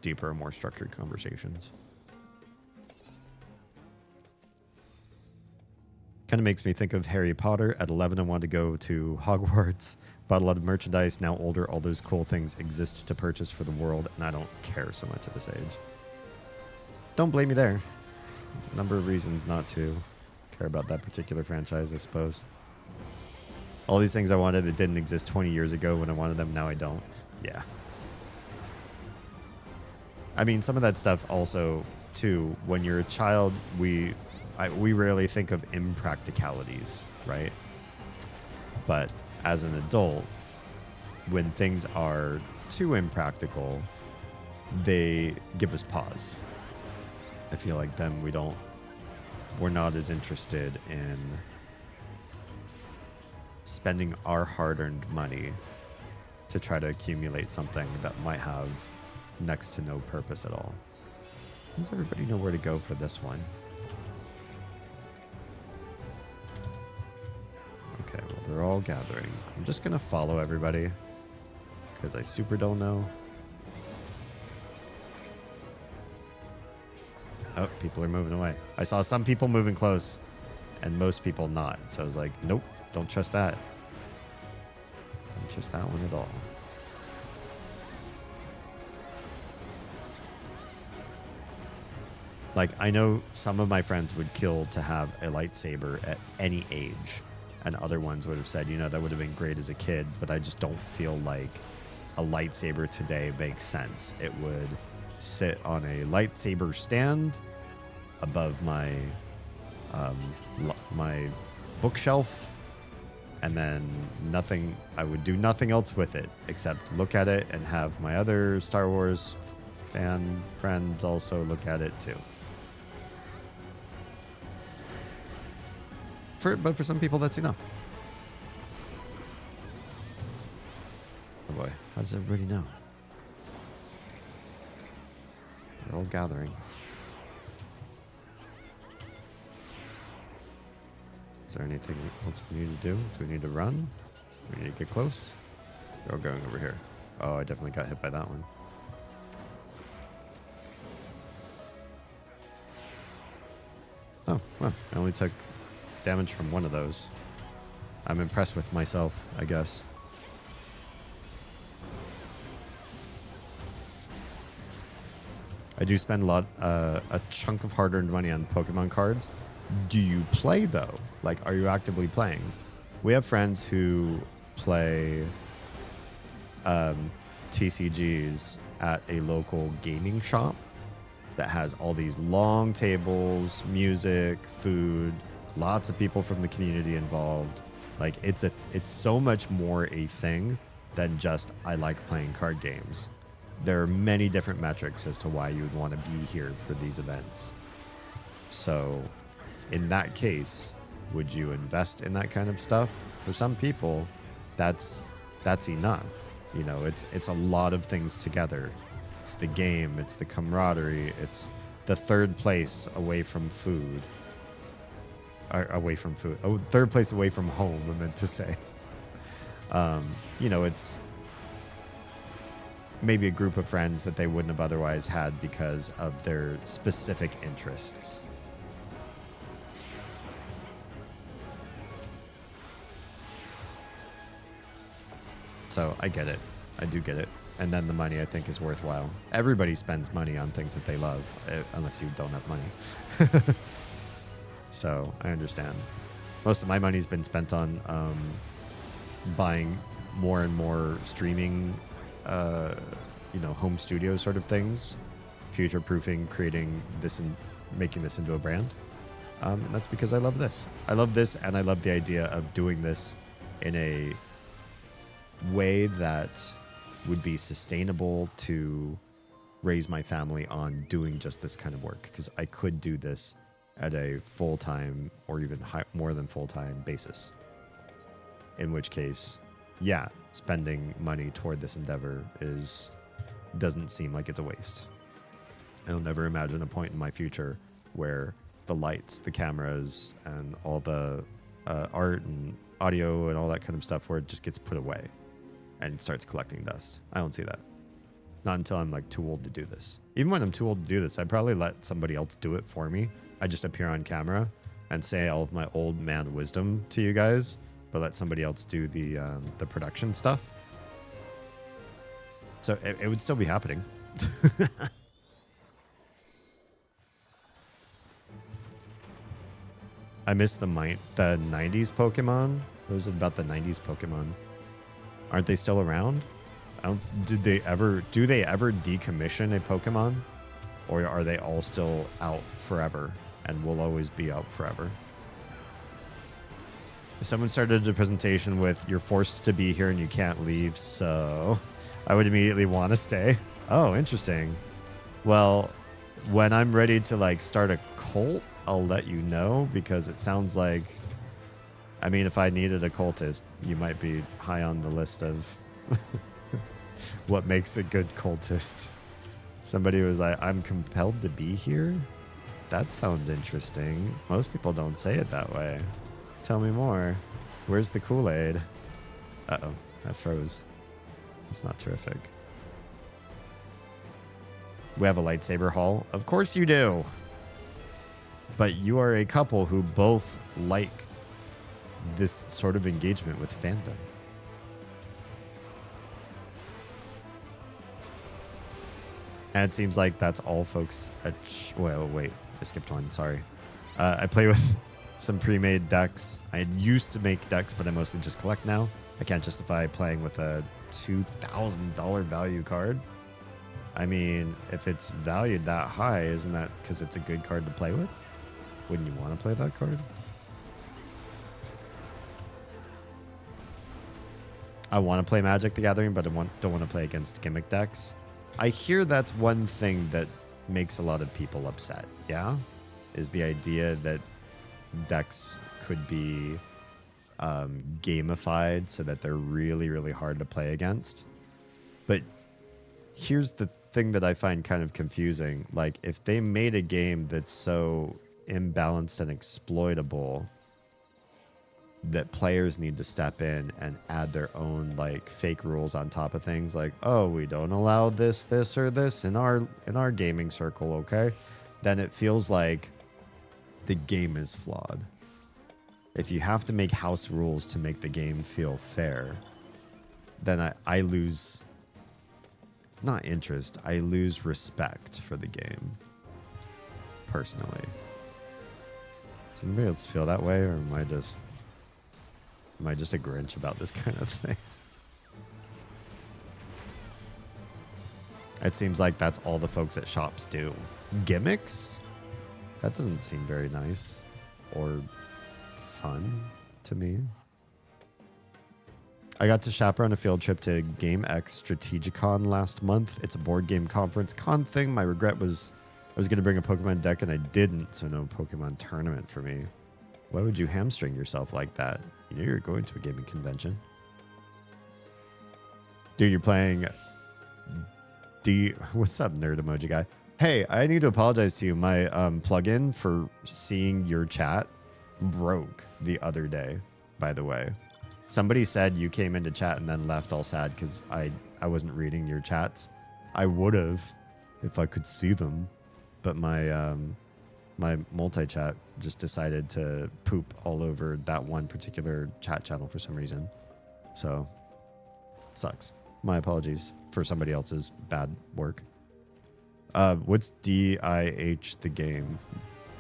deeper, more structured conversations. Kind of makes me think of Harry Potter. At 11, I wanted to go to Hogwarts. Bought a lot of merchandise. Now older, all those cool things exist to purchase for the world, and I don't care so much at this age. Don't blame me there. A number of reasons not to care about that particular franchise, I suppose. All these things I wanted that didn't exist 20 years ago when I wanted them, now I don't. Yeah. I mean, some of that stuff also, too, when you're a child, we rarely think of impracticalities, right? But as an adult, when things are too impractical, they give us pause. I feel like then we're not as interested in spending our hard-earned money to try to accumulate something that might have next to no purpose at all. Does everybody know where to go for this one? Okay, well, they're all gathering. I'm just going to follow everybody because I super don't know. Oh, people are moving away. I saw some people moving close and most people not. So I was like, nope, don't trust that. Don't trust that one at all. Like, I know some of my friends would kill to have a lightsaber at any age, and other ones would have said, that would have been great as a kid, but I just don't feel like a lightsaber today makes sense. It would sit on a lightsaber stand above my my bookshelf, and then I would do nothing else with it except look at it and have my other Star Wars fan friends also look at it too. But for some people, that's enough. Oh boy, how does everybody know? They're all gathering. Is there anything else we need to do? Do we need to run? Do we need to get close? They're all going over here. Oh, I definitely got hit by that one. Oh, well, I only took damage from one of those. I'm impressed with myself, I guess. I do spend a chunk of hard-earned money on Pokemon cards. Do you play, though? Like, are you actively playing? We have friends who play TCGs at a local gaming shop that has all these long tables, music, food, lots of people from the community involved. Like, it's so much more a thing than just I like playing card games. There are many different metrics as to why you would want to be here for these events. So in that case, would you invest in that kind of stuff? For some people, that's enough. It's a lot of things together. It's the game, it's the camaraderie, it's the third place away from food. Third place away from home, I meant to say. It's maybe a group of friends that they wouldn't have otherwise had because of their specific interests. So I get it. I do get it. And then the money, I think, is worthwhile. Everybody spends money on things that they love, unless you don't have money. So I understand. Most of my money's been spent on buying more and more streaming, home studio sort of things, future-proofing, creating this and making this into a brand. And that's because I love this. I love this, and I love the idea of doing this in a way that would be sustainable to raise my family on doing just this kind of work, because I could do this at a full-time or even more than full-time basis, in which case yeah, spending money toward this endeavor doesn't seem like it's a waste. I'll never imagine a point in my future where the lights, the cameras, and all the art and audio and all that kind of stuff where it just gets put away and starts collecting dust. I don't see that. Not until I'm like too old to do this. Even when I'm too old to do this, I'd probably let somebody else do it for me. I just appear on camera and say all of my old man wisdom to you guys, but let somebody else do the production stuff. So it would still be happening. I miss the 90s Pokemon. What was it about the 90s Pokemon? Aren't they still around? Do they ever decommission a Pokemon? Or are they all still out forever and will always be out forever? Someone started a presentation with, "You're forced to be here and you can't leave," so I would immediately want to stay. Oh, interesting. Well, when I'm ready to like start a cult, I'll let you know, because it sounds like, I mean, if I needed a cultist, you might be high on the list of what makes a good cultist. Somebody was like, "I'm compelled to be here." That sounds interesting. Most people don't say it that way. Tell me more. Where's the Kool-Aid? Uh-oh, that froze. That's not terrific. We have a lightsaber hall. Of course you do. But you are a couple who both like this sort of engagement with fandom. And it seems like that's all folks at... Well, wait. I skipped one. Sorry. I play with some pre-made decks. I used to make decks, but I mostly just collect now. I can't justify playing with a $2,000 value card. I mean, if it's valued that high, isn't that because it's a good card to play with? Wouldn't you want to play that card? I want to play Magic the Gathering, but I don't want to play against gimmick decks. I hear that's one thing that makes a lot of people upset, yeah? Is the idea that decks could be gamified so that they're really, really hard to play against. But here's the thing that I find kind of confusing. Like, if they made a game that's so imbalanced and exploitable that players need to step in and add their own like fake rules on top of things, like, "Oh, we don't allow this, or this in our gaming circle," okay? Then it feels like the game is flawed. If you have to make house rules to make the game feel fair, then I lose, not interest, I lose respect for the game, personally. Does anybody else feel that way, or am I just a Grinch about this kind of thing? It seems like that's all the folks at shops do. Gimmicks? That doesn't seem very nice or fun to me. I got to chaperone a field trip to Game X Strategicon last month. It's a board game conference con thing. My regret was I was going to bring a Pokemon deck and I didn't, so no Pokemon tournament for me. Why would you hamstring yourself like that? You know you're going to a gaming convention. Dude, you're playing... What's up, nerd emoji guy? Hey, I need to apologize to you. My plugin for seeing your chat broke the other day, by the way. Somebody said you came into chat and then left all sad because I wasn't reading your chats. I would have if I could see them, but my my multi-chat just decided to poop all over that one particular chat channel for some reason. So, sucks. My apologies for somebody else's bad work. What's DIH the game?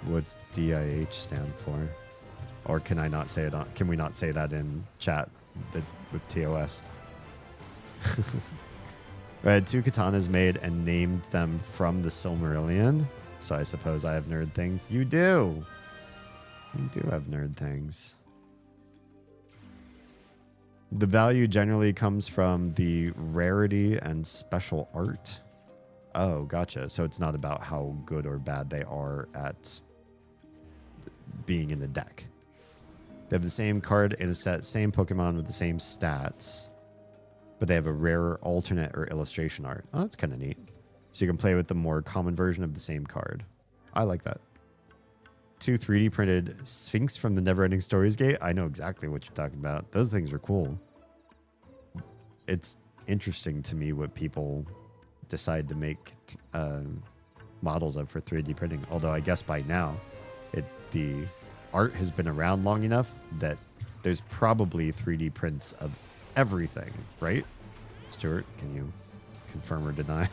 What's DIH stand for? Or can I not say it on, can we not say that in chat with TOS? I had 2 katanas made and named them from the Silmarillion. So I suppose I have nerd things. You do. You do have nerd things. The value generally comes from the rarity and special art. Oh, gotcha. So it's not about how good or bad they are at being in a deck. They have the same card in a set, same Pokemon with the same stats. but they have a rarer alternate or illustration art. Oh, that's kind of neat. So you can play with the more common version of the same card. I like that. 2 3D printed Sphinx from the Neverending Stories Gate. I know exactly what you're talking about. Those things are cool. It's interesting to me what people decide to make models of for 3D printing. Although I guess by now, the art has been around long enough that there's probably 3D prints of everything, right? Stuart, can you confirm or deny?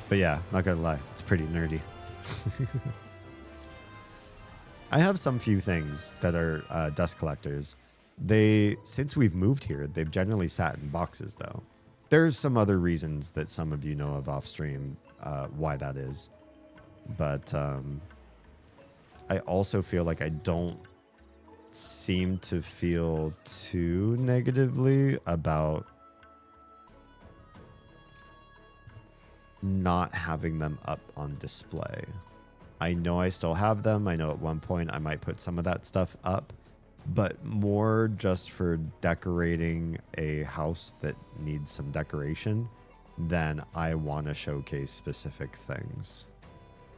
But yeah, not gonna lie, it's pretty nerdy. I have some few things that are dust collectors. Since we've moved here, they've generally sat in boxes though. There's some other reasons that some of you know of off stream why that is. But I also feel like I don't seem to feel too negatively about not having them up on display. I know I still have them. I know at one point I might put some of that stuff up, but more just for decorating a house that needs some decoration than I want to showcase specific things.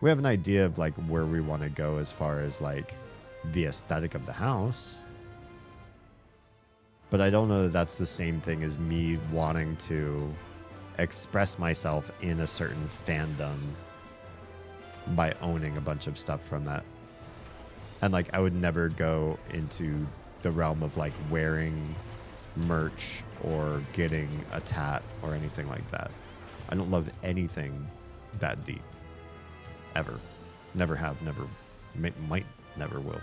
We have an idea of like where we want to go as far as like the aesthetic of the house, but I don't know that that's the same thing as me wanting to express myself in a certain fandom by owning a bunch of stuff from that. And like I would never go into the realm of like wearing merch or getting a tat or anything like that. I don't love anything that deep. Ever. Never have, never, might never will.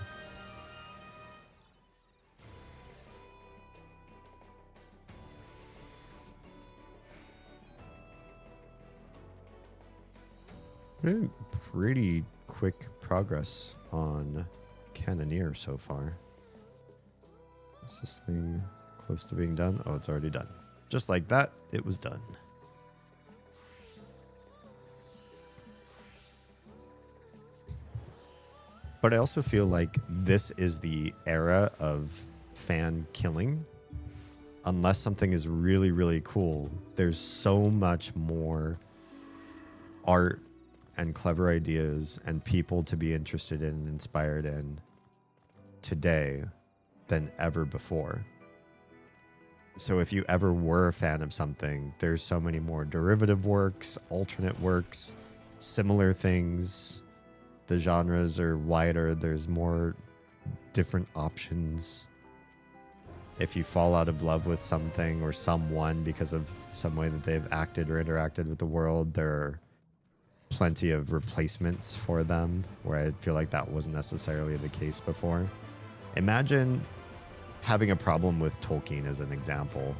Pretty quick progress on Cannoneer so far. Is this thing close to being done? Oh, it's already done. Just like that, it was done. But I also feel like this is the era of fan killing. Unless something is really, really cool, there's so much more art and clever ideas and people to be interested in and inspired in today than ever before. So if you ever were a fan of something, there's so many more derivative works, alternate works, similar things. The genres are wider. There's more different options. If you fall out of love with something or someone because of some way that they've acted or interacted with the world, there are plenty of replacements for them, where I feel like that wasn't necessarily the case before. Imagine having a problem with Tolkien as an example.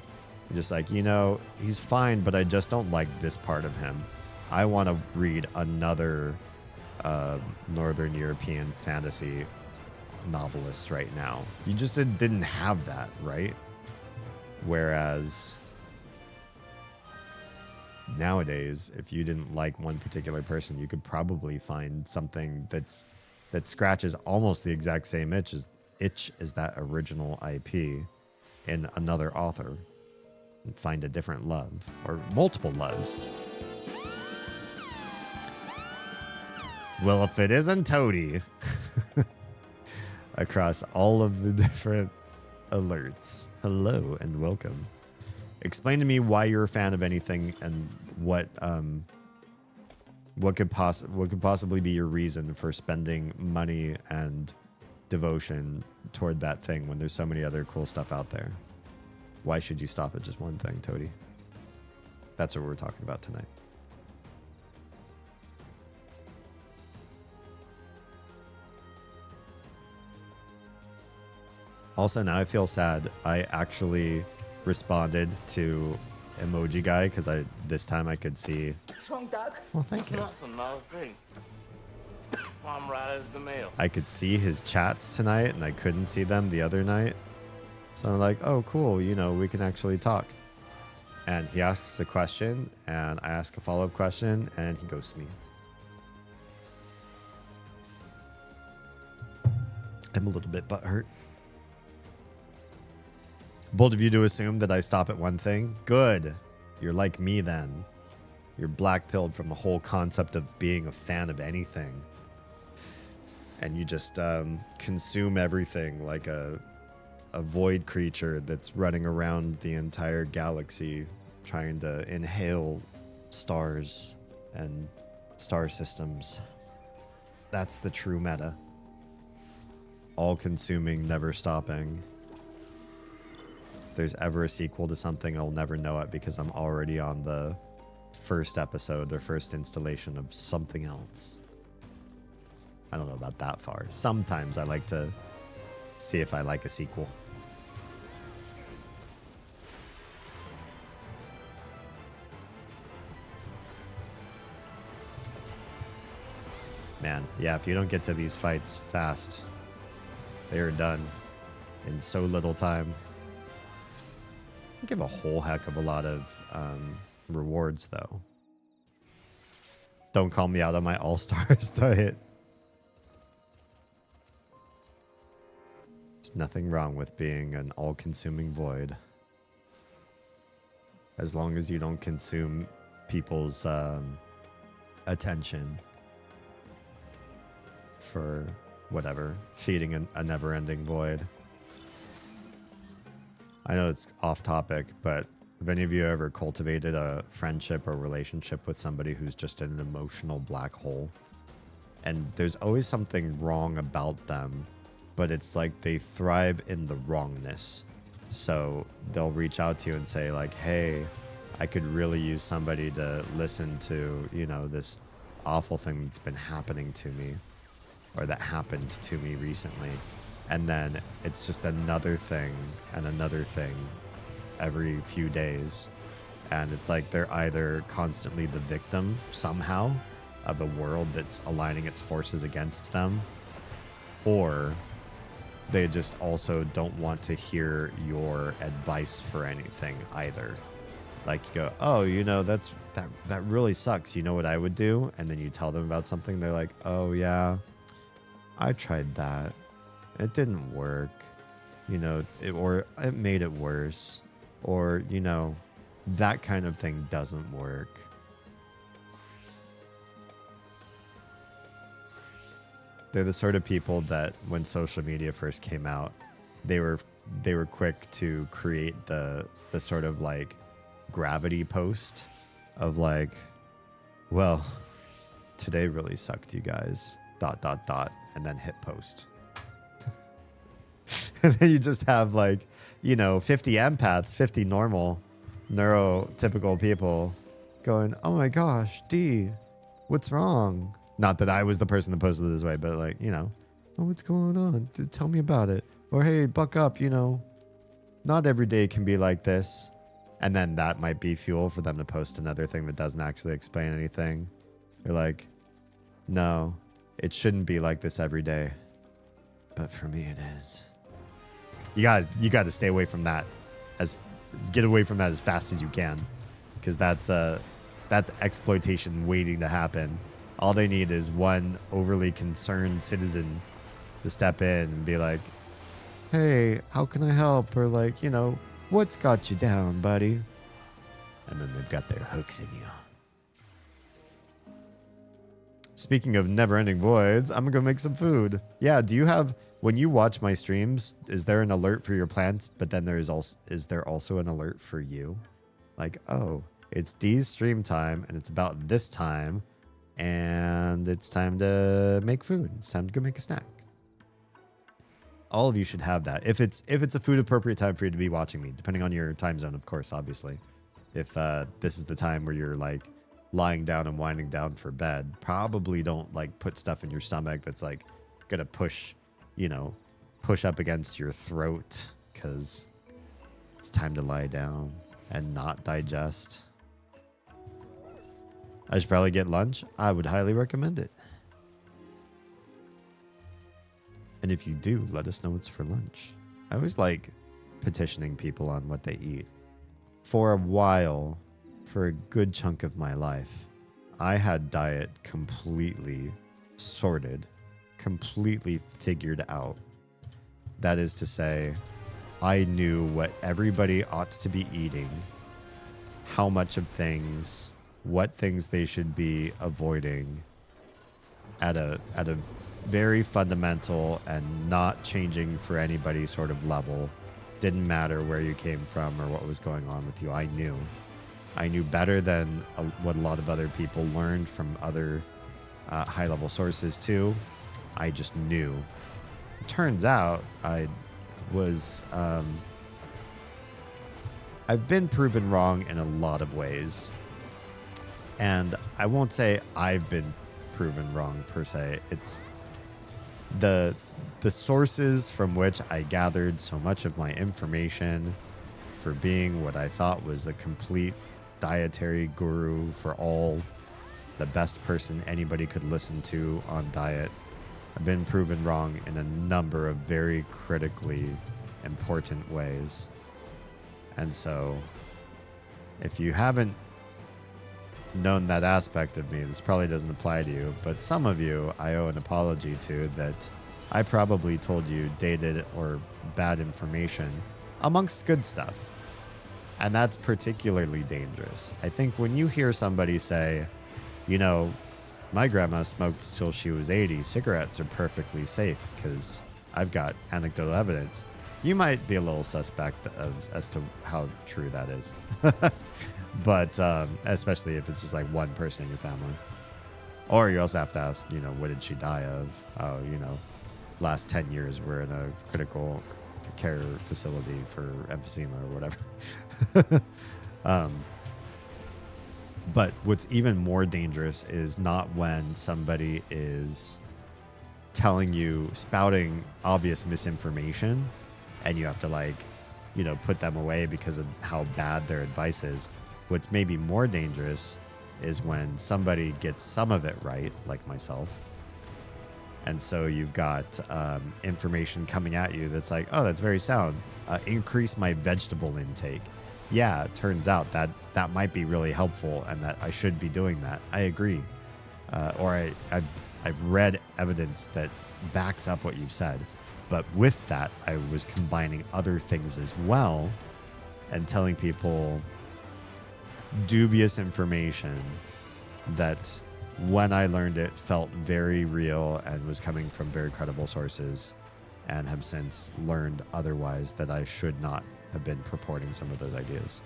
You're just like, you know, he's fine, but I just don't like this part of him. I want to read another Northern European fantasy novelist right now. You just didn't have that, right? Whereas nowadays, if you didn't like one particular person, you could probably find something that scratches almost the exact same itch as that original IP in another author, and find a different love or multiple loves. Well, if it isn't Toady across all of the different alerts. Hello and welcome. Explain to me why you're a fan of anything and what could possibly be your reason for spending money and devotion toward that thing when there's so many other cool stuff out there. Why should you stop at just one thing, Toady? That's what we're talking about tonight. Also, now I feel sad. I actually responded to Emoji Guy because this time I could see. What's wrong, Doug? Well, thank you. Nothing, not a thing. I'm right as the mail. I could see his chats tonight, and I couldn't see them the other night. So I'm like, oh, cool. You know, we can actually talk. And he asks a question, and I ask a follow-up question, and he ghosts me. I'm a little bit butthurt. Bold of you to assume that I stop at one thing. Good. You're like me then. You're black-pilled from the whole concept of being a fan of anything. And you just consume everything like a void creature that's running around the entire galaxy trying to inhale stars and star systems. That's the true meta. All-consuming, never stopping. If there's ever a sequel to something, I'll never know it because I'm already on the first episode or first installation of something else. I don't know about that far. Sometimes I like to see if I like a sequel. Man, yeah, if you don't get to these fights fast, they are done in so little time. I give a whole heck of a lot of rewards, though. Don't call me out on my all-stars diet. There's nothing wrong with being an all-consuming void. As long as you don't consume people's attention for whatever, feeding a never-ending void. I know it's off topic, but have any of you ever cultivated a friendship or relationship with somebody who's just an emotional black hole? And there's always something wrong about them, but it's like they thrive in the wrongness. So they'll reach out to you and say like, hey, I could really use somebody to listen to, you know, this awful thing that's been happening to me or that happened to me recently. And then it's just another thing and another thing every few days. And it's like they're either constantly the victim somehow of a world that's aligning its forces against them, or they just also don't want to hear your advice for anything either. Like you go, oh, you know, that really sucks. You know what I would do? And then you tell them about something. They're like, oh yeah, I tried that. It didn't work. You know, or it made it worse. Or, you know, that kind of thing doesn't work. They're the sort of people that when social media first came out, they were quick to create the sort of like gravity post of like, well, today really sucked, you guys. ... and then hit post. And then you just have like, you know, 50 empaths, 50 normal neurotypical people going, oh my gosh, D, what's wrong? Not that I was the person that posted it this way, but like, you know, oh, what's going on? Tell me about it. Or, hey, buck up, you know, not every day can be like this. And then that might be fuel for them to post another thing that doesn't actually explain anything. You're like, no, it shouldn't be like this every day. But for me, it is. You got to stay away from that. Get away from that as fast as you can, because that's exploitation waiting to happen. All they need is one overly concerned citizen to step in and be like, hey, how can I help? Or like, you know, what's got you down, buddy? And then they've got their hooks in you. Speaking of never-ending voids, I'm gonna go make some food. Yeah, do you have, when you watch my streams, is there an alert for your plants? But then is there also an alert for you? Like, oh, it's D's stream time, and it's about this time, and it's time to make food. It's time to go make a snack. All of you should have that. If it's a food appropriate time for you to be watching me, depending on your time zone, of course, obviously. If this is the time where you're like lying down and winding down for bed, probably don't like put stuff in your stomach that's like gonna push up against your throat, because it's time to lie down and not digest. I should probably get lunch. I would highly recommend it. And if you do, let us know what's for lunch. I always like petitioning people on what they eat. For a while, for a good chunk of my life, I had diet completely sorted, completely figured out. That is to say, I knew what everybody ought to be eating, how much of things, what things they should be avoiding at a very fundamental and not changing for anybody sort of level. Didn't matter where you came from or what was going on with you. I knew better than what a lot of other people learned from other high-level sources too. I just knew. Turns out I was I've been proven wrong in a lot of ways, and I won't say I've been proven wrong per se. It's the sources from which I gathered so much of my information for being what I thought was a complete dietary guru for all, the best person anybody could listen to on diet. I've been proven wrong in a number of very critically important ways. And so, if you haven't known that aspect of me, this probably doesn't apply to you, but some of you I owe an apology to, that I probably told you dated or bad information amongst good stuff. And that's particularly dangerous. I think when you hear somebody say, you know, my grandma smoked till she was 80, cigarettes are perfectly safe because I've got anecdotal evidence, you might be a little suspect as to how true that is. But especially if it's just like one person in your family. Or you also have to ask, you know, what did she die of? Oh, you know, last 10 years we're in a critical care facility for emphysema or whatever. But what's even more dangerous is not when somebody is telling you, spouting obvious misinformation, and you have to, like, you know, put them away because of how bad their advice is. What's maybe more dangerous is when somebody gets some of it right, like myself. And so you've got information coming at you that's like, oh, that's very sound. Increase my vegetable intake. Yeah, it turns out that that might be really helpful and that I should be doing that. I agree. Or I've read evidence that backs up what you've said. But with that, I was combining other things as well and telling people dubious information that when I learned it felt very real and was coming from very credible sources, and have since learned otherwise, that I should not have been purporting some of those ideas.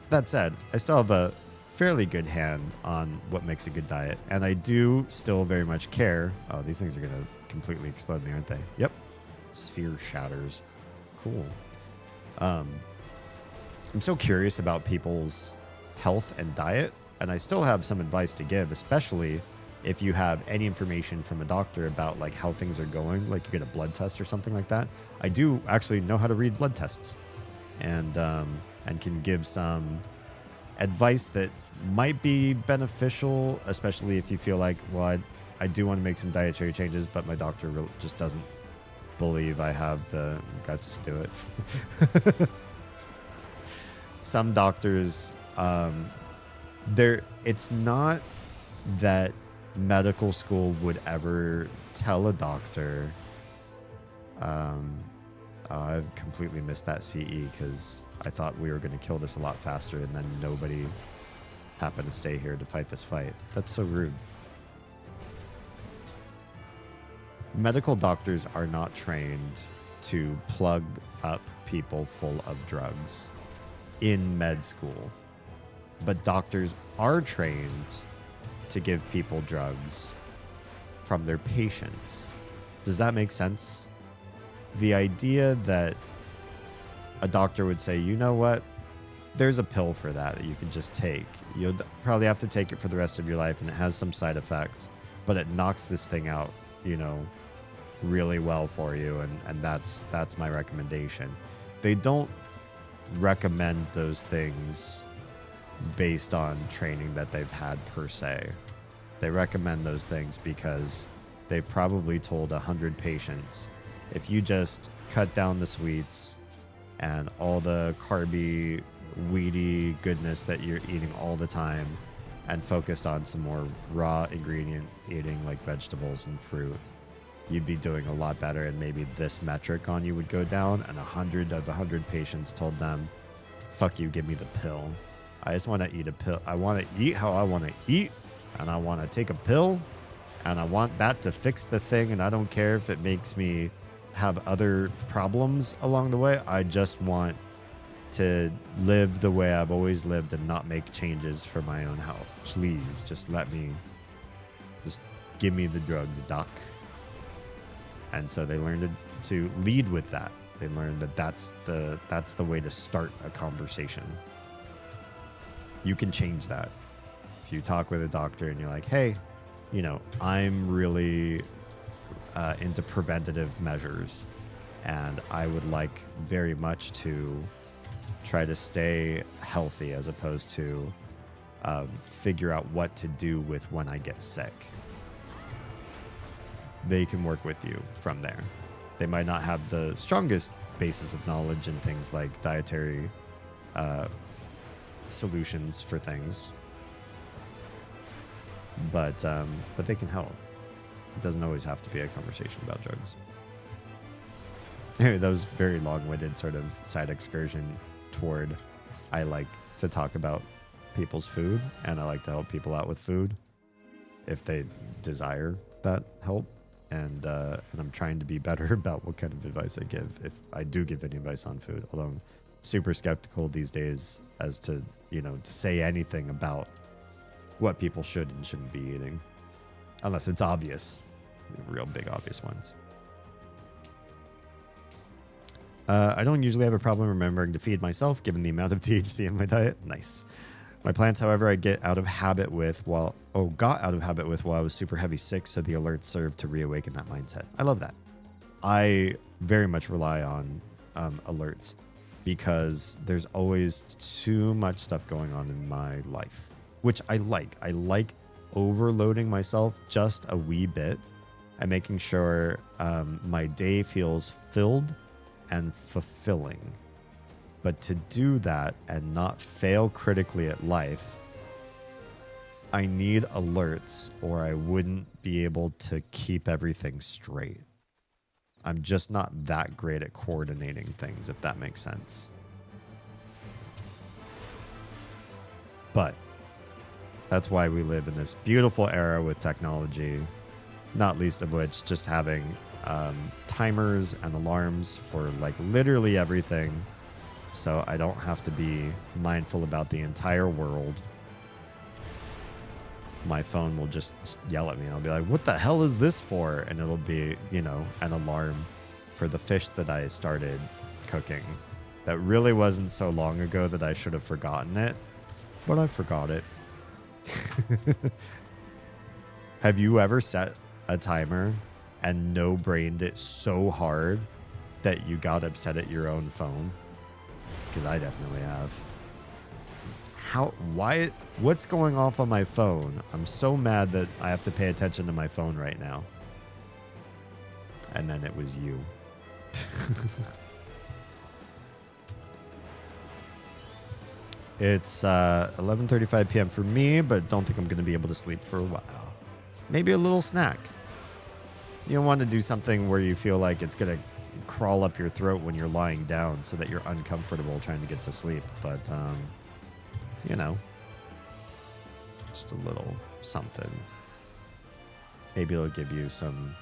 That said, I still have a fairly good hand on what makes a good diet, and I do still very much care. Oh, these things are going to completely explode me, aren't they? Yep. Sphere shatters. Cool. I'm so curious about people's health and diet, and I still have some advice to give, especially if you have any information from a doctor about like how things are going, like you get a blood test or something like that. I do actually know how to read blood tests, and can give some advice that might be beneficial, especially if you feel like, well, I do want to make some dietary changes, but my doctor just doesn't believe I have the guts to do it. Some doctors, it's not that medical school would ever tell a doctor, I've completely missed that CE because I thought we were going to kill this a lot faster, and then nobody happened to stay here to fight this fight. That's so rude. Medical doctors are not trained to plug up people full of drugs in med school, but doctors are trained to give people drugs from their patients. Does that make sense? The idea that a doctor would say, you know what, there's a pill for that you can just take. You'll probably have to take it for the rest of your life, and it has some side effects, but it knocks this thing out, you know, really well for you, and that's my recommendation. They don't recommend those things based on training that they've had per se. They recommend those things because they've probably told 100 patients, if you just cut down the sweets and all the carby, weedy goodness that you're eating all the time, and focused on some more raw ingredient eating like vegetables and fruit, you'd be doing a lot better, and maybe this metric on you would go down, and 100 of 100 patients told them, fuck you, give me the pill. I just want to eat a pill. I want to eat how I want to eat, and I want to take a pill, and I want that to fix the thing, and I don't care if it makes me have other problems along the way. I just want to live the way I've always lived and not make changes for my own health. Please, just give me the drugs, doc. And so they learned to lead with that. They learned that that's the way to start a conversation. You can change that. If you talk with a doctor and you're like, hey, I'm really into preventative measures, and I would like very much to try to stay healthy as opposed to figure out what to do with when I get sick. They can work with you from there. They might not have the strongest basis of knowledge in things like dietary solutions for things, but they can help. It doesn't always have to be a conversation about drugs. Anyway, that was very long-winded sort of side excursion toward I like to talk about people's food, and I like to help people out with food if they desire that help. And I'm trying to be better about what kind of advice I give, if I do give any advice on food. Although I'm super skeptical these days as to, to say anything about what people should and shouldn't be eating. Unless it's obvious. Real big obvious ones. I don't usually have a problem remembering to feed myself, given the amount of THC in my diet. Nice. My plants, however, I got out of habit with while I was super heavy sick, so the alerts served to reawaken that mindset. I love that. I very much rely on alerts because there's always too much stuff going on in my life, which I like. I like overloading myself just a wee bit and making sure my day feels filled and fulfilling. But to do that and not fail critically at life, I need alerts or I wouldn't be able to keep everything straight. I'm just not that great at coordinating things, if that makes sense. But that's why we live in this beautiful era with technology, not least of which just having timers and alarms for like literally everything, so I don't have to be mindful about the entire world. My phone will just yell at me. I'll be like, what the hell is this for? And it'll be, an alarm for the fish that I started cooking. That really wasn't so long ago that I should have forgotten it, but I forgot it. Have you ever set a timer and no-brained it so hard that you got upset at your own phone? Because I definitely have. What's going off on my phone? I'm so mad that I have to pay attention to my phone right now. And then it was you. It's 11:35 p.m. for me, but don't think I'm going to be able to sleep for a while. Maybe a little snack. You don't want to do something where you feel like it's going to crawl up your throat when you're lying down so that you're uncomfortable trying to get to sleep. But, just a little something. Maybe it'll give you some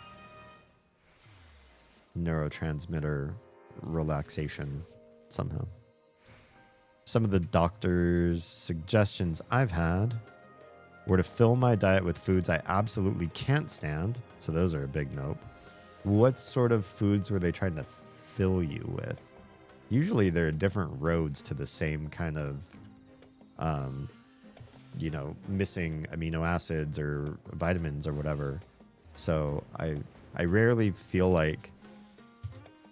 neurotransmitter relaxation somehow. Some of the doctor's suggestions I've had were to fill my diet with foods I absolutely can't stand. So those are a big nope. What sort of foods were they trying to fill you with? Usually there are different roads to the same kind of, missing amino acids or vitamins or whatever. So I rarely feel like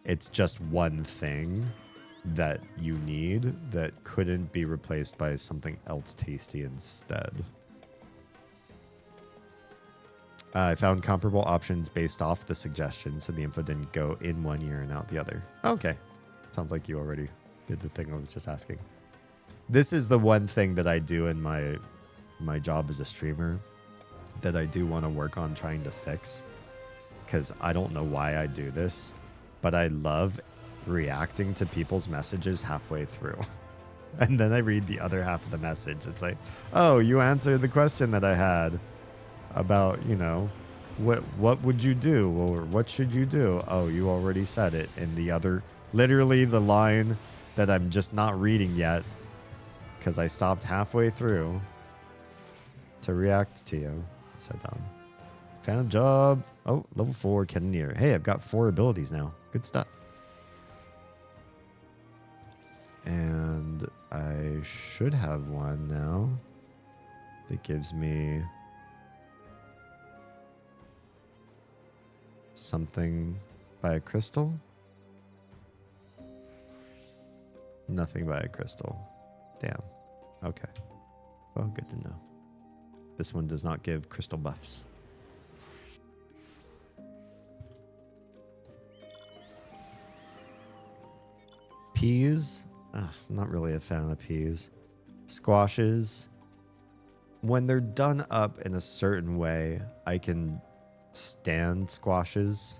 it's just one thing that you need that couldn't be replaced by something else tasty instead. I found comparable options based off the suggestions, so the info didn't go in one ear and out the other. Okay. Sounds like you already did the thing I was just asking. This is the one thing that I do in my my job as a streamer that I do want to work on trying to fix, because I don't know why I do this, but I love reacting to people's messages halfway through. And then I read the other half of the message. It's like, oh, you answered the question that I had about, you know, what would you do, or what should you do? Oh, you already said it in the other, literally the line that I'm just not reading yet because I stopped halfway through to react to you. So dumb. Found a job. Oh, level 4 cannoneer. Hey, I've got 4 abilities now. Good stuff. And I should have one now that gives me something by a crystal. Nothing by a crystal. Damn. Okay. Well, good to know. This one does not give crystal buffs. Peas. Not really a fan of peas. Squashes. When they're done up in a certain way, I can stand squashes,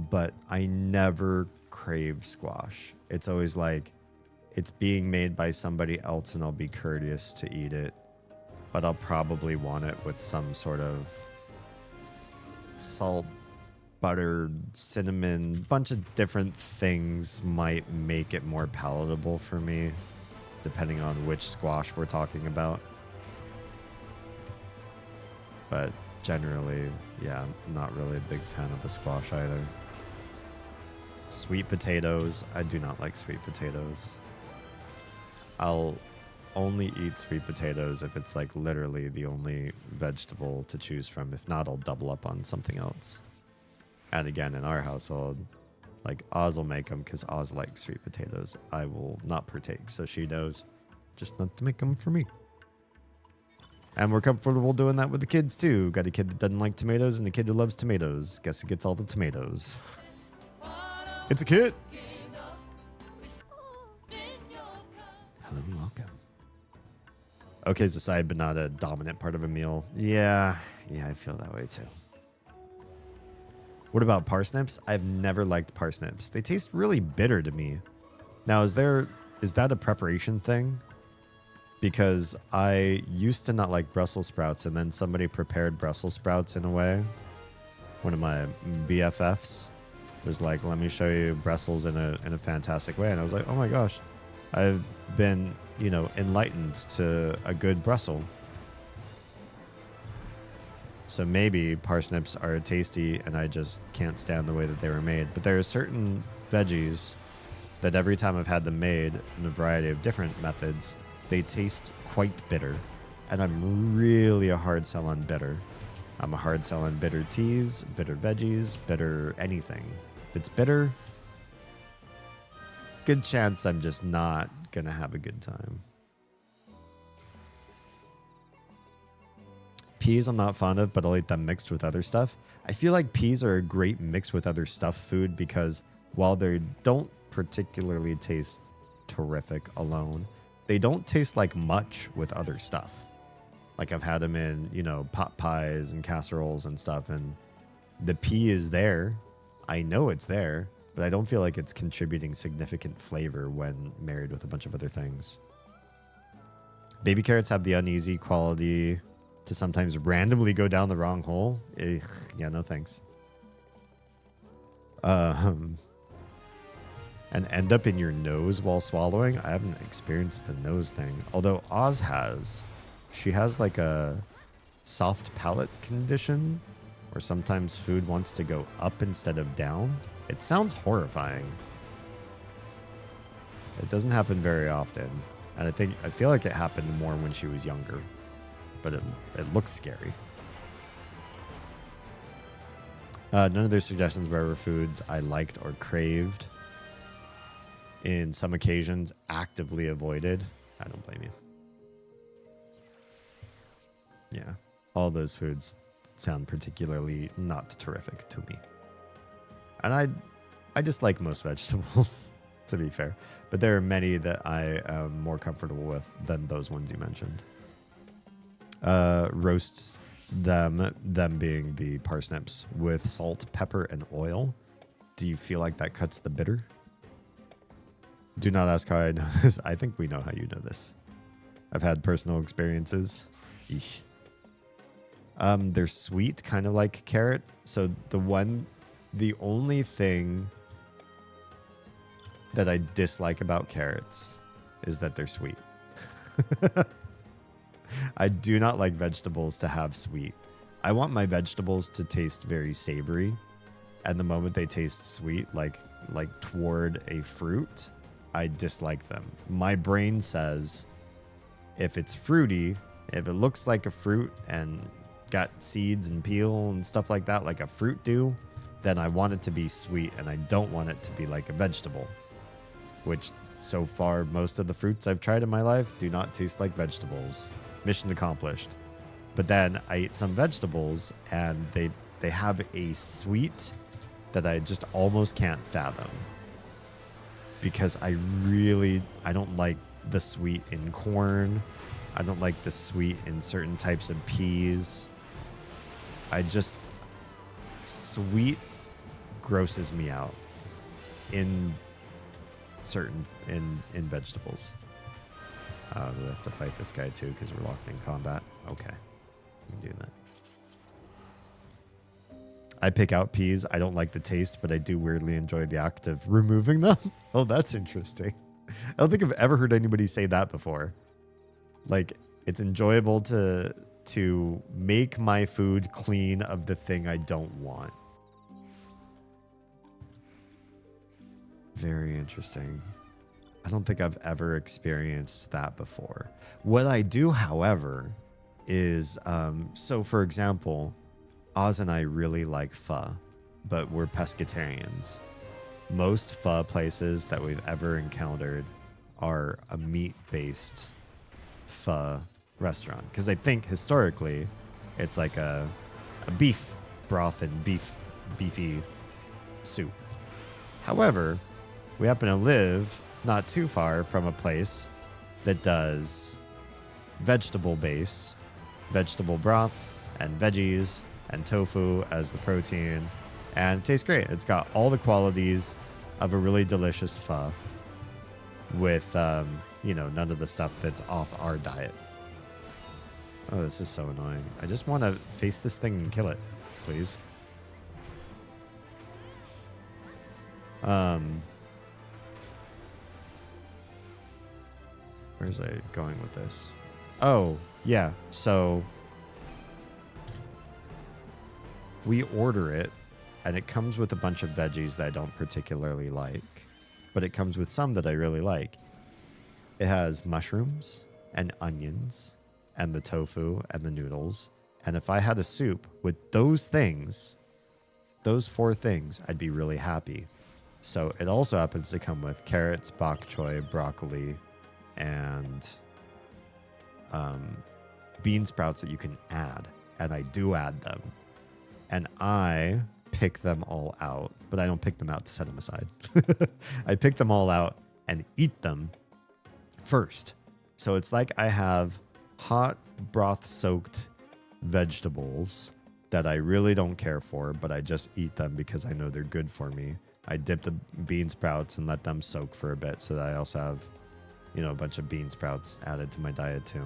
but I never crave squash. It's always like it's being made by somebody else and I'll be courteous to eat it, but I'll probably want it with some sort of salt, butter, cinnamon, bunch of different things might make it more palatable for me, depending on which squash we're talking about. But generally, yeah, I'm not really a big fan of the squash either. Sweet potatoes. I do not like sweet potatoes. I'll only eat sweet potatoes if it's like literally the only vegetable to choose from. If not, I'll double up on something else. And again, in our household, like Oz will make them because Oz likes sweet potatoes. I will not partake, so she knows just not to make them for me. And we're comfortable doing that with the kids too. Got a kid that doesn't like tomatoes and a kid who loves tomatoes. Guess who gets all the tomatoes? It's a kid. Hello and welcome. Okay, it's a side, but not a dominant part of a meal. Yeah, I feel that way too. What about parsnips? I've never liked parsnips. They taste really bitter to me. Now, is that a preparation thing? Because I used to not like Brussels sprouts, and then somebody prepared Brussels sprouts in a way. One of my BFFs was like, let me show you Brussels in a fantastic way. And I was like, oh my gosh, I've been, enlightened to a good Brussels. So maybe parsnips are tasty and I just can't stand the way that they were made. But there are certain veggies that every time I've had them made in a variety of different methods, they taste quite bitter. And I'm really a hard sell on bitter. I'm a hard sell on bitter teas, bitter veggies, bitter anything. If it's bitter, good chance I'm just not going to have a good time. Peas I'm not fond of, but I'll eat them mixed with other stuff. I feel like peas are a great mix with other stuff food because while they don't particularly taste terrific alone, they don't taste like much with other stuff. Like I've had them in, pot pies and casseroles and stuff, and the pea is there. I know it's there, but I don't feel like it's contributing significant flavor when married with a bunch of other things. Baby carrots have the uneasy quality to sometimes randomly go down the wrong hole. Ugh, yeah, no thanks. And end up in your nose while swallowing. I haven't experienced the nose thing. Although Oz has. She has like a soft palate condition where sometimes food wants to go up instead of down. It sounds horrifying. It doesn't happen very often. And I feel like it happened more when she was younger. But it looks scary. None of their suggestions were foods I liked or craved. In some occasions, actively avoided. I don't blame you. Yeah, all those foods sound particularly not terrific to me. And I just like most vegetables, to be fair. But there are many that I am more comfortable with than those ones you mentioned. roasts them being the parsnips, with salt, pepper, and oil. Do you feel like that cuts the bitter? Do not ask how I know this. I think we know how you know this. I've had personal experiences. Yeesh. They're sweet, kind of like carrot. So the only thing that I dislike about carrots is that they're sweet. I do not like vegetables to have sweet. I want my vegetables to taste very savory. And the moment they taste sweet, like toward a fruit, I dislike them. My brain says if it's fruity, if it looks like a fruit and got seeds and peel and stuff like that, like a fruit do, then I want it to be sweet, and I don't want it to be like a vegetable. Which, so far, most of the fruits I've tried in my life do not taste like vegetables. Mission accomplished. But then I eat some vegetables, and they have a sweet that I just almost can't fathom. Because I don't like the sweet in corn. I don't like the sweet in certain types of peas. Sweet grosses me out in vegetables. We have to fight this guy too because we're locked in combat. Okay, we can do that. I pick out peas. I don't like the taste, but I do weirdly enjoy the act of removing them. Oh, that's interesting. I don't think I've ever heard anybody say that before. Like, it's enjoyable to make my food clean of the thing I don't want. Very interesting. I don't think I've ever experienced that before. What I do, however, is, so for example, Oz and I really like pho, but we're pescatarians. Most pho places that we've ever encountered are a meat-based pho restaurant. Because I think historically, it's like a beef broth and beefy soup. However, we happen to live not too far from a place that does vegetable base, vegetable broth, and veggies, and tofu as the protein. And it tastes great. It's got all the qualities of a really delicious pho with, none of the stuff that's off our diet. Oh, this is so annoying. I just want to face this thing and kill it, please. Where's I going with this? Oh, yeah. So we order it, and it comes with a bunch of veggies that I don't particularly like, but it comes with some that I really like. It has mushrooms and onions and the tofu and the noodles. And if I had a soup with those things, those 4 things, I'd be really happy. So it also happens to come with carrots, bok choy, broccoli, and bean sprouts that you can add. And I do add them. And I pick them all out, but I don't pick them out to set them aside. I pick them all out and eat them first. So it's like I have hot broth-soaked vegetables that I really don't care for, but I just eat them because I know they're good for me. I dip the bean sprouts and let them soak for a bit so that I also have, a bunch of bean sprouts added to my diet too.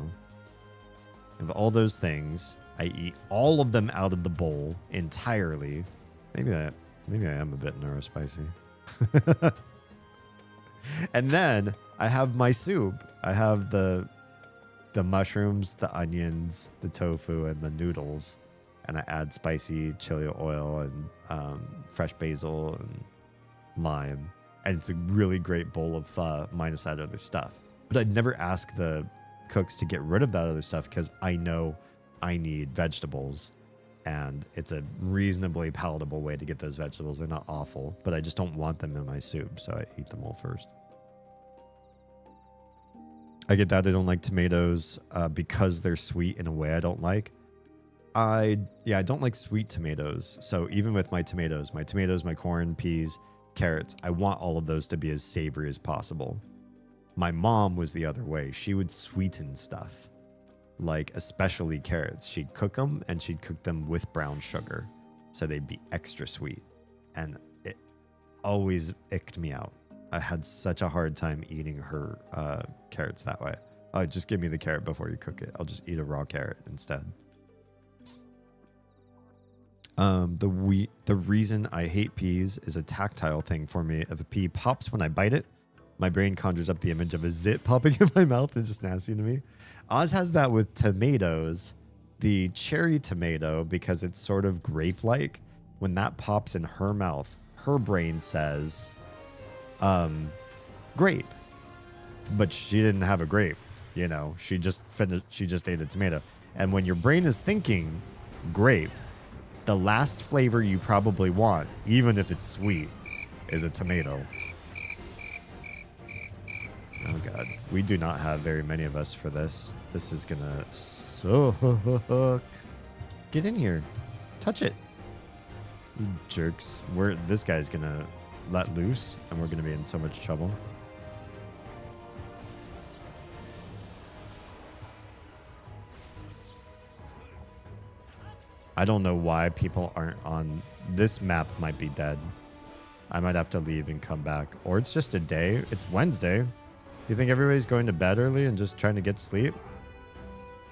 Of all those things, I eat all of them out of the bowl entirely. Maybe I am a bit neurospicy. And then I have my soup. I have the mushrooms, the onions, the tofu, and the noodles. And I add spicy chili oil and fresh basil and lime. And it's a really great bowl of pho minus that other stuff. But I'd never ask the cooks to get rid of that other stuff because I know I need vegetables. And it's a reasonably palatable way to get those vegetables. They're not awful, but I just don't want them in my soup, so I eat them all first. I get that I don't like tomatoes because they're sweet in a way I don't like. I don't like sweet tomatoes. So even with my tomatoes, my corn, peas, carrots, I want all of those to be as savory as possible. My mom was the other way. She would sweeten stuff like especially carrots. She'd cook them, and she'd cook them with brown sugar, so they'd be extra sweet. And it always icked me out. I had such a hard time eating her carrots that way. Just give me the carrot before you cook it. I'll just eat a raw carrot instead. The reason I hate peas is a tactile thing for me. If a pea pops when I bite it, my brain conjures up the image of a zit popping in my mouth. It's just nasty to me. Oz has that with tomatoes. The cherry tomato, because it's sort of grape-like, when that pops in her mouth, her brain says, grape. But she didn't have a grape, you know. She just ate a tomato. And when your brain is thinking grape, the last flavor you probably want, even if it's sweet, is a tomato. Oh god, we do not have very many of us for this. This is gonna suck. Get in here, touch it, you jerks. This guy's gonna let loose, and we're gonna be in so much trouble. I don't know why people aren't on this map. Might be dead. I might have to leave and come back, or it's just a day. It's Wednesday. Do you think everybody's going to bed early and just trying to get sleep?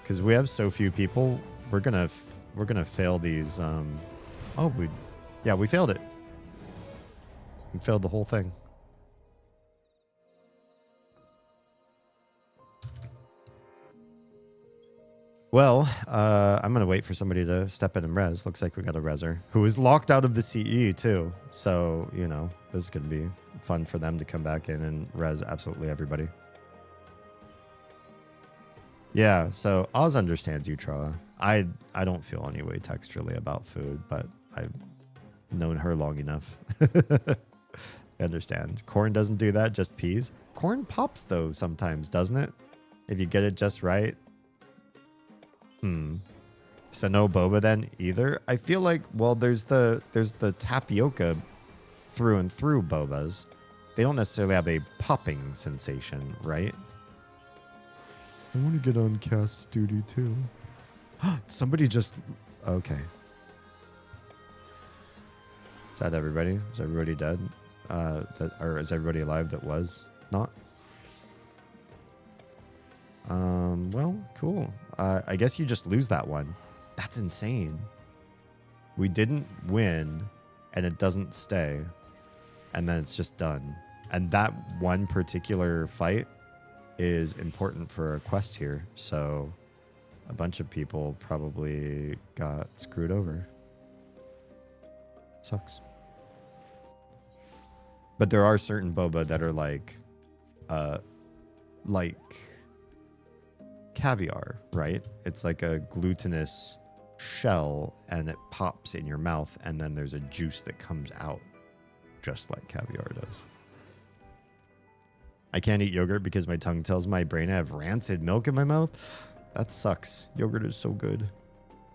Because we have so few people, we're gonna fail these. We failed it. We failed the whole thing. Well, I'm gonna wait for somebody to step in and res. Looks like we got a reser who is locked out of the CE too. So, you know, this is gonna be fun for them to come back in and res absolutely everybody. Yeah, so Oz understands you, Troa. I don't feel any way texturally about food, but I've known her long enough. I understand. Corn doesn't do that, just peas. Corn pops though sometimes, doesn't it? If you get it just right. So no boba then either. I feel like, well, there's the tapioca through and through bobas. They don't necessarily have a popping sensation, right? I want to get on cast duty too. Somebody just... Okay. Is that everybody? Is everybody dead? Or is everybody alive that was not? Well, cool. I guess you just lose that one. That's insane. We didn't win, and it doesn't stay, and then it's just done. And that one particular fight is important for a quest here, so a bunch of people probably got screwed over. Sucks. But there are certain boba that are like caviar, right? It's like a glutinous shell, and it pops in your mouth, and then there's a juice that comes out, just like caviar does. I can't eat yogurt because my tongue tells my brain I have rancid milk in my mouth. That sucks. Yogurt is so good.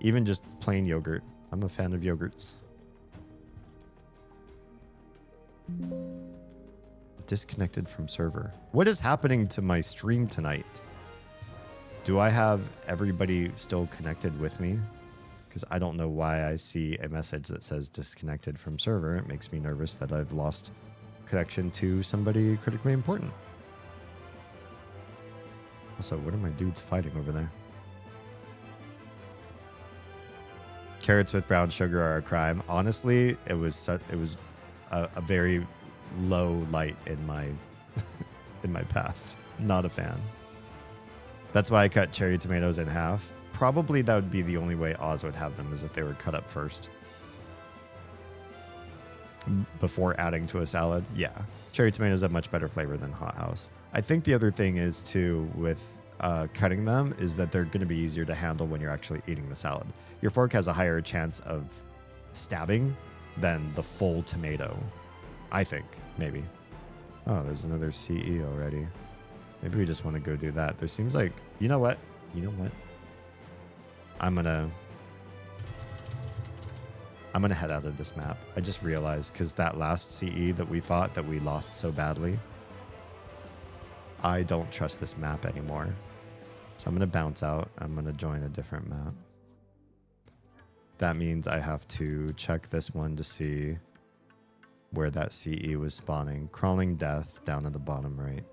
Even just plain yogurt. I'm a fan of yogurts. Disconnected from server. What is happening to my stream tonight? Do I have everybody still connected with me? Because I don't know why I see a message that says disconnected from server. It makes me nervous that I've lost connection to somebody critically important. Also, what are my dudes fighting over there? Carrots with brown sugar are a crime. Honestly, it was a very low light in my in my past. Not a fan. That's why I cut cherry tomatoes in half. Probably that would be the only way Oz would have them, is if they were cut up first before adding to a salad. Yeah, cherry tomatoes have much better flavor than hothouse. I think the other thing is too with cutting them is that they're going to be easier to handle when you're actually eating the salad. Your fork has a higher chance of stabbing than the full tomato, I think. Maybe. Oh, there's another CE already. Maybe we just want to go do that. There seems like, you know what? I'm gonna head out of this map. I just realized, because that last CE that we fought that we lost so badly, I don't trust this map anymore. So I'm going to bounce out. I'm going to join a different map. That means I have to check this one to see where that CE was spawning. Crawling Death down at the bottom right.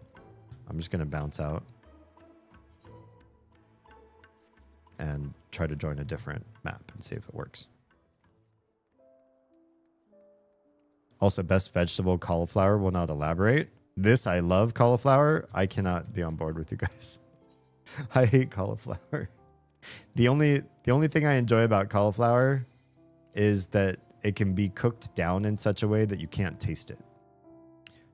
I'm just going to bounce out and try to join a different map and see if it works. Also, best vegetable, cauliflower. Will not elaborate. This, I love cauliflower. I cannot be on board with you guys. I hate cauliflower. The only thing I enjoy about cauliflower is that it can be cooked down in such a way that you can't taste it.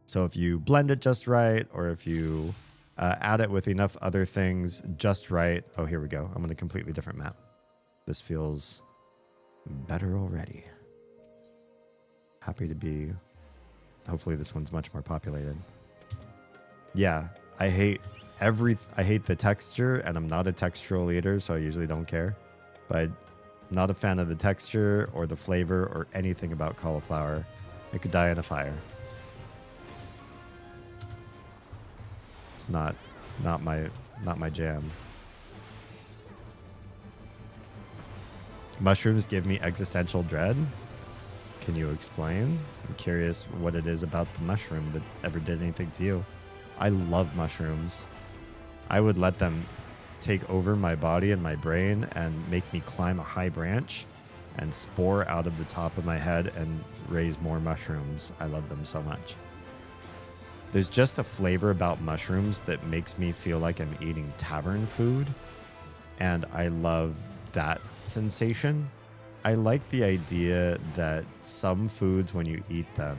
So if you blend it just right, or if you add it with enough other things just right. Oh, here we go. I'm on a completely different map. This feels better already. Happy to be. Hopefully this one's much more populated. Yeah, I hate the texture, and I'm not a textural eater, so I usually don't care. But I'm not a fan of the texture or the flavor or anything about cauliflower. It could die in a fire. It's not my jam. Mushrooms give me existential dread. Can you explain? I'm curious what it is about the mushroom that ever did anything to you. I love mushrooms. I would let them take over my body and my brain and make me climb a high branch and spore out of the top of my head and raise more mushrooms. I love them so much. There's just a flavor about mushrooms that makes me feel like I'm eating tavern food, and I love that sensation. I like the idea that some foods, when you eat them,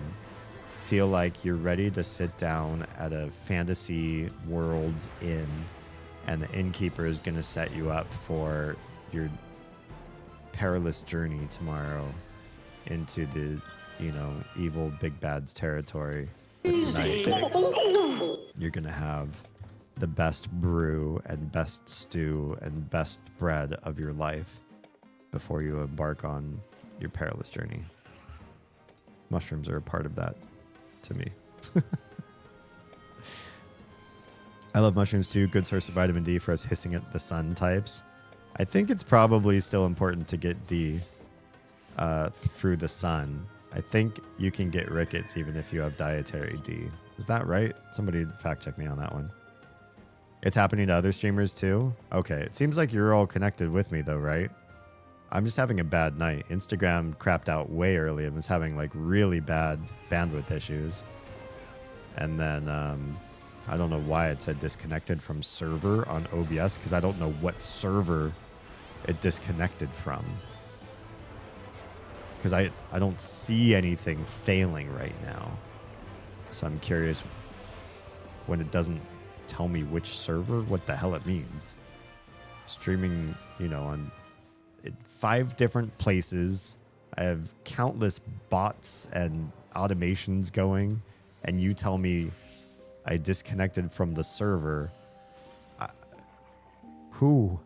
feel like you're ready to sit down at a fantasy world's inn, and the innkeeper is going to set you up for your perilous journey tomorrow into the, evil big bad's territory. But tonight, you're going to have the best brew and best stew and best bread of your life before you embark on your perilous journey. Mushrooms are a part of that to me. I love mushrooms too. Good source of vitamin D for us hissing at the sun types. I think it's probably still important to get D through the sun. I think you can get rickets even if you have dietary D. Is that right? Somebody fact check me on that one. It's happening to other streamers too? Okay, it seems like you're all connected with me though, right? I'm just having a bad night. Instagram crapped out way early and was having like really bad bandwidth issues. And then I don't know why it said disconnected from server on OBS, because I don't know what server it disconnected from. Because I don't see anything failing right now. So I'm curious when it doesn't tell me which server, what the hell it means. Streaming, on 5 different places. I have countless bots and automations going, and you tell me I disconnected from the server. Who?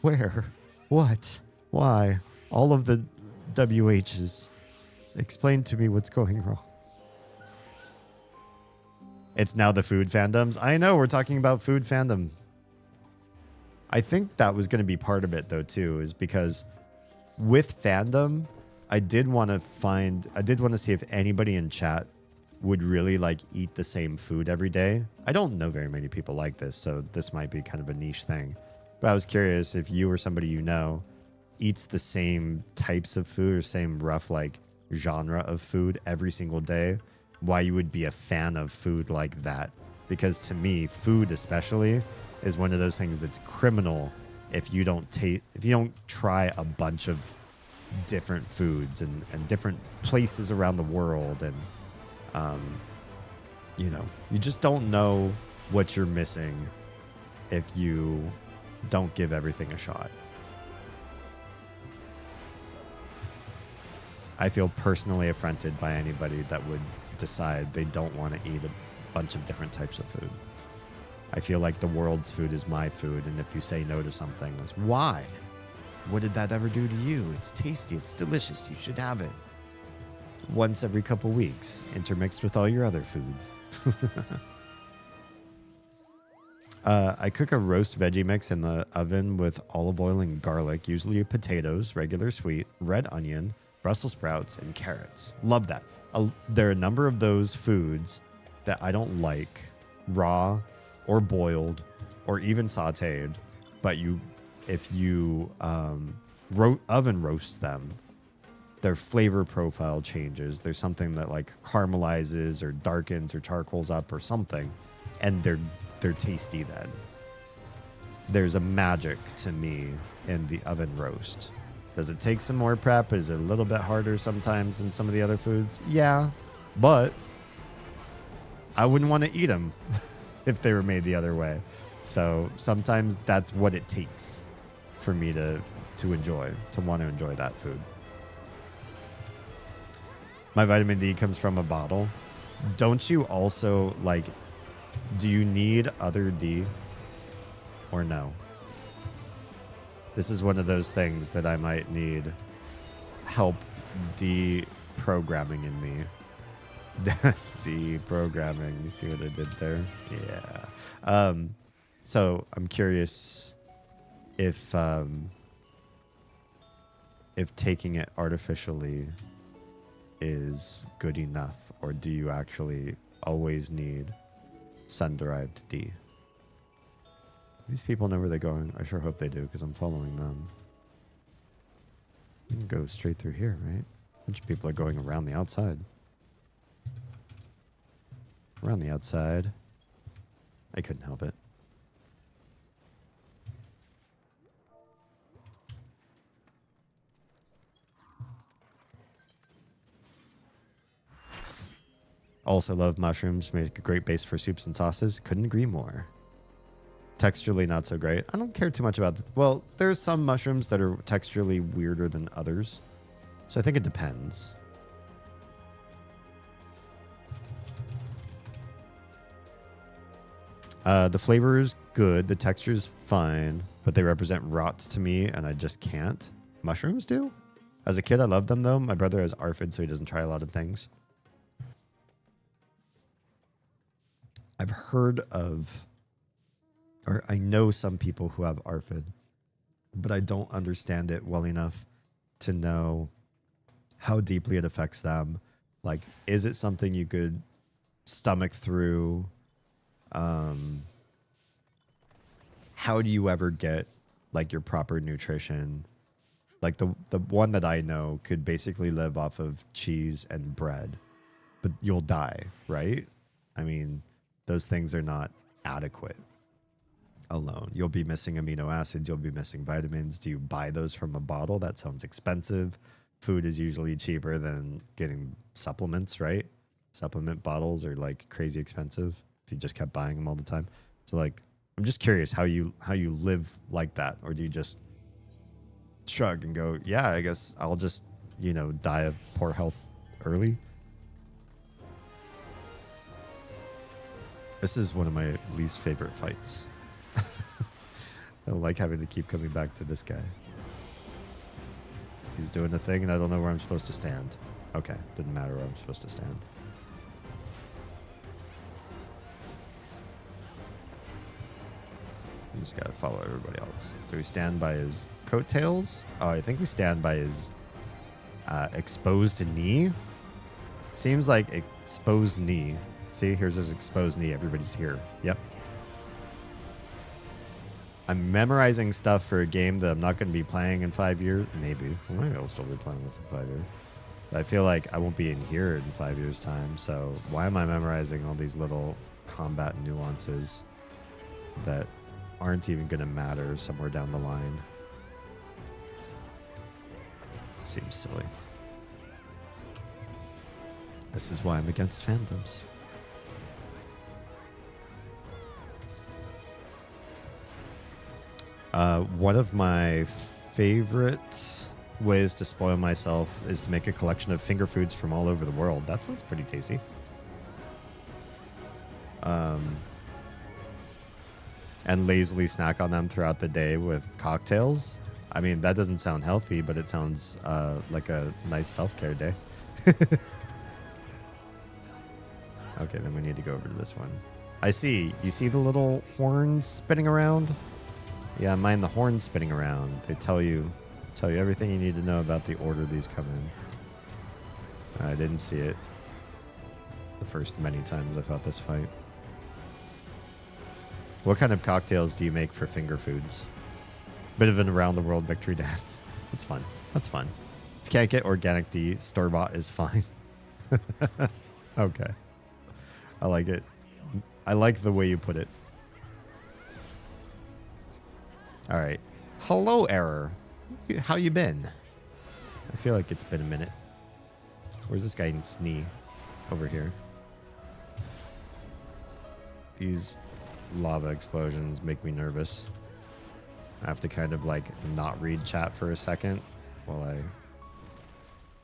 Where? What? Why? All of the WHs. Explain to me what's going wrong. It's now the food fandoms. I know, we're talking about food fandom. I think that was going to be part of it though too, is because with fandom, I did want to see if anybody in chat would really like eat the same food every day. I don't know very many people like this, so this might be kind of a niche thing. But I was curious if you or somebody eats the same types of food or same rough like genre of food every single day, why you would be a fan of food like that. Because to me, food especially is one of those things that's criminal if you don't try a bunch of different foods and different places around the world, and you just don't know what you're missing if you don't give everything a shot. I feel personally affronted by anybody that would decide they don't want to eat a bunch of different types of food. I feel like the world's food is my food, and if you say no to something, it's why? What did that ever do to you? It's tasty, it's delicious, you should have it. Once every couple weeks, intermixed with all your other foods. I cook a roast veggie mix in the oven with olive oil and garlic, usually potatoes, regular sweet, red onion, Brussels sprouts, and carrots. Love that. There are a number of those foods that I don't like raw or boiled or even sauteed, but if you oven roast them, their flavor profile changes. There's something that like caramelizes or darkens or charcoals up or something, and they're tasty then. There's a magic to me in the oven roast. Does it take some more prep? Is it a little bit harder sometimes than some of the other foods? Yeah, but I wouldn't want to eat them if they were made the other way. So sometimes that's what it takes for me to want to enjoy that food. My vitamin D comes from a bottle. Don't you also like, do you need other D or no? This is one of those things that I might need help deprogramming in me. Deprogramming. You see what I did there? Yeah. So I'm curious if taking it artificially is good enough, or do you actually always need sun-derived D? These people know where they're going. I sure hope they do, because I'm following them. You can go straight through here, right? A bunch of people are going around the outside. Around the outside. I couldn't help it. Also love mushrooms. Make a great base for soups and sauces. Couldn't agree more. Texturally not so great. I don't care too much about well, there's some mushrooms that are texturally weirder than others. So I think it depends. The flavor is good. The texture is fine, but they represent rots to me, and I just can't. Mushrooms do? As a kid, I loved them, though. My brother has ARFID, so he doesn't try a lot of things. I've heard of, or I know some people who have ARFID, but I don't understand it well enough to know how deeply it affects them. Like, is it something you could stomach through? How do you ever get like your proper nutrition? Like the one that I know could basically live off of cheese and bread, but you'll die, right? I mean, those things are not adequate alone. You'll be missing amino acids. You'll be missing vitamins. Do you buy those from a bottle? That sounds expensive. Food is usually cheaper than getting supplements, right? Supplement bottles are like crazy expensive if you just kept buying them all the time. So like, I'm just curious how you live like that, or do you just shrug and go, yeah, I guess I'll just, die of poor health early? This is one of my least favorite fights. I don't like having to keep coming back to this guy. He's doing a thing and I don't know where I'm supposed to stand. Okay, didn't matter where I'm supposed to stand. You just gotta follow everybody else. Do we stand by his coattails? Oh, I think we stand by his exposed knee. Seems like exposed knee. See, here's his exposed knee. Everybody's here. Yep. I'm memorizing stuff for a game that I'm not going to be playing in 5 years. Maybe. Well, maybe I'll still be playing this in 5 years. But I feel like I won't be in here in 5 years' time. So why am I memorizing all these little combat nuances that aren't even going to matter somewhere down the line? It seems silly. This is why I'm against fandoms. One of my favorite ways to spoil myself is to make a collection of finger foods from all over the world. That sounds pretty tasty. And lazily snack on them throughout the day with cocktails. I mean, that doesn't sound healthy, but it sounds like a nice self-care day. Okay, then we need to go over to this one. I see. You see the little horns spinning around? Yeah, mind the horns spinning around. They tell you everything you need to know about the order these come in. I didn't see it the first many times I fought this fight. What kind of cocktails do you make for finger foods? Bit of an around the world victory dance. That's fun. That's fun. If you can't get organic D, store-bought is fine. Okay. I like it. I like the way you put it. All right. Hello, Error. How you been? I feel like it's been a minute. Where's this guy's knee? Over here. These lava explosions make me nervous. I have to kind of like not read chat for a second while I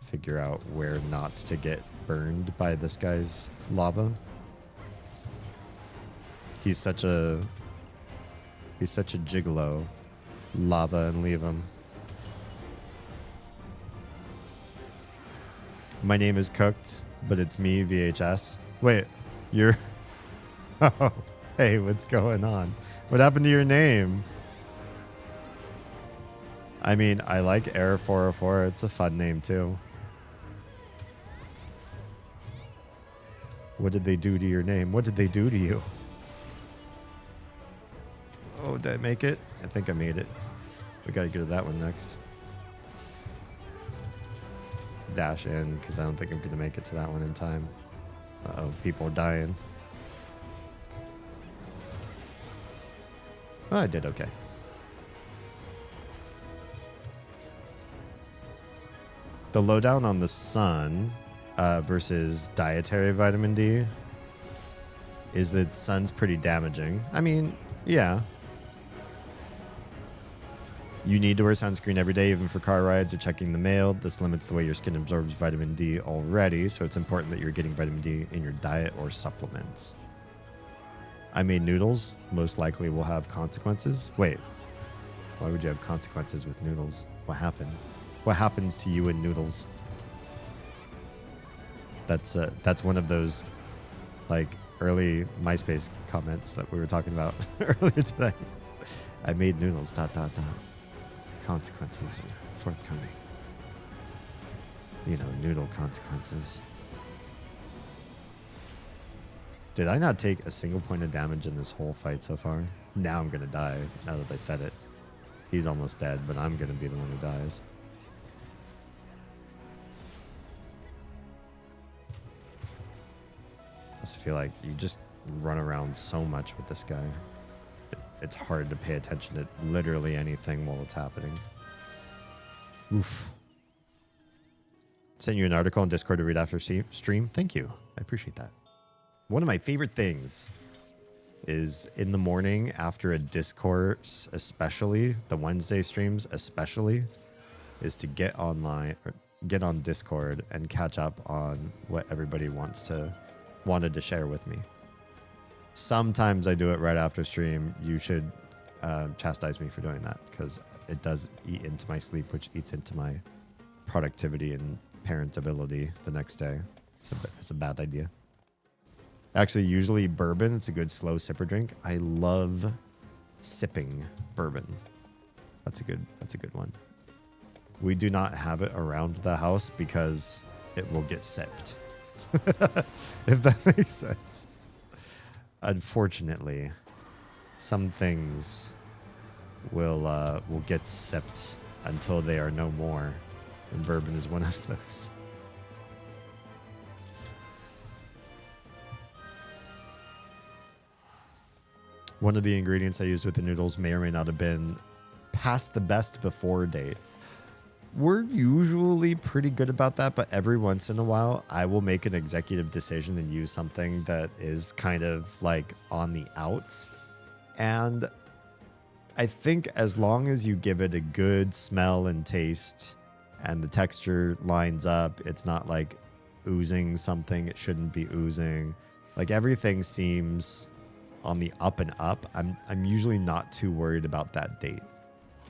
figure out where not to get burned by this guy's lava. He's such a gigolo. Lava and leave him. My name is Cooked, but it's me, VHS. Wait, you're... Oh, hey, what's going on? What happened to your name? I mean, I like Air 404. It's a fun name, too. What did they do to your name? What did they do to you? Oh, did I make it? I think I made it. We gotta get to that one next. Dash in, because I don't think I'm gonna make it to that one in time. Uh-oh, people are dying. Oh, I did okay. The lowdown on the sun versus dietary vitamin D is that sun's pretty damaging. I mean, yeah. You need to wear sunscreen every day, even for car rides or checking the mail. This limits the way your skin absorbs vitamin D already, so it's important that you're getting vitamin D in your diet or supplements. I made noodles. Most likely will have consequences. Wait, why would you have consequences with noodles? What happened? What happens to you in noodles? That's one of those like early MySpace comments that we were talking about earlier today. I made noodles. ... Consequences are forthcoming. You know, noodle consequences. Did I not take a single point of damage in this whole fight so far? Now I'm gonna die, now that I said it. He's almost dead, but I'm gonna be the one who dies. I just feel like you just run around so much with this guy. It's hard to pay attention to literally anything while it's happening. Oof. Send you an article on Discord to read after stream. Thank you. I appreciate that. One of my favorite things is in the morning after a discourse, especially the Wednesday streams, especially, is to get online or get on Discord and catch up on what everybody wanted to share with me. Sometimes I do it right after stream. You should chastise me for doing that because it does eat into my sleep, which eats into my productivity and parentability the next day. It's a bad idea. Actually, usually bourbon, it's a good slow sipper drink. I love sipping bourbon. That's a good one. We do not have it around the house because it will get sipped. If that makes sense. Unfortunately, some things will get sipped until they are no more, and bourbon is one of those. One of the ingredients I used with the noodles may or may not have been past the best before date. We're usually pretty good about that, but every once in a while, I will make an executive decision and use something that is kind of like on the outs. And I think as long as you give it a good smell and taste and the texture lines up, it's not like oozing something it shouldn't be oozing. Like everything seems on the up and up. I'm usually not too worried about that date,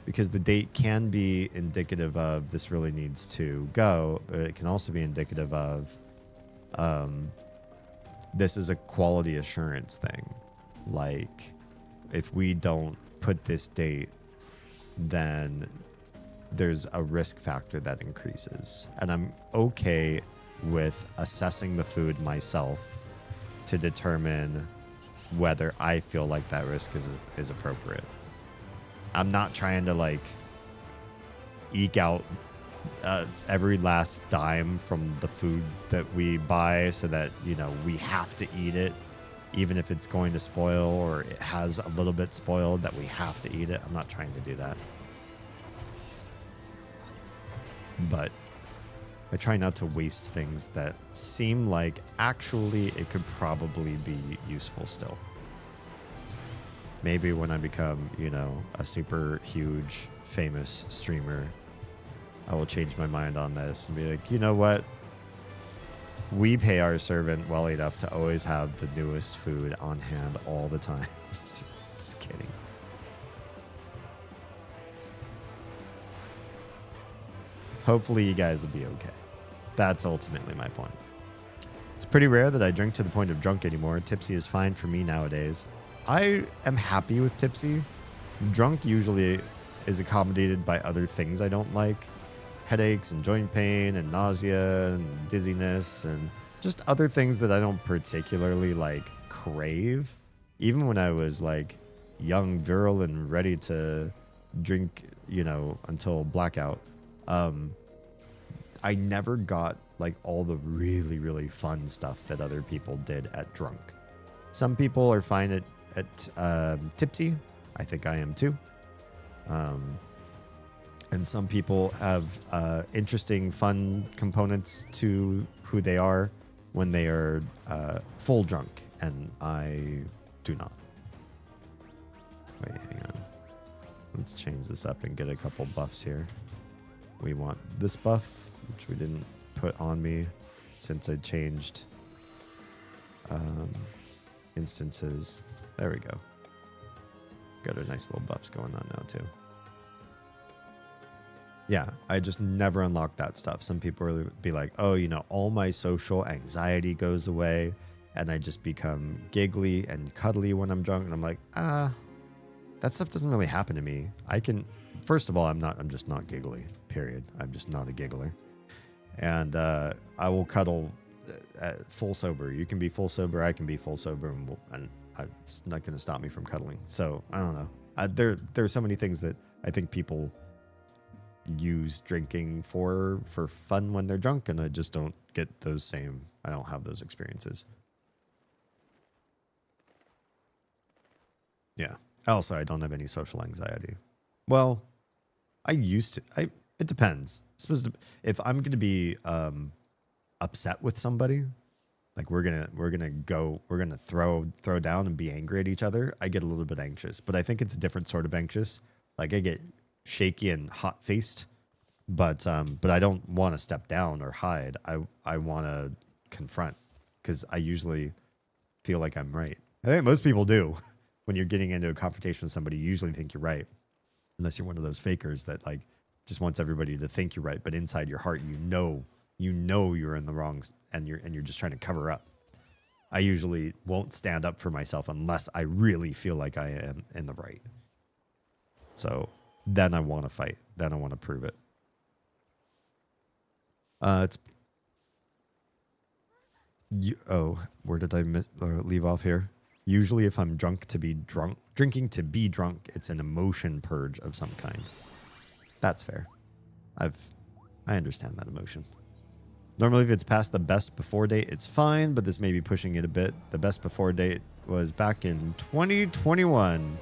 because the date can be indicative of this really needs to go, but it can also be indicative of this is a quality assurance thing. Like, if we don't put this date, then there's a risk factor that increases. And I'm okay with assessing the food myself to determine whether I feel like that risk is appropriate. I'm not trying to like eke out every last dime from the food that we buy so that, you know, we have to eat it, even if it's going to spoil or it has a little bit spoiled that we have to eat it. I'm not trying to do that. But I try not to waste things that seem like actually it could probably be useful still. Maybe when I become, you know, a super huge famous streamer, I will change my mind on this and be like, you know what? We pay our servant well enough to always have the newest food on hand all the time. Just kidding. Hopefully you guys will be okay. That's ultimately my point. It's pretty rare that I drink to the point of drunk anymore. Tipsy is fine for me nowadays. I am happy with tipsy. Drunk usually is accommodated by other things I don't like. Headaches and joint pain and nausea and dizziness and just other things that I don't particularly like crave. Even when I was like young, virile, and ready to drink, you know, until blackout, I never got like all the really, really fun stuff that other people did at drunk. Some people are fine at tipsy. I think I am too. And some people have interesting, fun components to who they are when they are full drunk, and I do not. Wait, hang on. Let's change this up and get a couple buffs here. We want this buff, which we didn't put on me since I changed instances. There we go. Got a nice little buffs going on now too. Yeah, I just never unlock that stuff. Some people will be like, oh, you know, all my social anxiety goes away and I just become giggly and cuddly when I'm drunk. And I'm like, that stuff doesn't really happen to me. First of all, I'm just not giggly, period. I'm just not a giggler. And I will cuddle full sober. You can be full sober. I can be full sober. And it's not going to stop me from cuddling. So I don't know. There are so many things that I think people use drinking for fun when they're drunk, and I just don't get I don't have those experiences. Yeah. Also, I don't have any social anxiety. Well, I used to. It depends. If I'm going to be upset with somebody, like we're gonna throw down and be angry at each other, I get a little bit anxious. But I think it's a different sort of anxious. Like I get shaky and hot faced, but I don't want to step down or hide. I want to confront, because I usually feel like I'm right. I think most people do. When you're getting into a confrontation with somebody, you usually think you're right, unless you're one of those fakers that like just wants everybody to think you're right, but inside your heart you know you're in the wrong, and you're just trying to cover up. I usually won't stand up for myself unless I really feel like I am in the right. So then I want to fight. Then I want to prove it. Where did I leave off here? Usually if I'm drinking to be drunk, it's an emotion purge of some kind. That's fair. I understand that emotion. Normally if it's past the best before date, it's fine, but this may be pushing it a bit. The best before date was back in 2021.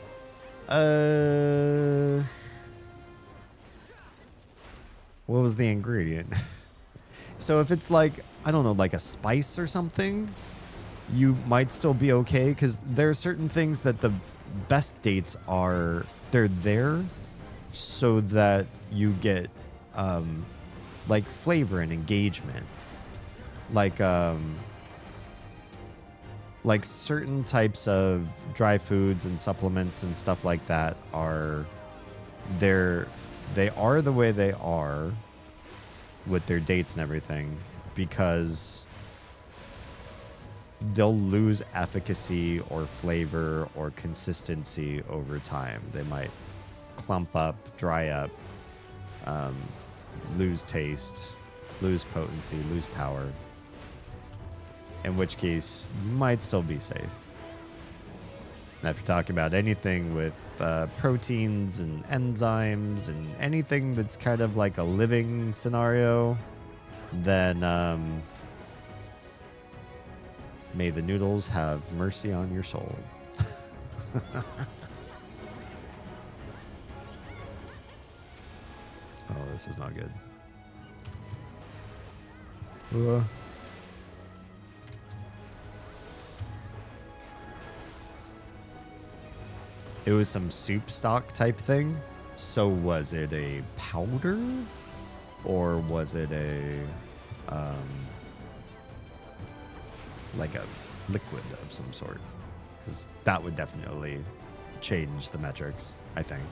What was the ingredient? So if it's like, I don't know, like a spice or something, you might still be okay, because there are certain things that the best dates they're there so that you get like flavor and engagement. Like certain types of dry foods and supplements and stuff like that they are the way they are with their dates and everything because they'll lose efficacy or flavor or consistency over time. They might clump up, dry up, lose taste, lose potency, lose power. In which case, you might still be safe. Now, if you're talking about anything with proteins and enzymes and anything that's kind of like a living scenario, then may the noodles have mercy on your soul. Oh, this is not good. It was some soup stock type thing. So was it a powder? Or was it a like a liquid of some sort? Because that would definitely change the metrics, I think.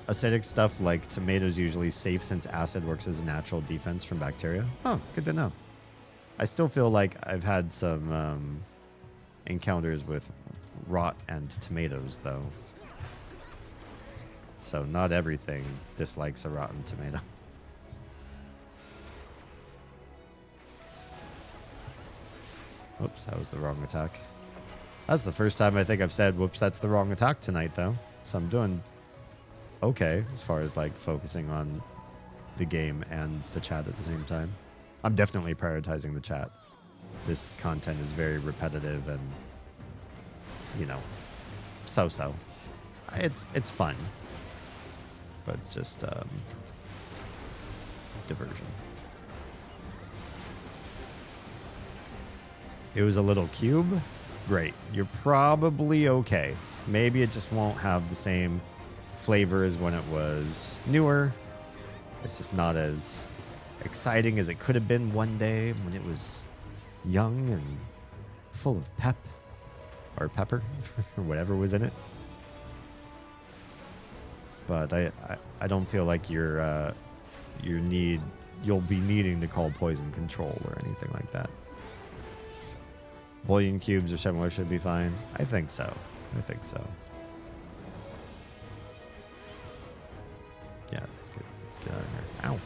Acidic stuff like tomatoes usually safe since acid works as a natural defense from bacteria. Oh, good to know. I still feel like I've had some encounters with rot and tomatoes, though. So not everything dislikes a rotten tomato. Oops, that was the wrong attack. That's the first time I think I've said, whoops, that's the wrong attack tonight, though. So I'm doing okay as far as like focusing on the game and the chat at the same time. I'm definitely prioritizing the chat. This content is very repetitive and, you know, so-so. It's fun, but it's just diversion. It was a little cube. Great. You're probably okay. Maybe it just won't have the same flavor as when it was newer. It's just not as exciting as it could have been one day when it was young and full of pep or pepper or whatever was in it. But I don't feel like you'll be needing to call poison control or anything like that. Bouillon cubes or similar should be fine. I think so. Yeah, that's good. Let's get out of here. Ow.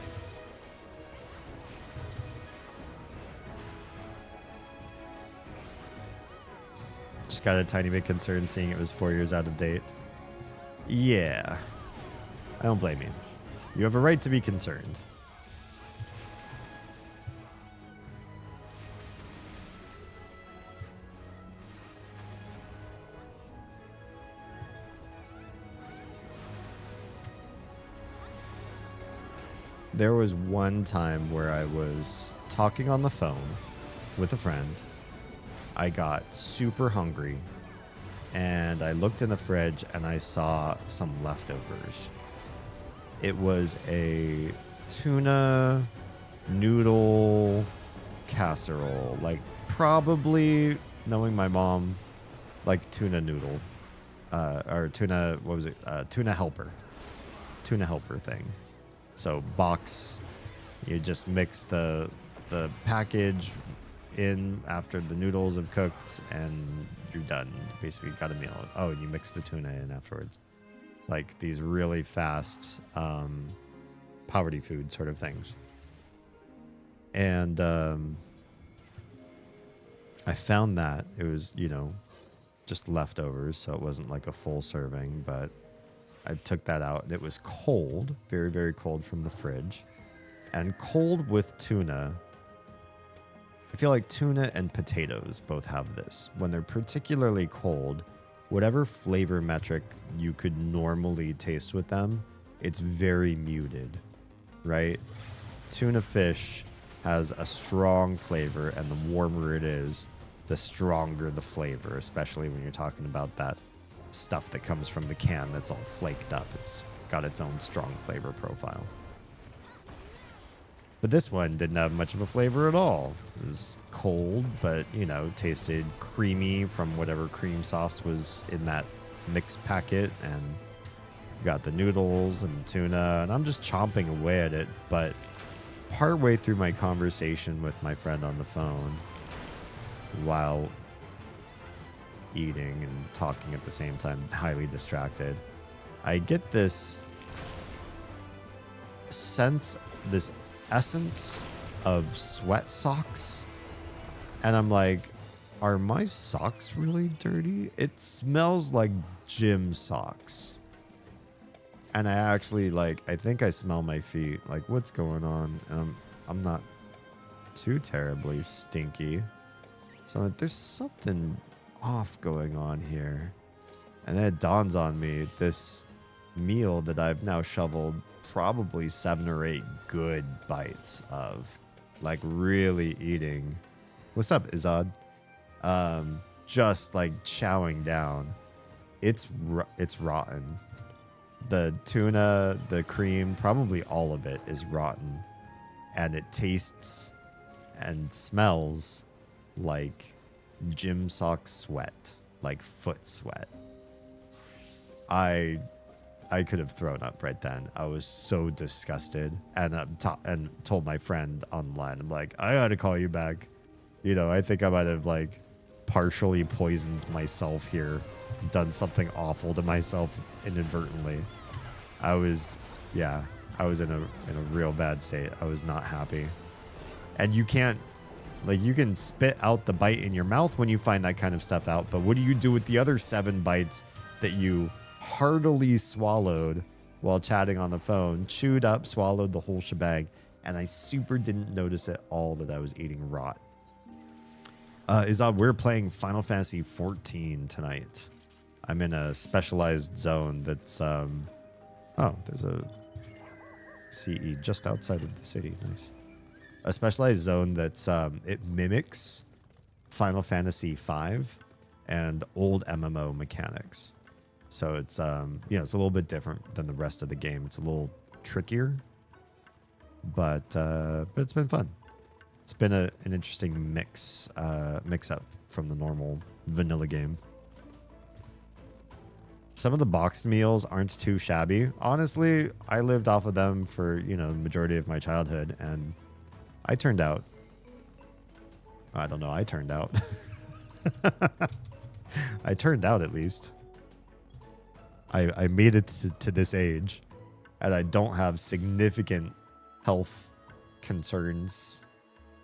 Just got a tiny bit concerned seeing it was 4 years out of date. Yeah. I don't blame you. You have a right to be concerned. There was one time where I was talking on the phone with a friend. I got super hungry and I looked in the fridge and I saw some leftovers. It was a tuna noodle casserole, like probably, knowing my mom, like tuna noodle, or tuna, what was it? Tuna helper thing. So box, you just mix the package in after the noodles have cooked and you're done. You basically got a meal. Oh, and you mix the tuna in afterwards. Like these really fast poverty food sort of things. And I found that it was, just leftovers, so it wasn't like a full serving, but I took that out and it was cold, very, very cold from the fridge. And cold with tuna, I feel like tuna and potatoes both have this. When they're particularly cold, whatever flavor metric you could normally taste with them, it's very muted, right? Tuna fish has a strong flavor, and the warmer it is, the stronger the flavor, especially when you're talking about that stuff that comes from the can that's all flaked up. It's got its own strong flavor profile. But this one didn't have much of a flavor at all. It was cold, but, tasted creamy from whatever cream sauce was in that mixed packet. And got the noodles and tuna, and I'm just chomping away at it. But partway through my conversation with my friend on the phone while eating and talking at the same time, highly distracted, I get this sense, this essence of sweat socks. And I'm like, are my socks really dirty? It smells like gym socks. And I actually, like, I think I smell my feet. Like, what's going on? And I'm not too terribly stinky. So like, there's something off going on here. And then it dawns on me, this meal that I've now shoveled probably 7 or 8 good bites of. Like, really eating. What's up, Izad? Just like chowing down. It's rotten. The tuna, the cream, probably all of it is rotten. And it tastes and smells like gym sock sweat, like foot sweat. I could have thrown up right then. I was so disgusted, and and told my friend online, I'm like, I gotta call you back. You know, I think I might have like partially poisoned myself here, done something awful to myself inadvertently. I was in a real bad state. I was not happy. And you can't, like, you can spit out the bite in your mouth when you find that kind of stuff out, but what do you do with the other 7 bites that you heartily swallowed while chatting on the phone, chewed up, swallowed the whole shebang, and I super didn't notice at all that I was eating rot. We're playing Final Fantasy 14 tonight. I'm in a specialized zone that's there's a CE just outside of the city. Nice. A specialized zone that's it mimics Final Fantasy V and old MMO mechanics. So it's it's a little bit different than the rest of the game. It's a little trickier, but it's been fun. It's been an interesting mix up from the normal vanilla game. Some of the boxed meals aren't too shabby. Honestly, I lived off of them for, the majority of my childhood, and I turned out. I don't know, I turned out. I turned out at least. I made it to this age, and I don't have significant health concerns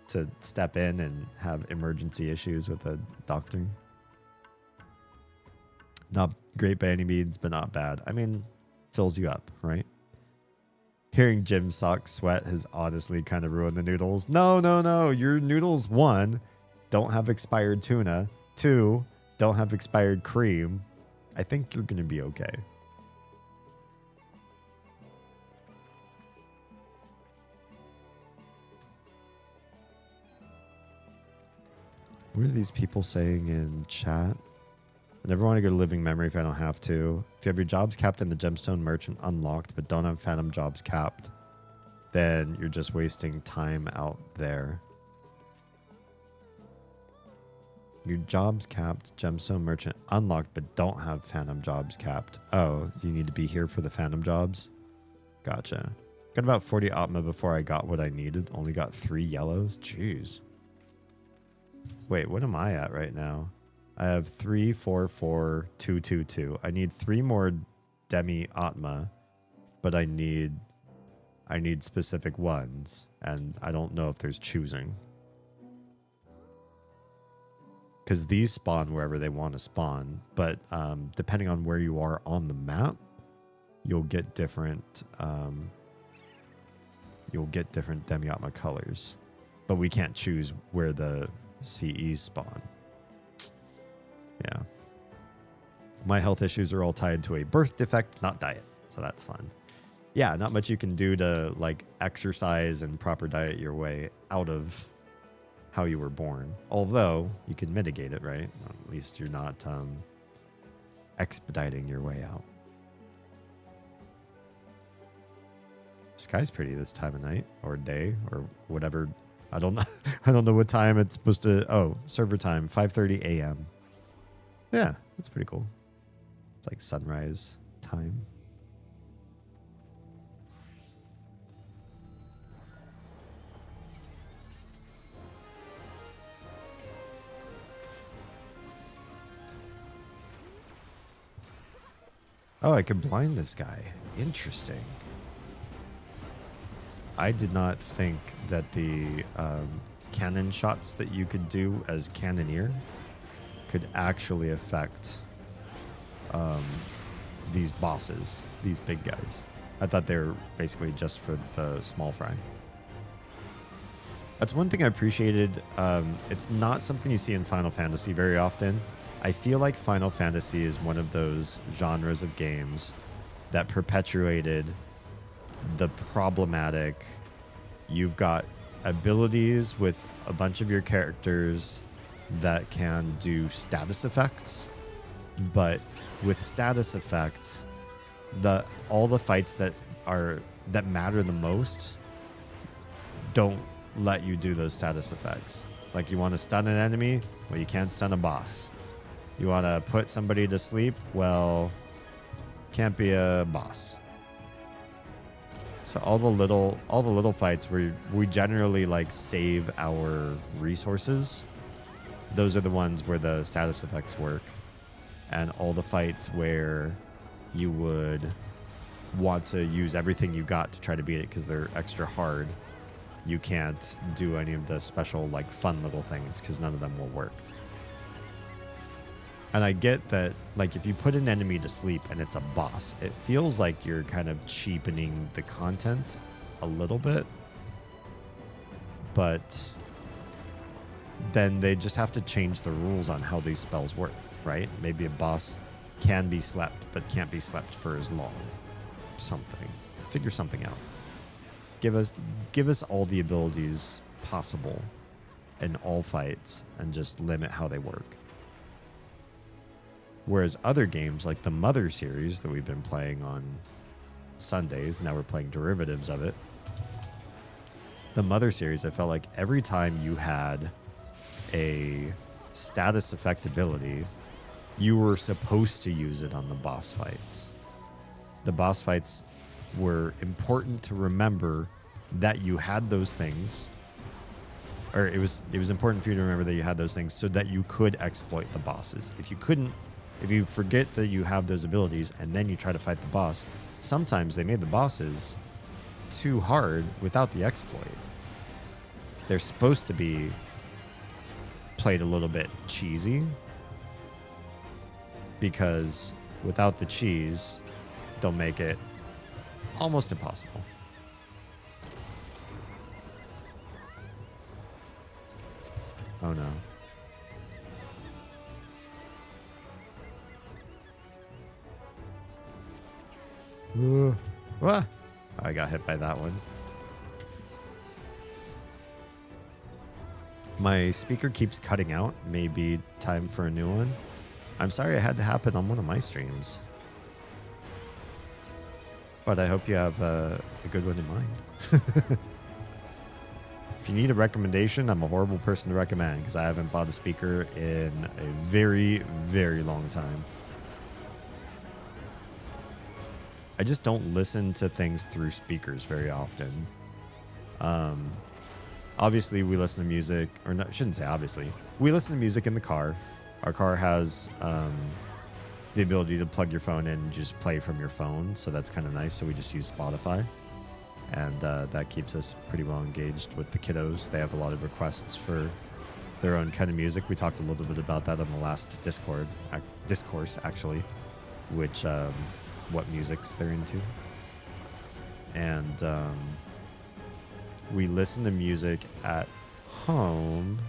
to step in and have emergency issues with a doctor. Not great by any means, but not bad. I mean, fills you up, right? Hearing Jim Sock sweat has honestly kind of ruined the noodles. No. Your noodles, 1, don't have expired tuna. 2, don't have expired cream. I think you're going to be okay. What are these people saying in chat? I never want to go to living memory if I don't have to. If you have your jobs capped in the gemstone merchant unlocked but don't have phantom jobs capped, then you're just wasting time out there. Your jobs capped, gemstone merchant unlocked but don't have phantom jobs capped. Oh, you need to be here for the phantom jobs? Gotcha. Got about 40 Atma before I got what I needed. Only got 3 yellows? Jeez. Wait, what am I at right now? I have 3, 4, 4, 2, 2, 2. I need 3 more demi Atma, but I need specific ones, and I don't know if there's choosing. Because these spawn wherever they want to spawn, but depending on where you are on the map, you'll get different demi Atma colors, but we can't choose where the CEs spawn. Yeah. My health issues are all tied to a birth defect, not diet. So that's fun. Yeah, not much you can do to like exercise and proper diet your way out of how you were born. Although you can mitigate it, right? At least you're not expediting your way out. Sky's pretty this time of night or day or whatever. I don't know. I don't know what time it's supposed to. Oh, server time, 5:30 a.m. Yeah, that's pretty cool. It's like sunrise time. Oh, I could blind this guy. Interesting. I did not think that the cannon shots that you could do as cannoneer could actually affect these bosses, these big guys. I thought they were basically just for the small fry. That's one thing I appreciated. It's not something you see in Final Fantasy very often. I feel like Final Fantasy is one of those genres of games that perpetuated the problematic. You've got abilities with a bunch of your characters that can do status effects, but with status effects, all the fights that matter the most don't let you do those status effects. Like, you want to stun an enemy, well, you can't stun a boss. You want to put somebody to sleep, well, can't be a boss. So all the little fights where we generally like save our resources, those are the ones where the status effects work. And all the fights where you would want to use everything you got to try to beat it because they're extra hard, you can't do any of the special like fun little things because none of them will work. And I get that, like, if you put an enemy to sleep and it's a boss, it feels like you're kind of cheapening the content a little bit. But then they just have to change the rules on how these spells work, right? Maybe a boss can be slept, but can't be slept for as long. Something. Figure something out. Give us all the abilities possible in all fights and just limit how they work. Whereas other games like the Mother series that we've been playing on Sundays, now we're playing derivatives of it. The Mother series, I felt like every time you had a status effect ability, you were supposed to use it on the boss fights. The boss fights were important to remember that you had those things, or it was important for you to remember that you had those things so that you could exploit the bosses. If you forget that you have those abilities and then you try to fight the boss, sometimes they made the bosses too hard without the exploit. They're supposed to be played a little bit cheesy, because without the cheese, they'll make it almost impossible. Oh no. I got hit by that one. My speaker keeps cutting out. Maybe time for a new one. I'm sorry it had to happen on one of my streams. But I hope you have a good one in mind. If you need a recommendation, I'm a horrible person to recommend because I haven't bought a speaker in a very, very long time. I just don't listen to things through speakers very often. Obviously, we listen to music, or not, I shouldn't say obviously. We listen to music in the car. Our car has the ability to plug your phone in and just play from your phone, so that's kind of nice. So we just use Spotify, and that keeps us pretty well engaged with the kiddos. They have a lot of requests for their own kind of music. We talked a little bit about that on the last discourse, actually, which what musics they're into. And we listen to music at home,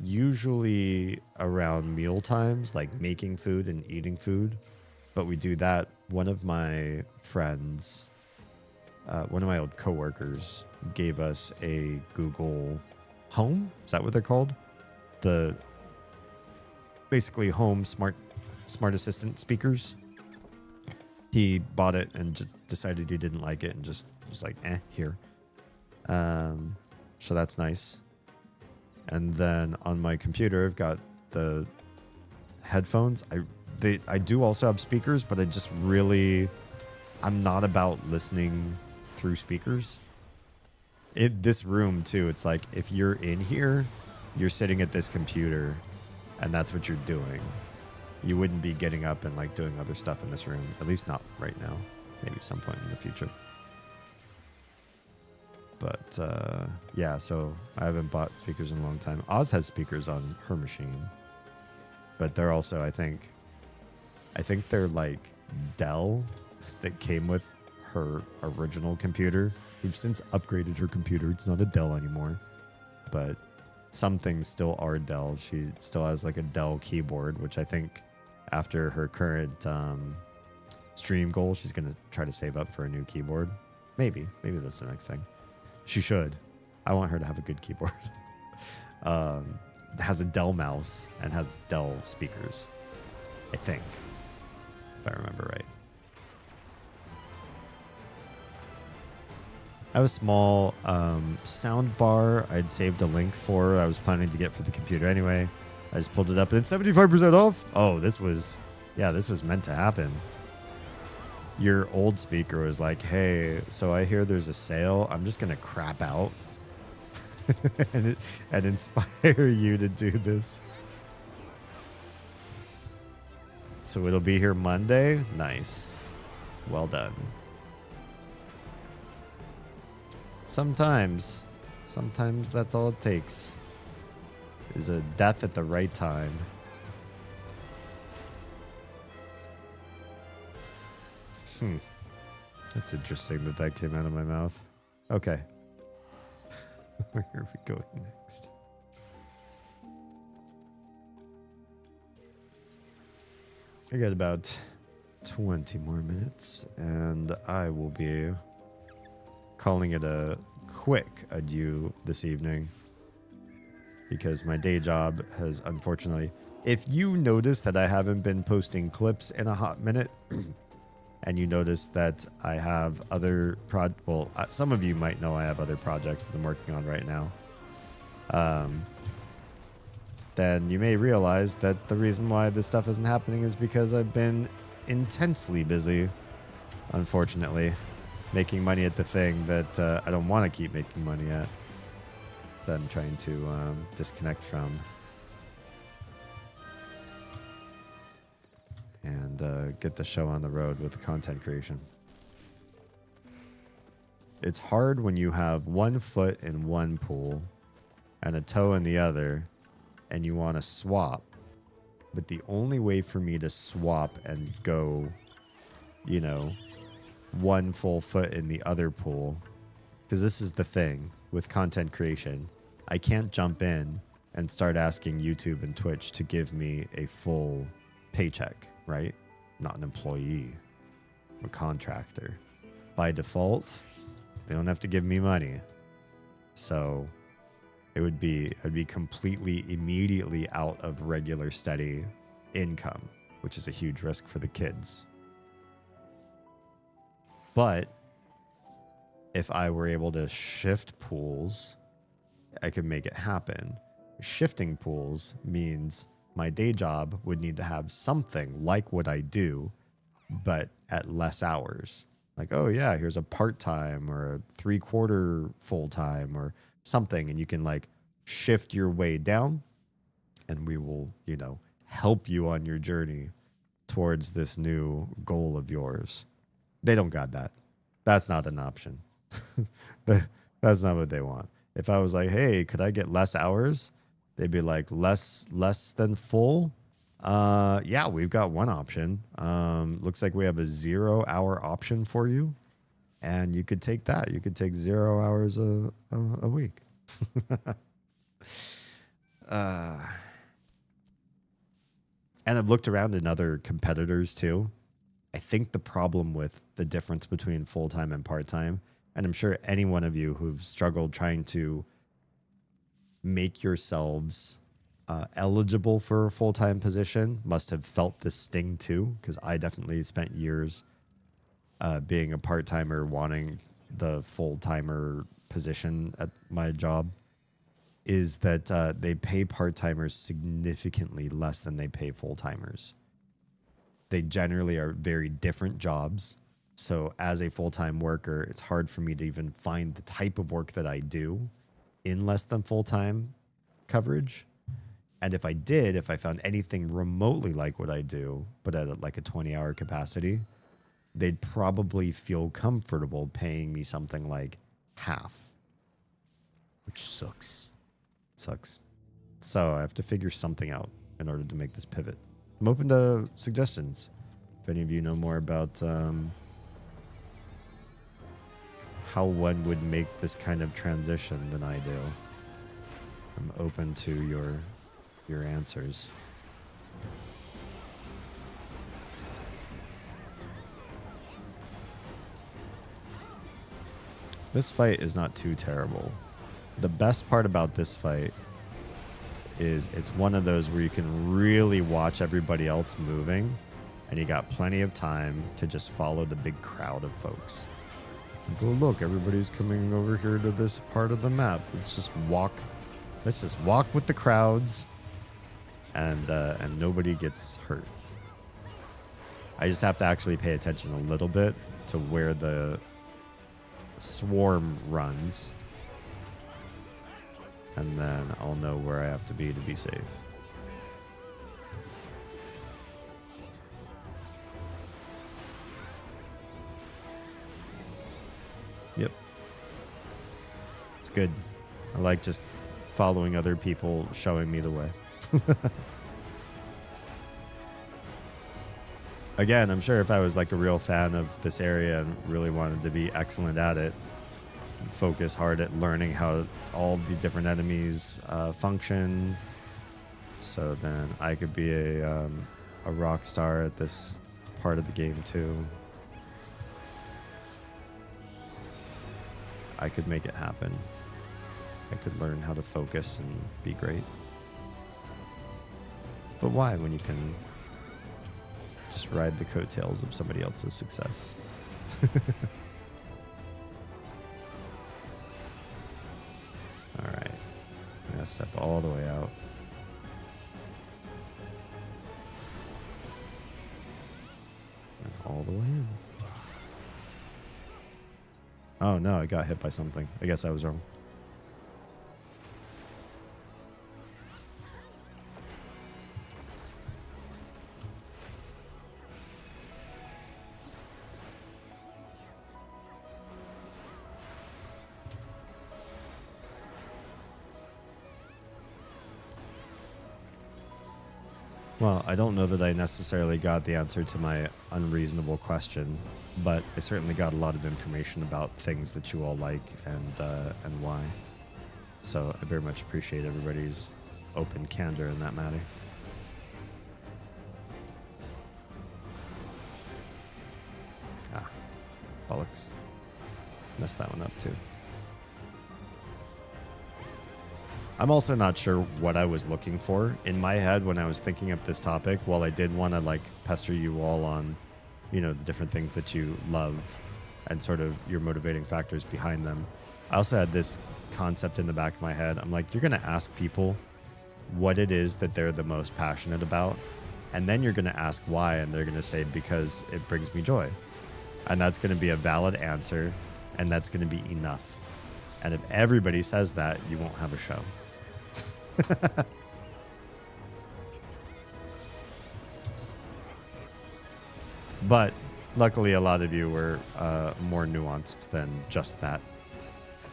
usually around meal times, like making food and eating food. But we do that. One of my friends, one of my old coworkers, gave us a Google Home. Is that what they're called? The basically home smart assistant speakers. He bought it and just decided he didn't like it and just was like, here. So that's nice. And then on my computer, I've got the headphones. I do also have speakers, but I'm not about listening through speakers. In this room too, it's like if you're in here, you're sitting at this computer and that's what you're doing. you wouldn't be getting up and like doing other stuff in this room. At least not right now. Maybe some point in the future. But yeah, so I haven't bought speakers in a long time. Oz has speakers on her machine, but they're also, I think they're like Dell that came with her original computer. We've since upgraded her computer. It's not a Dell anymore, but some things still are Dell. She still has like a Dell keyboard, which I think after her current stream goal, she's going to try to save up for a new keyboard. Maybe that's the next thing. She should. I want her to have a good keyboard. Has a Dell mouse and has Dell speakers, I think, if I remember right. I have a small sound bar I'd saved a link for. I was planning to get for the computer anyway. I just pulled it up and it's 75% off. Oh, this was meant to happen. Your old speaker was like, hey, so I hear there's a sale. I'm just going to crap out and inspire you to do this. So it'll be here Monday. Nice. Well done. Sometimes that's all it takes is a death at the right time. That's interesting that came out of my mouth. Okay. Where are we going next? I got about 20 more minutes, and I will be calling it a quick adieu this evening because my day job has unfortunately... If you notice that I haven't been posting clips in a hot minute... and you notice that I have other some of you might know I have other projects that I'm working on right now. Then you may realize that the reason why this stuff isn't happening is because I've been intensely busy, unfortunately, making money at the thing that I don't want to keep making money at, that I'm trying to disconnect from. And get the show on the road with the content creation. It's hard when you have one foot in one pool and a toe in the other and you want to swap. But the only way for me to swap and go, one full foot in the other pool, because this is the thing with content creation, I can't jump in and start asking YouTube and Twitch to give me a full paycheck. Right? Not an employee. I'm a contractor. By default, they don't have to give me money. So I'd be completely immediately out of regular steady income, which is a huge risk for the kids. But if I were able to shift pools, I could make it happen. Shifting pools means my day job would need to have something like what I do, but at less hours. Like, oh yeah, here's a part-time or a 3/4 full-time or something. And you can like shift your way down and we will, help you on your journey towards this new goal of yours. They don't got that. That's not an option. That's not what they want. If I was like, hey, could I get less hours? They'd be like, less than full? Yeah, we've got one option. Looks like we have a 0-hour option for you. And you could take that. You could take 0 hours a week. And I've looked around in other competitors too. I think the problem with the difference between full-time and part-time, and I'm sure any one of you who've struggled trying to make yourselves eligible for a full-time position must have felt the sting too, because I definitely spent years being a part-timer wanting the full-timer position at my job, is that they pay part-timers significantly less than they pay full-timers. They generally are very different jobs. So as a full-time worker, it's hard for me to even find the type of work that I do in less than full-time coverage. And if I found anything remotely like what I do, but at like a 20-hour capacity, they'd probably feel comfortable paying me something like half, which sucks. It sucks. So I have to figure something out in order to make this pivot. I'm open to suggestions. If any of you know more about how one would make this kind of transition than I do, I'm open to your answers. This fight is not too terrible. The best part about this fight is it's one of those where you can really watch everybody else moving, and you got plenty of time to just follow the big crowd of folks. And go, look, everybody's coming over here to this part of the map. Let's just walk with the crowds, and nobody gets hurt. I just have to actually pay attention a little bit to where the swarm runs, and then I'll know where I have to be safe. Yep. It's good. I like just following other people showing me the way. Again, I'm sure if I was like a real fan of this area and really wanted to be excellent at it, focus hard at learning how all the different enemies function, so then I could be a rock star at this part of the game too. I could make it happen. I could learn how to focus and be great. But why when you can just ride the coattails of somebody else's success? All right. I'm going to step all the way out. And all the way in. Oh no, I got hit by something. I guess I was wrong. Well, I don't know that I necessarily got the answer to my unreasonable question, but I certainly got a lot of information about things that you all like and why. So I very much appreciate everybody's open candor in that matter. Ah, bollocks. Messed that one up too. I'm also not sure what I was looking for in my head when I was thinking up this topic. While I did want to like pester you all on, you know, the different things that you love and sort of your motivating factors behind them, I also had this concept in the back of my head. I'm like, you're going to ask people what it is that they're the most passionate about, and then you're going to ask why, and they're going to say, because it brings me joy. And that's going to be a valid answer, and that's going to be enough. And if everybody says that, you won't have a show. But luckily, a lot of you were more nuanced than just that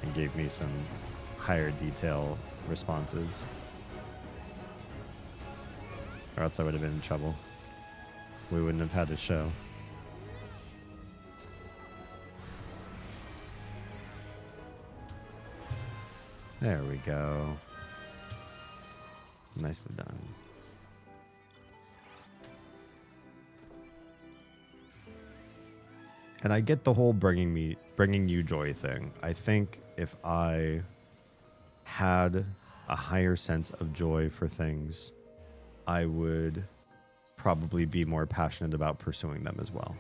and gave me some higher detail responses. Or else I would have been in trouble. We wouldn't have had a show. There we go. Nicely done. And I get the whole bringing you joy thing. I think if I had a higher sense of joy for things, I would probably be more passionate about pursuing them as well.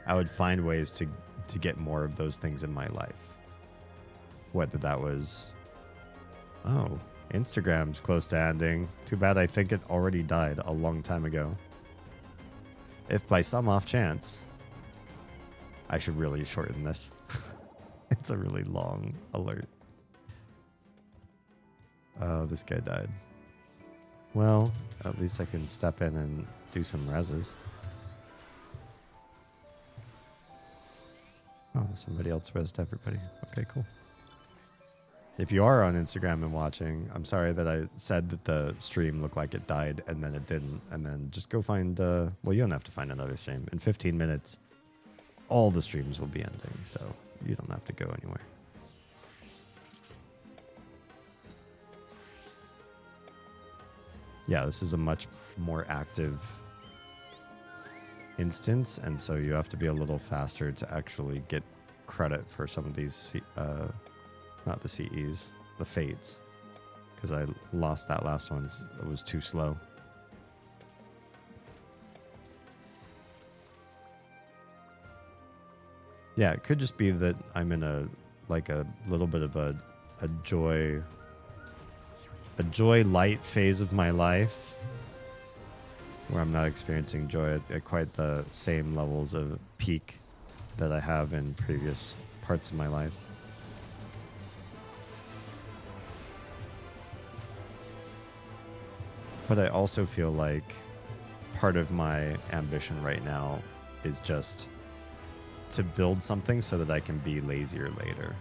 I would find ways to get more of those things in my life. Whether that was, oh, Instagram's close to ending. Too bad, I think it already died a long time ago. If by some off chance, I should really shorten this. It's a really long alert. Oh, this guy died. Well, at least I can step in and do some reses. Oh, somebody else resed everybody. Okay, cool. If you are on Instagram and watching, I'm sorry that I said that the stream looked like it died and then it didn't. And then just go find, well, you don't have to find another stream. In 15 minutes, all the streams will be ending, so you don't have to go anywhere. Yeah, this is a much more active instance, and so you have to be a little faster to actually get credit for some of these, not the CEs, the fates, because I lost that last one. It was too slow. Yeah, it could just be that I'm in a little bit of a joy light phase of my life where I'm not experiencing joy at quite the same levels of peak that I have in previous parts of my life. But I also feel like part of my ambition right now is just to build something so that I can be lazier later.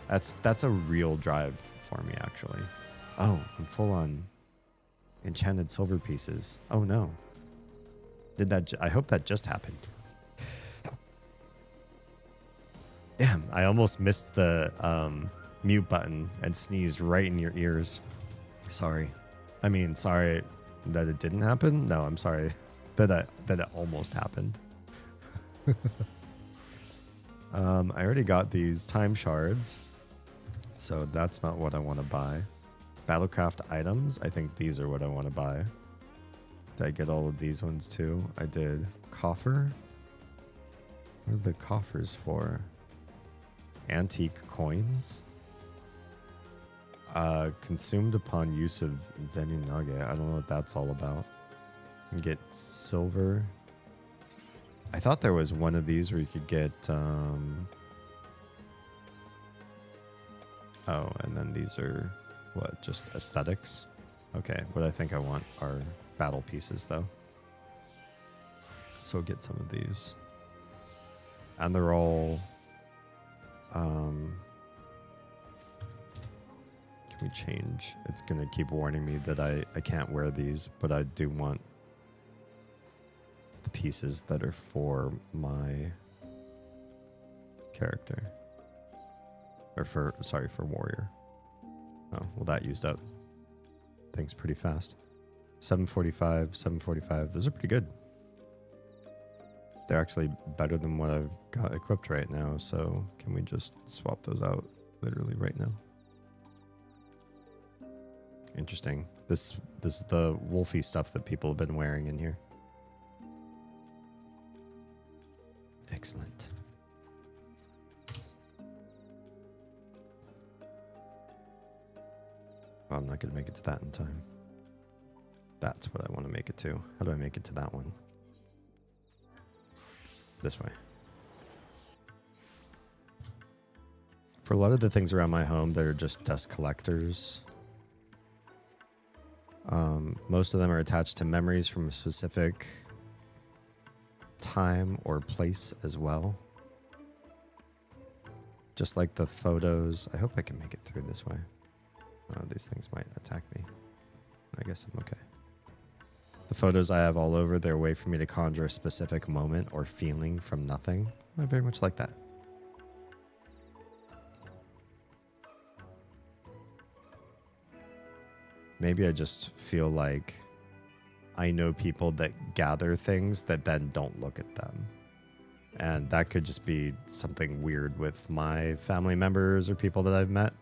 That's a real drive for me, actually. Oh, I'm full on enchanted silver pieces. Oh no. Did that? I hope that just happened. Damn, I almost missed the mute button and sneezed right in your ears. Sorry. I mean, sorry that it didn't happen. No, I'm sorry that it almost happened. I already got these time shards, so that's not what I want to buy. Battlecraft items, I think these are what I want to buy. Did I get all of these ones too? I did. Coffer? What are the coffers for? Antique coins? Consumed upon use of Zenunage. I don't know what that's all about. Get silver. I thought there was one of these where you could get oh, and then these are what, just aesthetics? Okay, what I think I want are battle pieces though. So get some of these. And they're all can we change? It's gonna keep warning me that I can't wear these, but I do want the pieces that are for my character. Or for warrior. Oh, well, that used up things pretty fast. 745, 745. Those are pretty good. They're actually better than what I've got equipped right now, so can we just swap those out literally right now? Interesting. This is the wolfy stuff that people have been wearing in here. Excellent. Oh, I'm not going to make it to that in time. That's what I want to make it to. How do I make it to that one? This way. For a lot of the things around my home, they're just dust collectors. Most of them are attached to memories from a specific time or place as well. Just like the photos. I hope I can make it through this way. Oh, these things might attack me. I guess I'm okay. The photos I have all over, they're a way for me to conjure a specific moment or feeling from nothing. I very much like that. Maybe I just feel like I know people that gather things that then don't look at them. And that could just be something weird with my family members or people that I've met.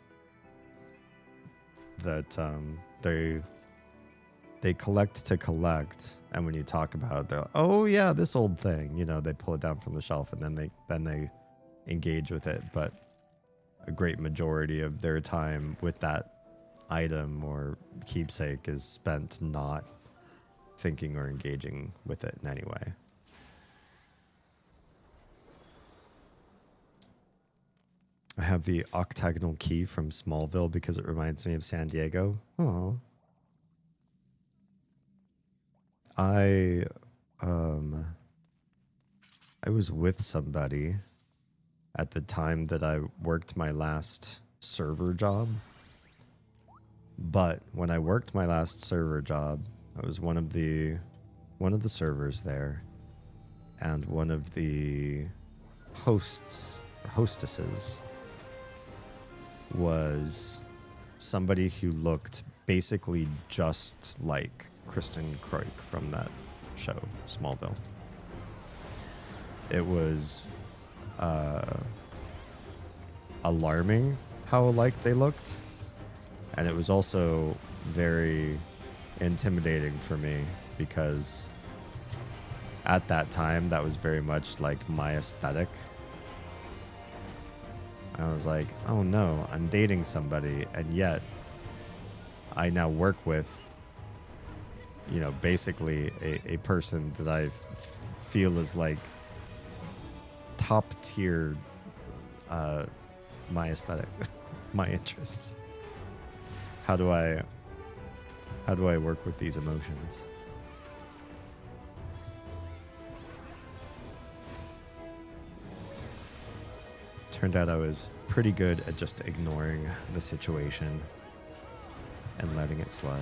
That they collect to collect, and when you talk about it, they're like, oh yeah, this old thing. You know, they pull it down from the shelf and then they engage with it. But a great majority of their time with that item or keepsake is spent not thinking or engaging with it in any way. I have the octagonal key from Smallville because it reminds me of San Diego. Oh, I was with somebody at the time that I worked my last server job. But when I worked my last server job, I was one of the servers there, and one of the hosts or hostesses was somebody who looked basically just like Kristen Kroik from that show, Smallville. It was alarming how alike they looked, and it was also very intimidating for me because at that time that was very much like my aesthetic. I was like, oh no, I'm dating somebody, and yet I now work with, you know, basically a person that I feel is like top tier my aesthetic, my interests. How do I work with these emotions? Turned out I was pretty good at just ignoring the situation and letting it slide.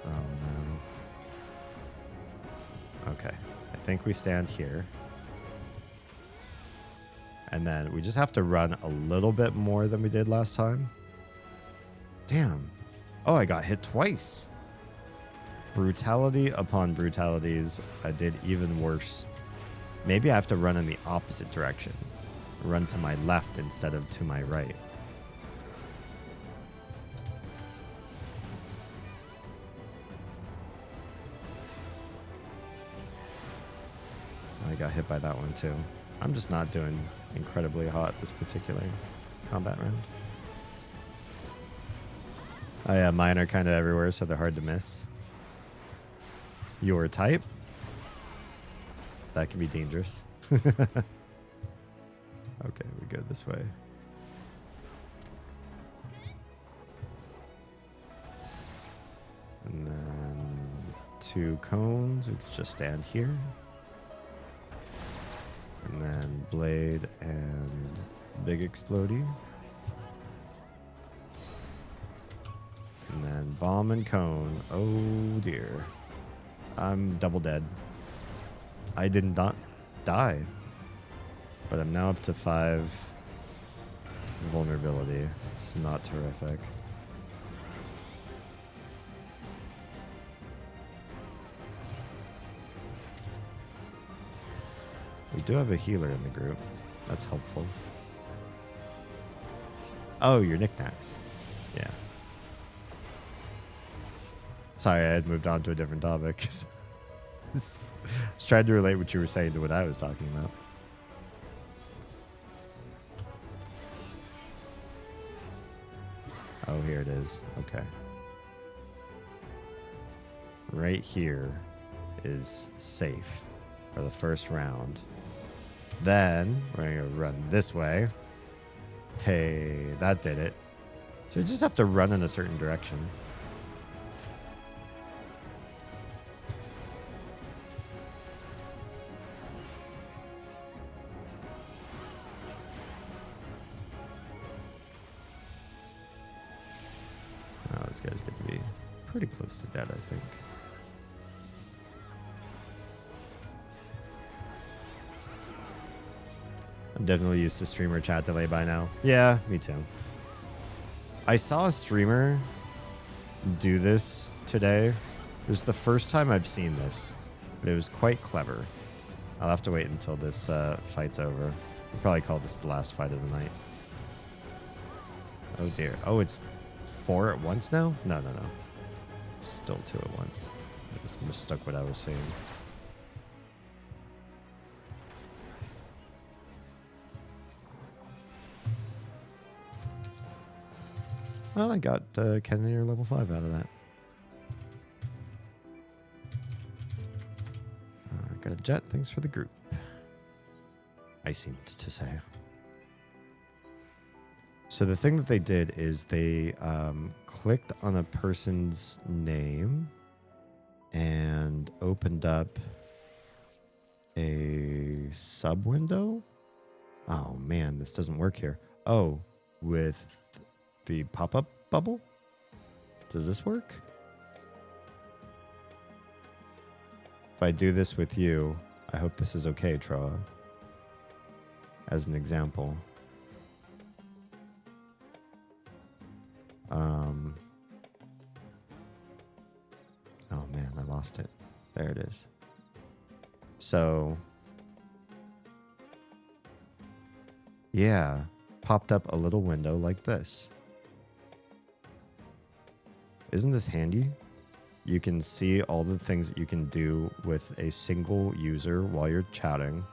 Oh no. Okay, I think we stand here. And then we just have to run a little bit more than we did last time. Damn. Oh, I got hit twice. Brutality upon brutalities. I did even worse. Maybe I have to run in the opposite direction. Run to my left instead of to my right. I got hit by that one too. I'm just not doing incredibly hot this particular combat round. Oh yeah, mine are kind of everywhere, so they're hard to miss. Your type? That can be dangerous. Okay, we go this way. And then 2 cones. We could just stand here. And then blade and big explodey. And then bomb and cone. Oh dear. I'm double dead. I did not die. But I'm now up to 5 vulnerability. It's not terrific. We do have a healer in the group. That's helpful. Oh, your knickknacks. Yeah. Sorry, I had moved on to a different topic. I was trying to relate what you were saying to what I was talking about. Oh, here it is. Okay. Right here is safe for the first round. Then we're going to run this way. Hey, that did it. So you just have to run in a certain direction. Oh, this guy's going to be pretty close to dead, I think. I'm definitely used to streamer chat delay by now. Yeah, me too. I saw a streamer do this today. It was the first time I've seen this, but it was quite clever. I'll have to wait until this fight's over. We'll probably call this the last fight of the night. Oh dear. Oh, it's 4 at once now? No. Still 2 at once. I just mistook what I was saying. Well, I got Cannoneer level 5 out of that. Got a jet. Thanks for the group. I seemed to say. So the thing that they did is they clicked on a person's name and opened up a sub window. Oh man, this doesn't work here. Oh, with the pop-up bubble? Does this work? If I do this with you, I hope this is okay, Troa. As an example. Oh man, I lost it. There it is. So, yeah, popped up a little window like this. Isn't this handy? You can see all the things that you can do with a single user while you're chatting.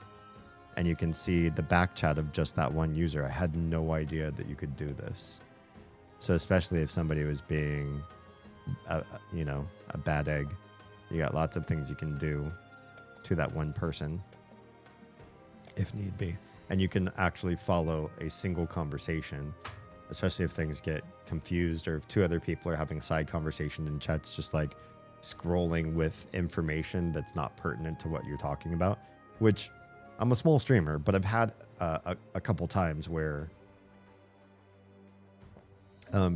And you can see the back chat of just that one user. I had no idea that you could do this. So especially if somebody was being, a bad egg, you got lots of things you can do to that one person if need be. And you can actually follow a single conversation, especially if things get confused or if two other people are having a side conversation in chats, just like scrolling with information that's not pertinent to what you're talking about, which I'm a small streamer, but I've had a couple times where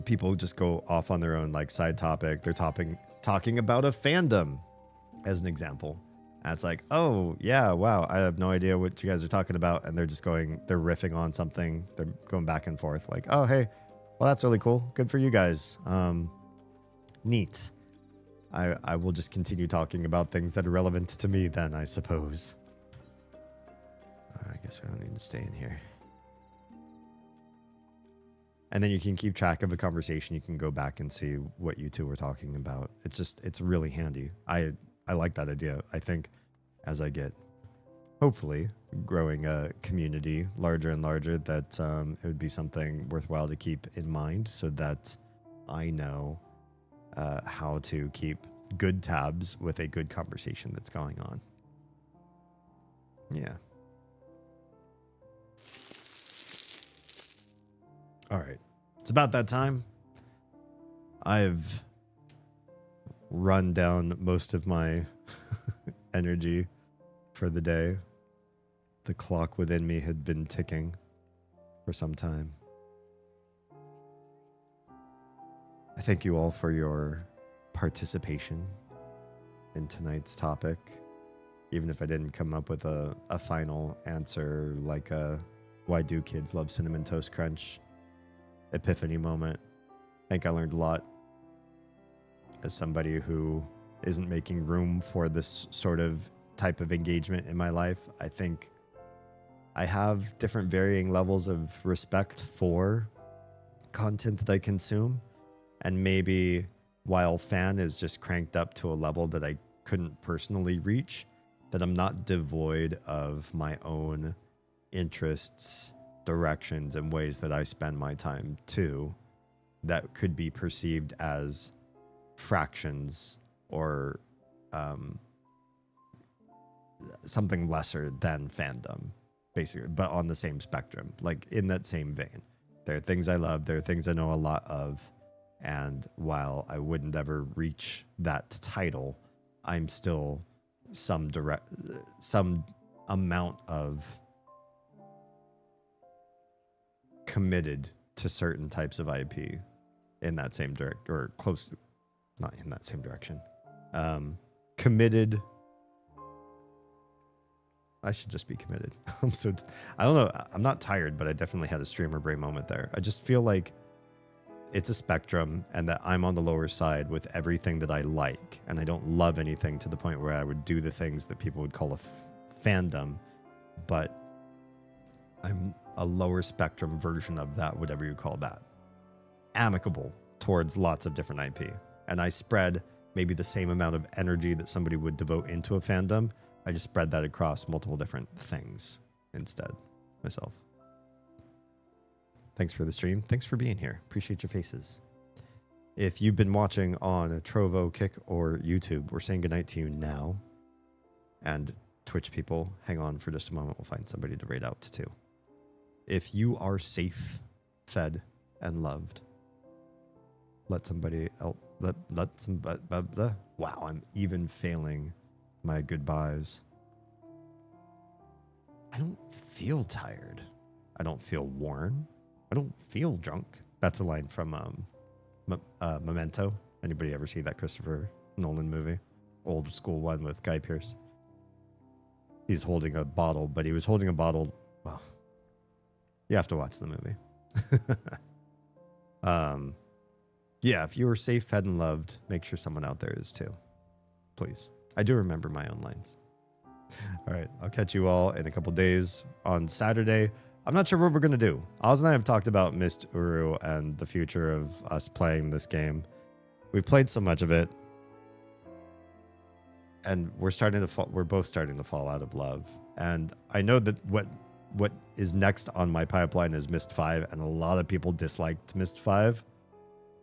people just go off on their own like side topic. They're talking about a fandom as an example. And it's like, oh yeah, wow, I have no idea what you guys are talking about. And they're riffing on something. They're going back and forth like, oh, hey, well, that's really cool. Good for you guys. Neat. I will just continue talking about things that are relevant to me then, I suppose. I guess we don't need to stay in here. And then you can keep track of a conversation. You can go back and see what you two were talking about. It's really handy. I like that idea. I think as I get, hopefully, growing a community larger and larger, that it would be something worthwhile to keep in mind so that I know how to keep good tabs with a good conversation that's going on. Yeah. All right. It's about that time. I've run down most of my energy for the day. The clock within me had been ticking for some time. I thank you all for your participation in tonight's topic. Even if I didn't come up with a final answer like why do kids love Cinnamon Toast Crunch epiphany moment. I think I learned a lot as somebody who isn't making room for this sort of type of engagement in my life. I think I have different varying levels of respect for content that I consume. And maybe while fan is just cranked up to a level that I couldn't personally reach, that I'm not devoid of my own interests, directions, and ways that I spend my time too, that could be perceived as fractions or something lesser than fandom, basically, but on the same spectrum, like in that same vein. There are things I love, there are things I know a lot of, and while I wouldn't ever reach that title, I'm still some amount of committed to certain types of IP in that same or close, not in that same direction. Committed. I should just be committed. I don't know. I'm not tired, but I definitely had a streamer brain moment there. I just feel like it's a spectrum and that I'm on the lower side with everything that I like. And I don't love anything to the point where I would do the things that people would call a fandom, but I'm a lower spectrum version of that, whatever you call that. Amicable towards lots of different IP. And I spread maybe the same amount of energy that somebody would devote into a fandom. I just spread that across multiple different things instead, myself. Thanks for the stream. Thanks for being here. Appreciate your faces. If you've been watching on Trovo, Kick, or YouTube, we're saying goodnight to you now. And Twitch people, hang on for just a moment. We'll find somebody to raid out to. If you are safe, fed, and loved. Let somebody else. Let somebody. Wow, I'm even failing my goodbyes. I don't feel tired. I don't feel worn. I don't feel drunk. That's a line from Memento. Anybody ever see that Christopher Nolan movie? Old school one with Guy Pearce. He's holding a bottle, but he was holding a bottle. Well, you have to watch the movie. Yeah, if you were safe, fed, and loved, make sure someone out there is too. Please. I do remember my own lines. All right, I'll catch you all in a couple days on Saturday. I'm not sure what we're going to do. Oz and I have talked about Mist Uru and the future of us playing this game. We've played so much of it, and we're both starting to fall out of love. And I know that what is next on my pipeline is Mist 5, and a lot of people disliked Mist 5.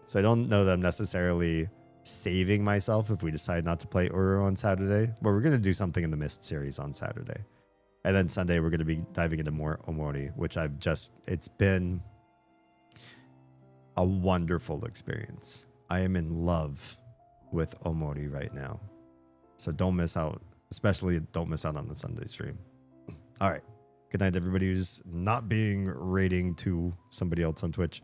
So I don't know that I'm necessarily saving myself if we decide not to play Uru on Saturday, but we're going to do something in the Mist series on Saturday. And then Sunday, we're going to be diving into more Omori, which it's been a wonderful experience. I am in love with Omori right now. So don't miss out, especially don't miss out on the Sunday stream. All right. Good night, everybody who's not being rating to somebody else on Twitch.